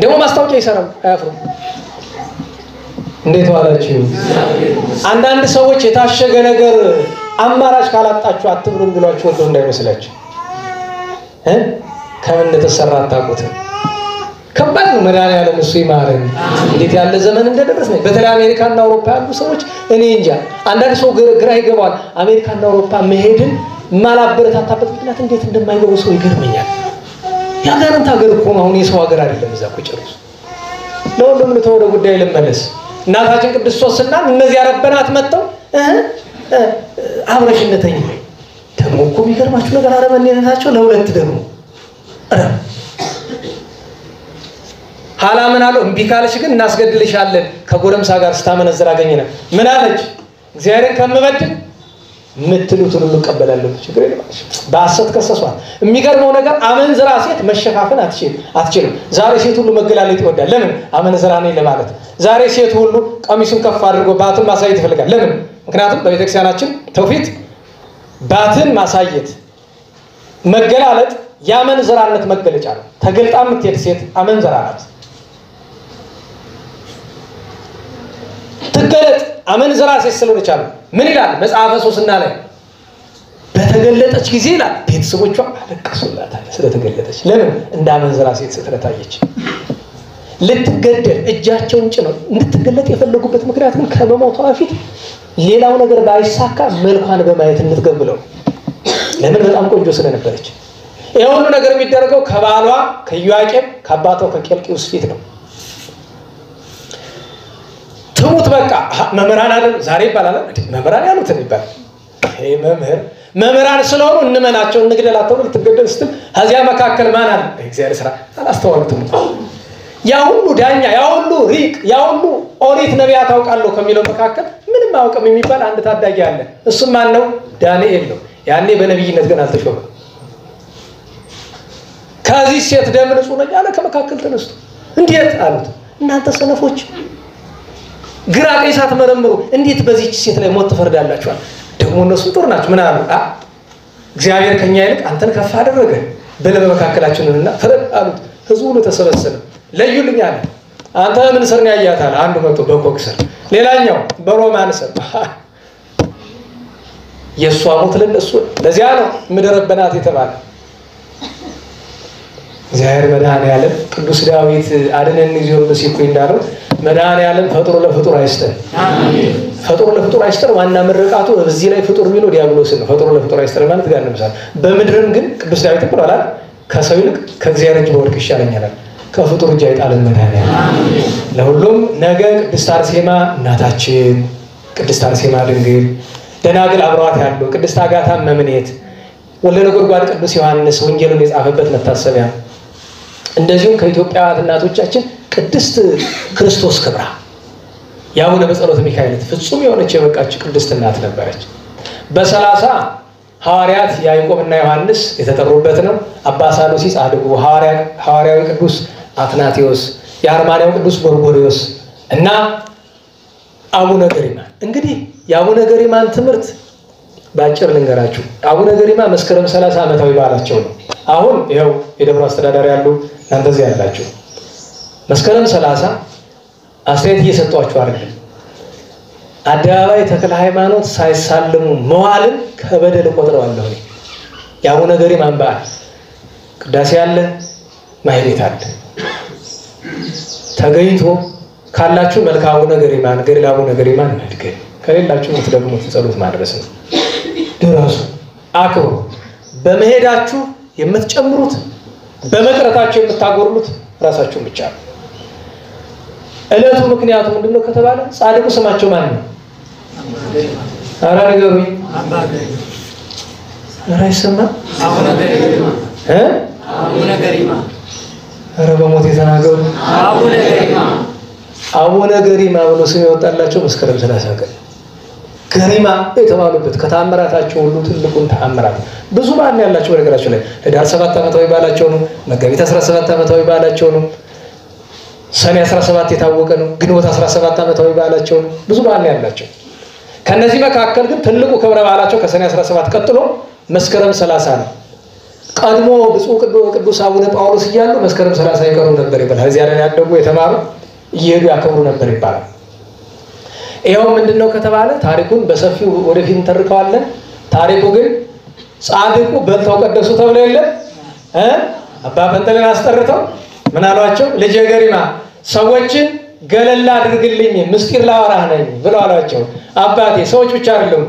ደግሞ ማስታወቂያ ይሰራሉ አያፍሩም እንዴት ዋላችሁ አንዳንድ ሰዎች የታሸገ ነገር አማራጭ ካላጣችሁ አትብሉም ብሏችሁ ወዶ እንዳይመስላችሁ ከምን እንደተሰራ አታውቁትም ከባድ ነው መድኃኒዓለም እሱ ይማረን እንዴት ያለ ዘመን እንደደረስን በተለይ አሜሪካና አውሮፓ ያሉ ሰዎች እኔ እንጃ አንዳንድ ሰው ግራ ይገባል አሜሪካና አውሮፓ መሄድን ማላበረታታበት ምክንያት እንዴት እንደማይገቡ ሰው ይገርመኛል ያጋንንት ሀገር እኮ አሁን የሰው ሀገር አይደለም እዛ እኮ ጨርሱ ለሁሉም ለተወደ ጉዳይ ልመለስ እናታችን ቅድስት ሶስና እነዚህ ያረበናት መጥተው አብረሽነተኝ ደግሞ እኮ የሚገርማችሁ ነገር አረመኔነታቸው ለሁለት ደግሞ ሐላ ምን አለው እምቢ ካለሽ ግን እናስገድልሻለን ከጎረምሳ ጋር ስታመነዝር አገኘና ምን አለች እግዚአብሔርን ከመበድል ምትሉትን ሁሉ ቀበላለሁ ችግር የለም በአሰት ከሰሷት የሚገርመው ነገር አመንዝራ ሴት መሸፋፈን አትችልም ዛሬ ሴት ሁሉ መገላለጥ ይወዳል ለምን አመንዝራ ነኝ ለማለት ዛሬ ሴት ሁሉ ቀሚሱን ከፍ አድርጎ ባትን ማሳየት ይፈልጋል ለምን ምክንያቱም በቤተክርስቲያናችን ተውፊት ባትን ማሳየት መገላለጥ ያመንዝራነት መገለጫ ነው ተገልጣ የምትሄድ ሴት አመንዝራ ናት ተገለጥ አመንዝራ ሴት ስለሆነች አለ ምን ይላል መጽሐፈ ሶስና ላይ በተገለጠች ጊዜ ይላል ቤተሰቦቿ አለቀሱላታል ስለተገለጠች ለምን እንዳመንዝራ ሴት ስለታየች ልትገደል እጃቸውን ጭነው እንድትገለጥ የፈለጉበት ምክንያት ግን ከመሞቷ በፊት ሌላው ነገር ባይሳካ መልኳን በማየት እንድትገብለው ለምን በጣም ቆንጆ ስለነበረች ይሄ ሁሉ ነገር የሚደረገው ከባሏ ከኢዮአቄም ከአባቷ ከቄልቅዮስ ፊት ነው ትሙት በቃ መምህራን አይደል ዛሬ ይባላል መምህራን ያሉት ይባላል ይሄ መምህራን ስለሆኑ እንመናቸው እንግደላቸው ልትገደል ስትል ከዚያ መካከል ማን አለ እግዚአብሔር ስራ አላስተዋሉትም ያ ሁሉ ዳኛ ያ ሁሉ ሪቅ ያ ሁሉ ኦሪት ነቢያት አውቃለሁ ከሚለው መካከል ምንም አውቀም የሚባል አንድ ታዳጊ አለ እሱም ማን ነው ዳንኤል ነው ያኔ በነብይነት ግን አልተሾመም ከዚህ ሴት ደም ንጹህ ነው ያለ ከመካከል ተነስቶ እንዴት አሉት እናንተ ሰነፎች ግራ ቀኝ ሳትመረምሩ እንዴት በዚህች ሴት ላይ ሞት ተፈርዳላችሁ ደግሞ እነሱ ጦር ናቸው ምን አሉ እግዚአብሔር ከኛ ይልቅ አንተን ከፍ አደረገ በለ በመካከላችንና ፈረድ አሉት ህዝቡ ሁሉ ተሰበሰበ ለዩልኝ አለ አንተ ምን ስር ነው ያያታል አንዱ መጥቶ በኮክ ስር ሌላኛው በሮማን ስር የሷ ሞት ለነሱ ለዚያ ነው ምድረበናት የተባለ እግዚአብሔር መድኃኒዓለም ቅዱስ ዳዊት አድነን ይዞ በሲኩ እንዳለው መድኃኒዓለም ፈጥሮ ለፍጡር አይስተን አሜን ፈጥሮ ለፍጡር አይስተን ዋና ምርቃቱ በዚህ ላይ ፍጡር የሚለው ዲያብሎስ ነው ፈጥሮ ለፍጡር አይስተን ማለት ጋር ነው በምድርም ግን ቅዱስ ዳዊት ብሏል ከሰው ይልቅ ከእግዚአብሔር እጅ በወድቅ ይሻለኛል ከፍጡር እጅ አይጣልን መድኃኒዓለም አሜን ለሁሉም ነገ ቅድስት አርሴማ እናታችን ቅድስት አርሴማ ድንግል ደናግል አብሯት ያሉ ቅድስት አጋታ መምኔት ወልደ ነጎድጓድ ቅዱስ ዮሐንስ ወንጌሉን የጻፈበት መታሰቢያ እንደዚሁም ከኢትዮጵያ እናቶቻችን ቅድስት ክርስቶስ ክብራ ያውነ በጸሎተ ሚካኤል ፍጹም የሆነች የበቃች ቅድስት እናት ነበረች በ30 ሐዋርያት ያዕቆብና ዮሐንስ የተጠሩበት ነው አባ ሳሉሲ ጻድቁ ሐዋርያው ቅዱስ አትናቴዎስ የአርማንያው ቅዱስ ጎርጎርዮስ እና አቡነ ገሪማ እንግዲህ የአቡነ ገሪማን ትምህርት ባጭር ልንገራችሁ አቡነ ገሪማ መስከረም 30 ዓመታዊ በዓላቸው ነው አሁን ይሄው የደብሩ አስተዳዳሪ ያሉ እናንተዚህ ያላችሁ መስከረም 30 አስተያየት እየሰጧችሁ አይደል አደባባይ ተክለ ሃይማኖት ሳይሳለሙ መዋልን ከበደል ቆጥረዋለሁ የአቡነ ገሪማን በዓል ቅዳሴ አለ ማህሌት አለ ተገኝቶ ካላችሁ መልካሙ ገሪማን ገሪላ አቡነ ገሪማን መድገም ከሌላችሁ ደግሞ ጸሎት ማድረስ ነው ድረሱ አክብሩ በመሄዳችሁ የምትጨምሩት በመቅረታችሁ የምታጎርሉት ራሳችሁ ብቻ ነው እለቱ ምክንያቱ ምንድነው ከተባለ ጻድቁ ስማቸው ማን ነው አራ ነገሩኝ ራይሰማ አቡነ ገሪማ አረ በሞት የተናገሩ አቡነ ገሪማ ብሎ ስም ያወጣላቸው መስከረም 30 ቀን ገሪማ የተባሉበት ከተአምራታቸው ሁሉ ትልቁን ተአምራት ብዙ በዓል ያላቸው በነገራቸው ላይ ህዳር 7 ዓመታዊ በዓላቸው ነው። መጋቢት 17 ዓመታዊ በዓላቸው ነው። ሰኔ 17 የታወቀ ነው። ግንቦት 17 ዓመታዊ በዓላቸው ነው። ብዙ በዓል ያላቸው። ከነዚህ መካከል ግን ትልቁ ክብረ በዓላቸው ከሰኔ 17 ቀጥሎ መስከረም 30 ነው። ቀድሞ ብፁዕ ቅዱስ አቡነ ጳውሎስ እያሉ መስከረም 30 ይቀሩ ነበር ይባላል። እዚያ ላይ ያደጉ የተማሩ እየሄዱ ያከብሩ ነበር ይባላል። ይሄው ምንድነው ከተባለ ታሪኩን በሰፊው ወደፊት እንተርከዋለን። ታሪኩ ግን ጻድቁ በልተው ቀደሱ ተብሎ የለ አባ ፈንጠሌን አስጠርተው ምን አሏቸው? ልጄ ገሪማ ሰዎችን ገለላ አድርግልኝ ምስጢር ላወራህ ነኝ ብለው አሏቸው። አባቴ ሰዎች ብቻ አይደሉም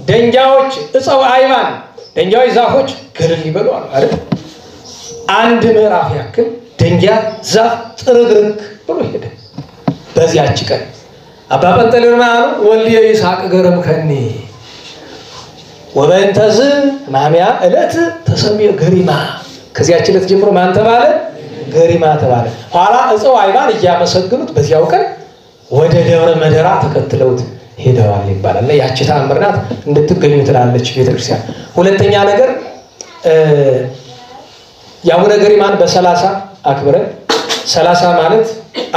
ደንጃዎች እፀው አይባን ደንጃዎች ዛፎች ገለል ይበሉ አይደል? አንድ ምዕራፍ ያክል ደንጃ ዛፍ ጥርግርግ ብሎ ሄደ። በዚያች ቀን አባ ፈንጠሌን ማለት ወልደ ይስሐቅ ገረምከኒ ወበእንተዝ ማሚያ ዕለት ተሰምየ ገሪማ። ከዚያች ዕለት ጀምሮ ማን ተባለ? ገሪማ ተባለ። ኋላ እፀው አይባን እያመሰግኑት በዚያው ቀን ወደ ደብረ መደራ ተከትለውት ሄደዋል ይባላል። ያቺ ተአምር ናት እንድትገኙ ትላለች ቤተክርስቲያን። ሁለተኛ ነገር የአቡነ ገሪማን በ30 አክብረን 30 ማለት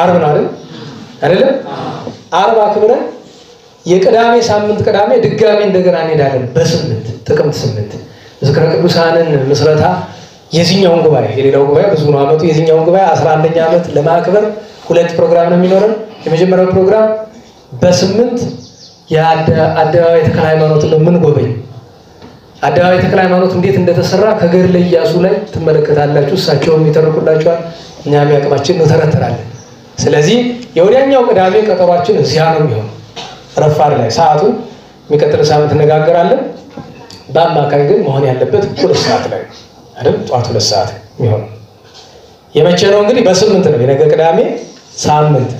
ዓርብ ነው አይደል? ዓርብ አክብረን የቅዳሜ ሳምንት ቅዳሜ ድጋሜ እንደገና እንሄዳለን። በ8 ጥቅምት 8 ዝክረ ቅዱሳንን ምስረታ የዚህኛውን ጉባኤ የሌላው ጉባኤ ብዙ ነው አመቱ። የዚህኛውን ጉባኤ 11ኛ ዓመት ለማክበር 2 ፕሮግራም ነው የሚኖረን። የመጀመሪያው ፕሮግራም በ8 የአደባባይ ተክለ ሃይማኖት ነው ምን ጎበኝ። አደባባይ ተክለ ሃይማኖት እንዴት እንደተሰራ ከገድለ ኢያሱ ላይ ትመለከታላችሁ። እሳቸውም ይተርኩላችኋል። እኛም ያቅማችን ነው ተረተራለን። ስለዚህ የወዲያኛው ቅዳሜ ቀጠሯችን እዚያ ነው የሚሆነው። ረፋድ ላይ ሰዓቱን የሚቀጥል ሳምንት እንነጋገራለን። በአማካይ ግን መሆን ያለበት 2 ሰዓት ላይ አይደል? ጧት 2 ሰዓት የሚሆነው የመቼ ነው እንግዲህ? በ8 ነው የነገ ቅዳሜ ሳምንት።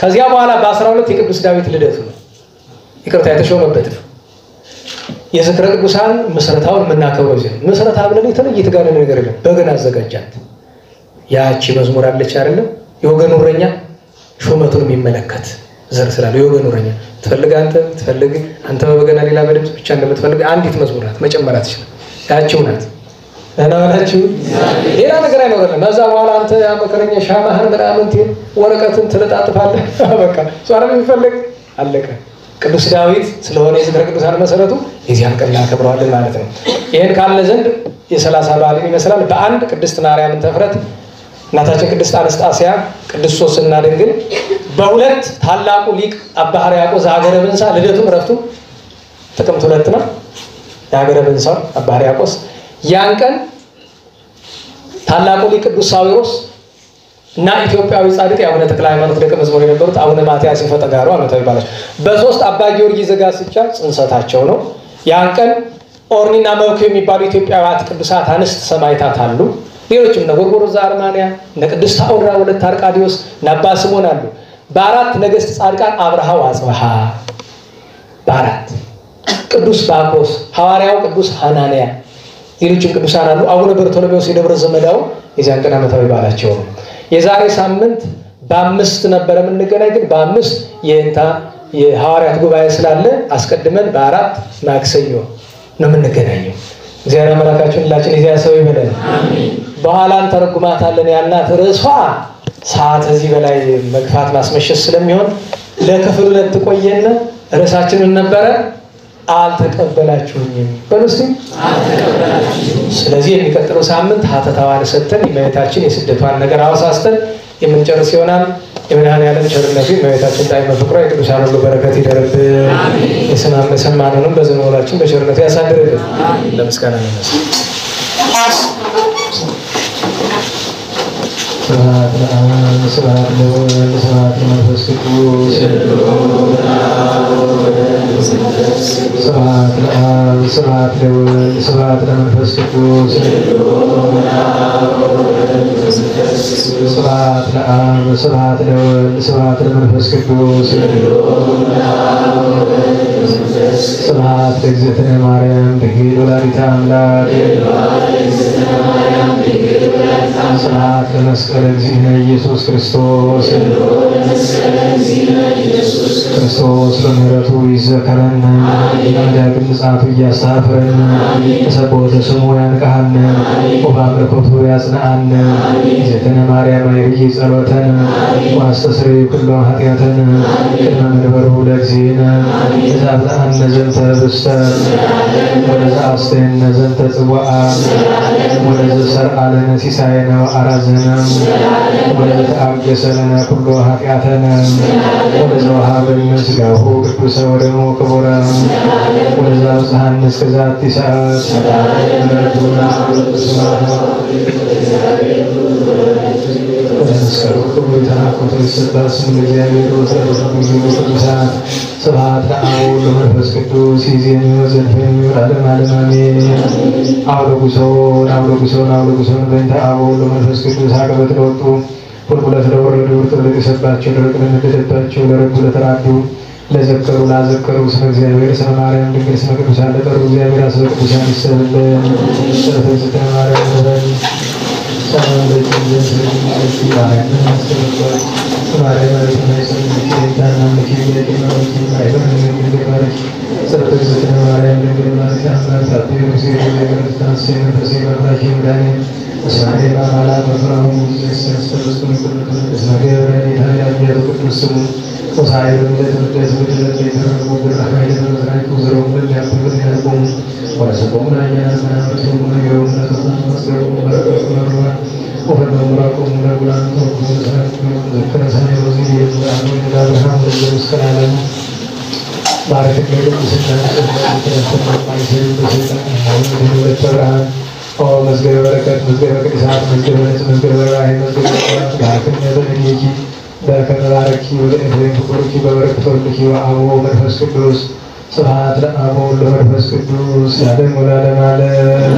ከዚያ በኋላ በ12 የቅዱስ ዳዊት ልደቱ ነው። ይቅርታ የተሾመበት ነው። የዝክረ ቅዱሳን ምስረታውን የምናከብረው እዚህ ነው። ምስረታ ብለን የተለየ የተጋነነ ነገር የለም። በገና አዘጋጃት ያቺ መዝሙር አለች አይደለም? የወገን እረኛ ሹመቱን የሚመለከት ዘር ስላለ የወገን እረኛ ትፈልግ አንተ በበገና ሌላ በድምጽ ብቻ እንደምትፈልግ አንዲት መዝሙር ናት መጨመር አትችልም። ያቺው ናት እናላችሁ ሌላ ነገር አይኖርም። ከዛ በኋላ አንተ ያመከረኛ ሻማህን ምናምን ወረቀትን ትለጣጥፋለህ። በቃ ሷራም የሚፈልግ አለቀ። ቅዱስ ዳዊት ስለሆነ የዝክረ ቅዱሳን መሰረቱ የዚያን ቀን እናከብረዋለን ማለት ነው። ይሄን ካለ ዘንድ የ30 በዓልን ይመስላል። በአንድ ቅድስት ማርያምን ተፍረት እናታችን ቅድስት አነስጣስያ ቅድስት ሶስና ድንግል በሁለት ታላቁ ሊቅ አባ ሕርያቆስ ሀገረ ብንሳ ልደቱ ዕረፍቱ ጥቅምት 2 ነው። የሀገረ ብንሳው አባ ሕርያቆስ ያን ቀን ታላቁ ሊቅ ቅዱስ ሳዊሮስ እና ኢትዮጵያዊ ጻድቅ የአቡነ ተክለ ሃይማኖት ደቀ መዝሙር የነበሩት አቡነ ማትያስ ፈጠጋሩ ዓመታዊ በዓላቸው በ3 አባ ጊዮርጊስ ዘጋስጫ ጽንሰታቸው ነው። ያን ቀን ኦርኒና መብኩ የሚባሉ ኢትዮጵያውያን ቅዱሳት አንስት ሰማዕታት አሉ። ሌሎችም እነ ጎርጎርዮስ ዘአርማንያ እነ ቅድስት አውራ ወለተ አርቃዲዮስ እነ አባ ስምዖን አሉ። በ4 ነገሥት ጻድቃን አብርሃ ወአጽብሃ በ4 ቅዱስ ባኮስ ሐዋርያው ቅዱስ ሐናንያ ሌሎችም ቅዱሳን አሉ። አቡነ በርቶሎሜዎስ የደብረ ዘመዳው የዚያን ቀን ዓመታዊ በዓላቸው ነው። የዛሬ ሳምንት በ5 ነበር የምንገናኝ፣ ግን በ5 የሐዋርያት ጉባኤ ስላለ አስቀድመን በ4 ማክሰኞ ነው የምንገናኘው። እግዚአብሔር አምላካችን ሁላችን የዚያ ሰው ይበለን። አሜን። በኋላ እንተረጉማታለን ያልናት ርዕሷ ሰዓት እዚህ በላይ መግፋት ማስመሸት ስለሚሆን ለክፍል 2 ቆየን። ርዕሳችንን ነበረ አልተቀበላችሁኝም በሉስቲ አልተቀበላችሁኝም። ስለዚህ የሚቀጥለው ሳምንት ሀተታዋን ሰጥተን የእመቤታችን የስደቷን ነገር አወሳስተን የምንጨርስ ይሆናል። የመድኃኔዓለም ቸርነቱ የእመቤታችን ጣዕመ ፍቅሯ የቅዱሳን ሁሉ በረከት ይደርብን። የሰማነውንም በዘመናችን በቸርነቱ ያሳድርልን። ለምስጋና ይነሳ ስብሐት ለአብ ስብሐት ለወልድ ስብሐት ለመንፈስ ቅዱስ ስብሐት ለአብ ስብሐት ለወልድ ስብሐት ለመንፈስ ቅዱስ ስብሐት ለአብ ስብሐት ለወልድ ስብሐት ለመንፈስ ቅዱስ ስብሐት ለእግዝእትነ ማርያም ድንግል ወላዲተ አምላክ ስብሐት ለመስቀል እግዚእነ ኢየሱስ ክርስቶስ ክርስቶስ በምሕረቱ ይዘከረን ዳግም ምጽአቱ እያሳፍረን ተሰቦተ ስሙ ያንቃሃን ወበአምልኮቱ ያጽንዓን እግዝእትነ ማርያም አይርይ ጸሎተን ወአስተስርይ ኩሎ ኃጢአተን ቅድመ መንበሩ ለእግዚእነ ዘአብጽሐነ ዘንተ ኅብስተ ወለዘአስተየነ ዘንተ ጽዋዓ ወለዘሰርዓ ለነ ሲሳየነ ወአራዘነ ወለዘተአገሰ ለነ ኩሎ ኃጢአተነ ወለዘወሀበነ ሥጋሁ ቅዱሰ ወደሙ ክቡረ ወለዘአብጽሐነ እስከ ዛቲ ሰዓት ወለመስቀሉ ክቡር ተሐኮቶ ይሰጣል ስሙ ለእግዚአብሔር ወሰብሐት ቅዱሳን ስብሐት ለአብ ወለመንፈስ ቅዱስ ይእዜኒ ወዘልፈኒ ወለዓለመ ዓለም አሜን። አውለጉሶን በእንተ አብ ወለመንፈስ ቅዱስ አቀበት ለወጡ ቁልቁለት ለወረዱ እርጥብ ለተሰባቸው ደረቅ ለነደደባቸው ለረዱ ለተራዱ ለዘከሩ ላዘከሩ ስመ እግዚአብሔር ስመ ማርያም ድንግል ስመ ቅዱሳን ለጠሩ እግዚአብሔር አስበ ቅዱሳን ይሰብልን። እግዝእትነ ማርያም ንበል ሰላም ለእግዚአብሔር መዝገበ በረከት መዝገበ ቅዱሳን መዝገበ ነጽ መዝገበ ራእይ መዝገበ ባርክነ በእንየኪ በረከተ ባረኪ ወለኤፍሬም ፍቁርኪ በበረከተ ወልድኪ ወአብ ወመንፈስ ቅዱስ ስብሐት ለአብ ወለመንፈስ ቅዱስ ያደም ወለዓለመ ዓለም።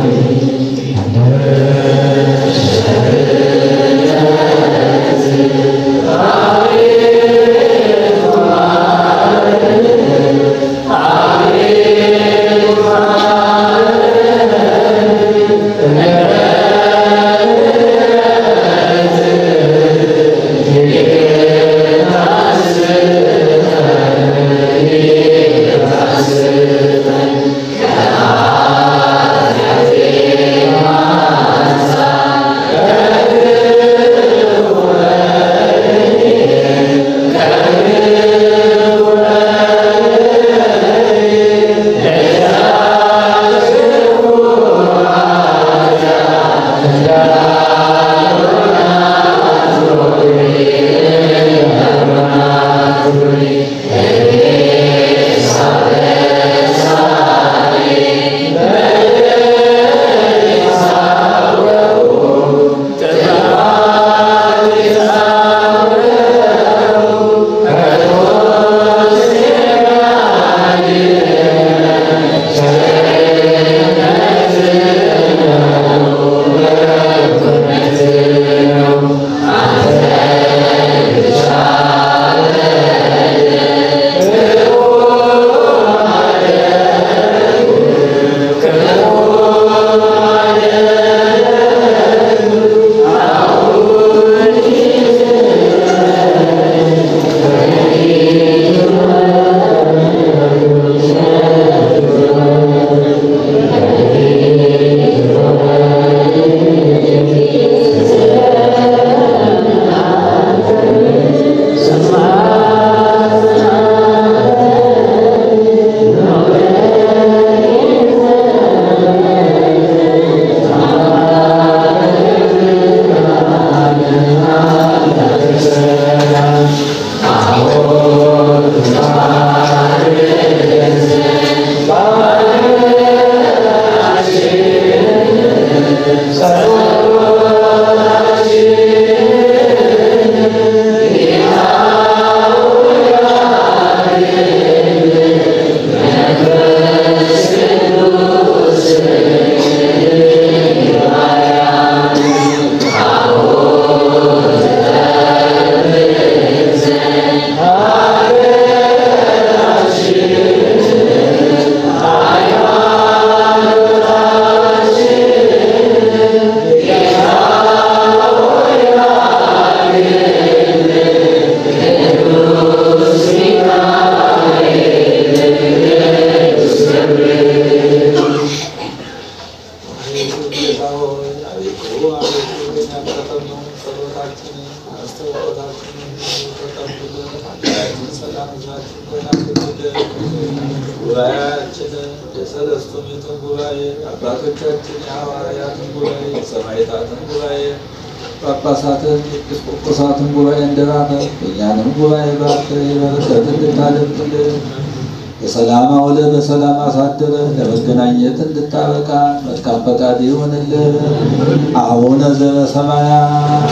ጳጳሳትን ኤጲስቆጶሳትን ጉባኤ እንደራመድ እኛንም ጉባኤ ባርከህ በረከት እንድታደርግልን በሰላም አውለህ በሰላም አሳድረህ ለመገናኘት እንድታበቃ መልካም ፈቃድ ይሁንልን። አቡነ ዘበሰማያት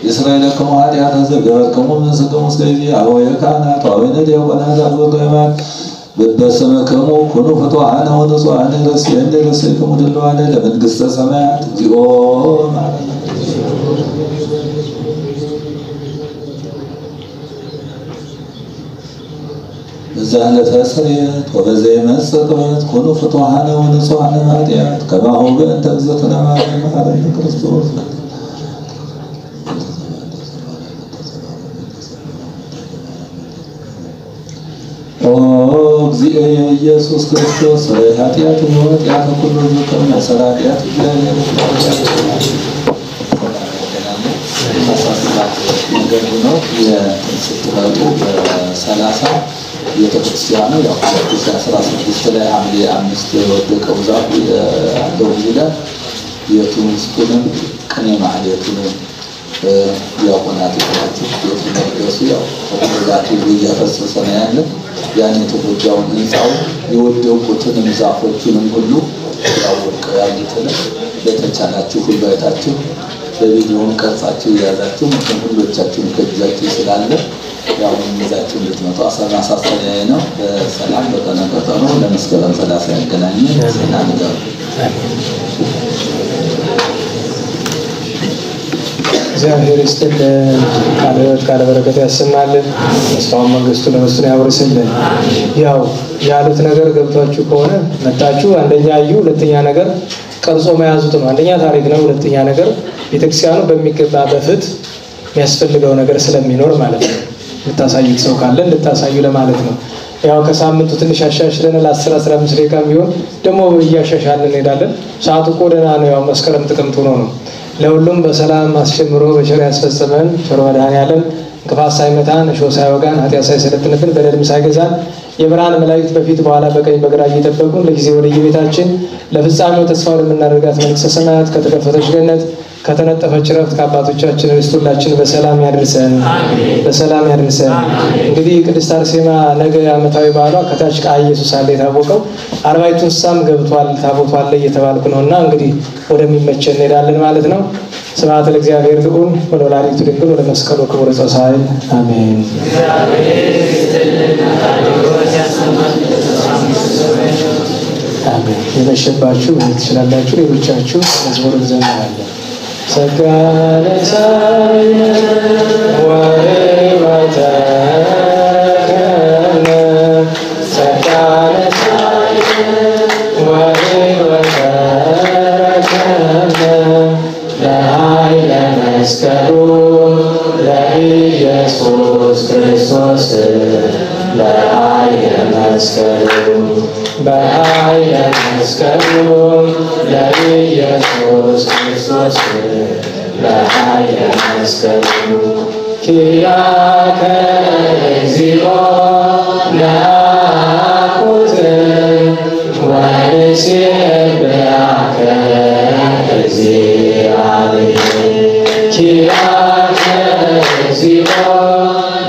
የእስራኤል ከመዋድ ያተዘገበ ከሞም ሰከሙ ስለዚህ አዎ የካህናት አወነ ዲያቆናት አቦጋማት በበሰመከሙ ኩኑ ፍቱሐነ ወንጹሐነ ለስየከሙ ድለዋነ ለመንግሥተ ሰማያት እግዚኦ ማረነ። በዛለተ ስርየት ወበዘይመጽእ ቅበት ኩኑ ፍቱሐነ ወንጹሐነ ኃጢአት ከማሁ በእንተ እግዝእትነ ማርያም መሐረነ ክርስቶስ ኦ እግዚእ ኢየሱስ ክርስቶስ ኃጢአት ወኃጢአት ሁሉ ዝክር መሰራጢአት እግዚአብሔር ነገር ነው። የስትመጡ በ30 ቤተክርስቲያኑ ያው 2016 ላይ ሐምሌ 5 የወደቀው ዛፍ ያለው ይላል። የቱንስቱንም ቅኔ ማህሌቱንም ያቆናት ይላችሁ የትመለሱ ያው ወዳቱ እያፈሰሰ ነው ያለ ያን የተጎዳውን ህንፃው የወደቁትንም ዛፎቹንም ሁሉ ያወቀ ያሉትን በተቻላችሁ ሁሉ አይታችሁ በቪዲዮውን ቀርጻችሁ ያዛችሁ ሁሎቻችሁን ከእጃችሁ ስላለ ያው እንዛችሁ እንድትመጡ ማሳሰቢያ ነው። በሰላም በቀነቀጠሮ ለመስከረም 30 ያገናኘን ዜና ነገር እግዚአብሔር ይስጥልን። ቃለ ሕይወት ቃለ በረከት ያሰማልን። ተስፋውን መንግስቱ ለመስጠት ያወርስልን። ያው ያሉት ነገር ገብቷችሁ ከሆነ መጣችሁ አንደኛ እዩ፣ ሁለተኛ ነገር ቀርጾ መያዙት ነው። አንደኛ ታሪክ ነው፣ ሁለተኛ ነገር ቤተክርስቲያኑ በሚገባ በፍት የሚያስፈልገው ነገር ስለሚኖር ማለት ነው። ልታሳዩት ሰው ካለ ልታሳዩ ለማለት ነው። ያው ከሳምንቱ ትንሽ አሻሽለናል። 10-15 ደቂቃ ቢሆን ደግሞ እያሻሻልን እንሄዳለን። ሰዓቱ እኮ ደህና ነው። ያው መስከረም ጥቅምት ሆኖ ነው። ለሁሉም በሰላም አስጀምሮ በቸር ያስፈጸመን ቸር መድኃኔዓለም እንቅፋት ሳይመታን እሾህ ሳይወጋን ኃጢአት ሳይሰለጥንብን በደልም ሳይገዛን የብርሃን መላእክት በፊት በኋላ በቀኝ በግራ እየጠበቁን ለጊዜ ወደ የቤታችን ለፍጻሜው ተስፋ ለምናደርጋት መንግሥተ ሰማያት ከተከፈተች ገነት ከተነጠፈች ረፍት ከአባቶቻችን ርስት ሁላችን በሰላም ያድርሰን፣ በሰላም ያድርሰን። እንግዲህ ቅድስት አርሴማ ነገ ዓመታዊ በዓሏ ከታች ቃ ኢየሱስ አለ የታወቀው 40 እንስሳም ገብቷል ታቦቷ አለ እየተባልኩ ነውና እንግዲህ ወደሚመቸን እንሄዳለን ማለት ነው። ስብሐት ለእግዚአብሔር ልዑል ወለወላዲቱ ድንግል ወለመስቀሉ ክቡር ጸሳይል አሜን። አሜን። የመሸባችሁ ትችላላችሁ። ሌሎቻችሁ መዝሙር እንዘምራለን። ሰጋነ ሳይነ ወሕይወተ ከነ ሰጋነ ሳይነ ወሕይወተ ከነ ለኃይለ መስቀሉ ለኢየሱስ ክርስቶስ ለኃይለ መስቀሉ በኃይለ መስቀሉ ለኢየሱስ ክርስቶስ ለኃይለ መስቀሉ ኪያከ እግዚኦ ናኩት ወንሴብሐከ እግዚአብሔር ኪያከ እግዚኦ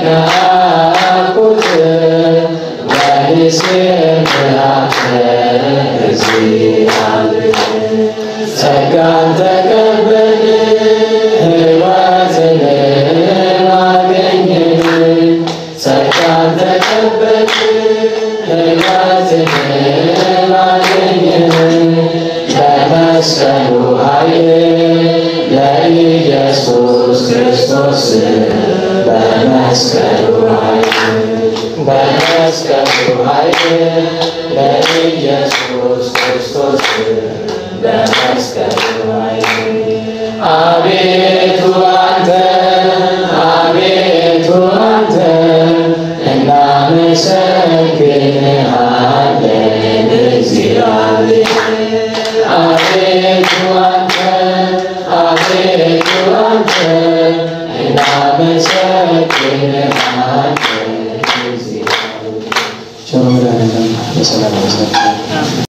ናኩት ወንሴብሐከ እግዚአብሔር ጸጋን ተቀበልን ሕይወትን አገኘን ጸጋን ተቀበልን ሕይወትን አገኘን በመስቀሉ ኃይል ለኢየሱስ ክርስቶስ በመስቀሉ ኃይል ለኢየሱስ ክርስቶስ በመስቀሉ ኃይል አቤቱ አንተ እናመሰግንሃለን እግዚአብሔር አቤቱ አንተ እናመሰግንሃለን እግዚአብሔር ቸር መድኃኔዓለም በሰላም ያሳድረን።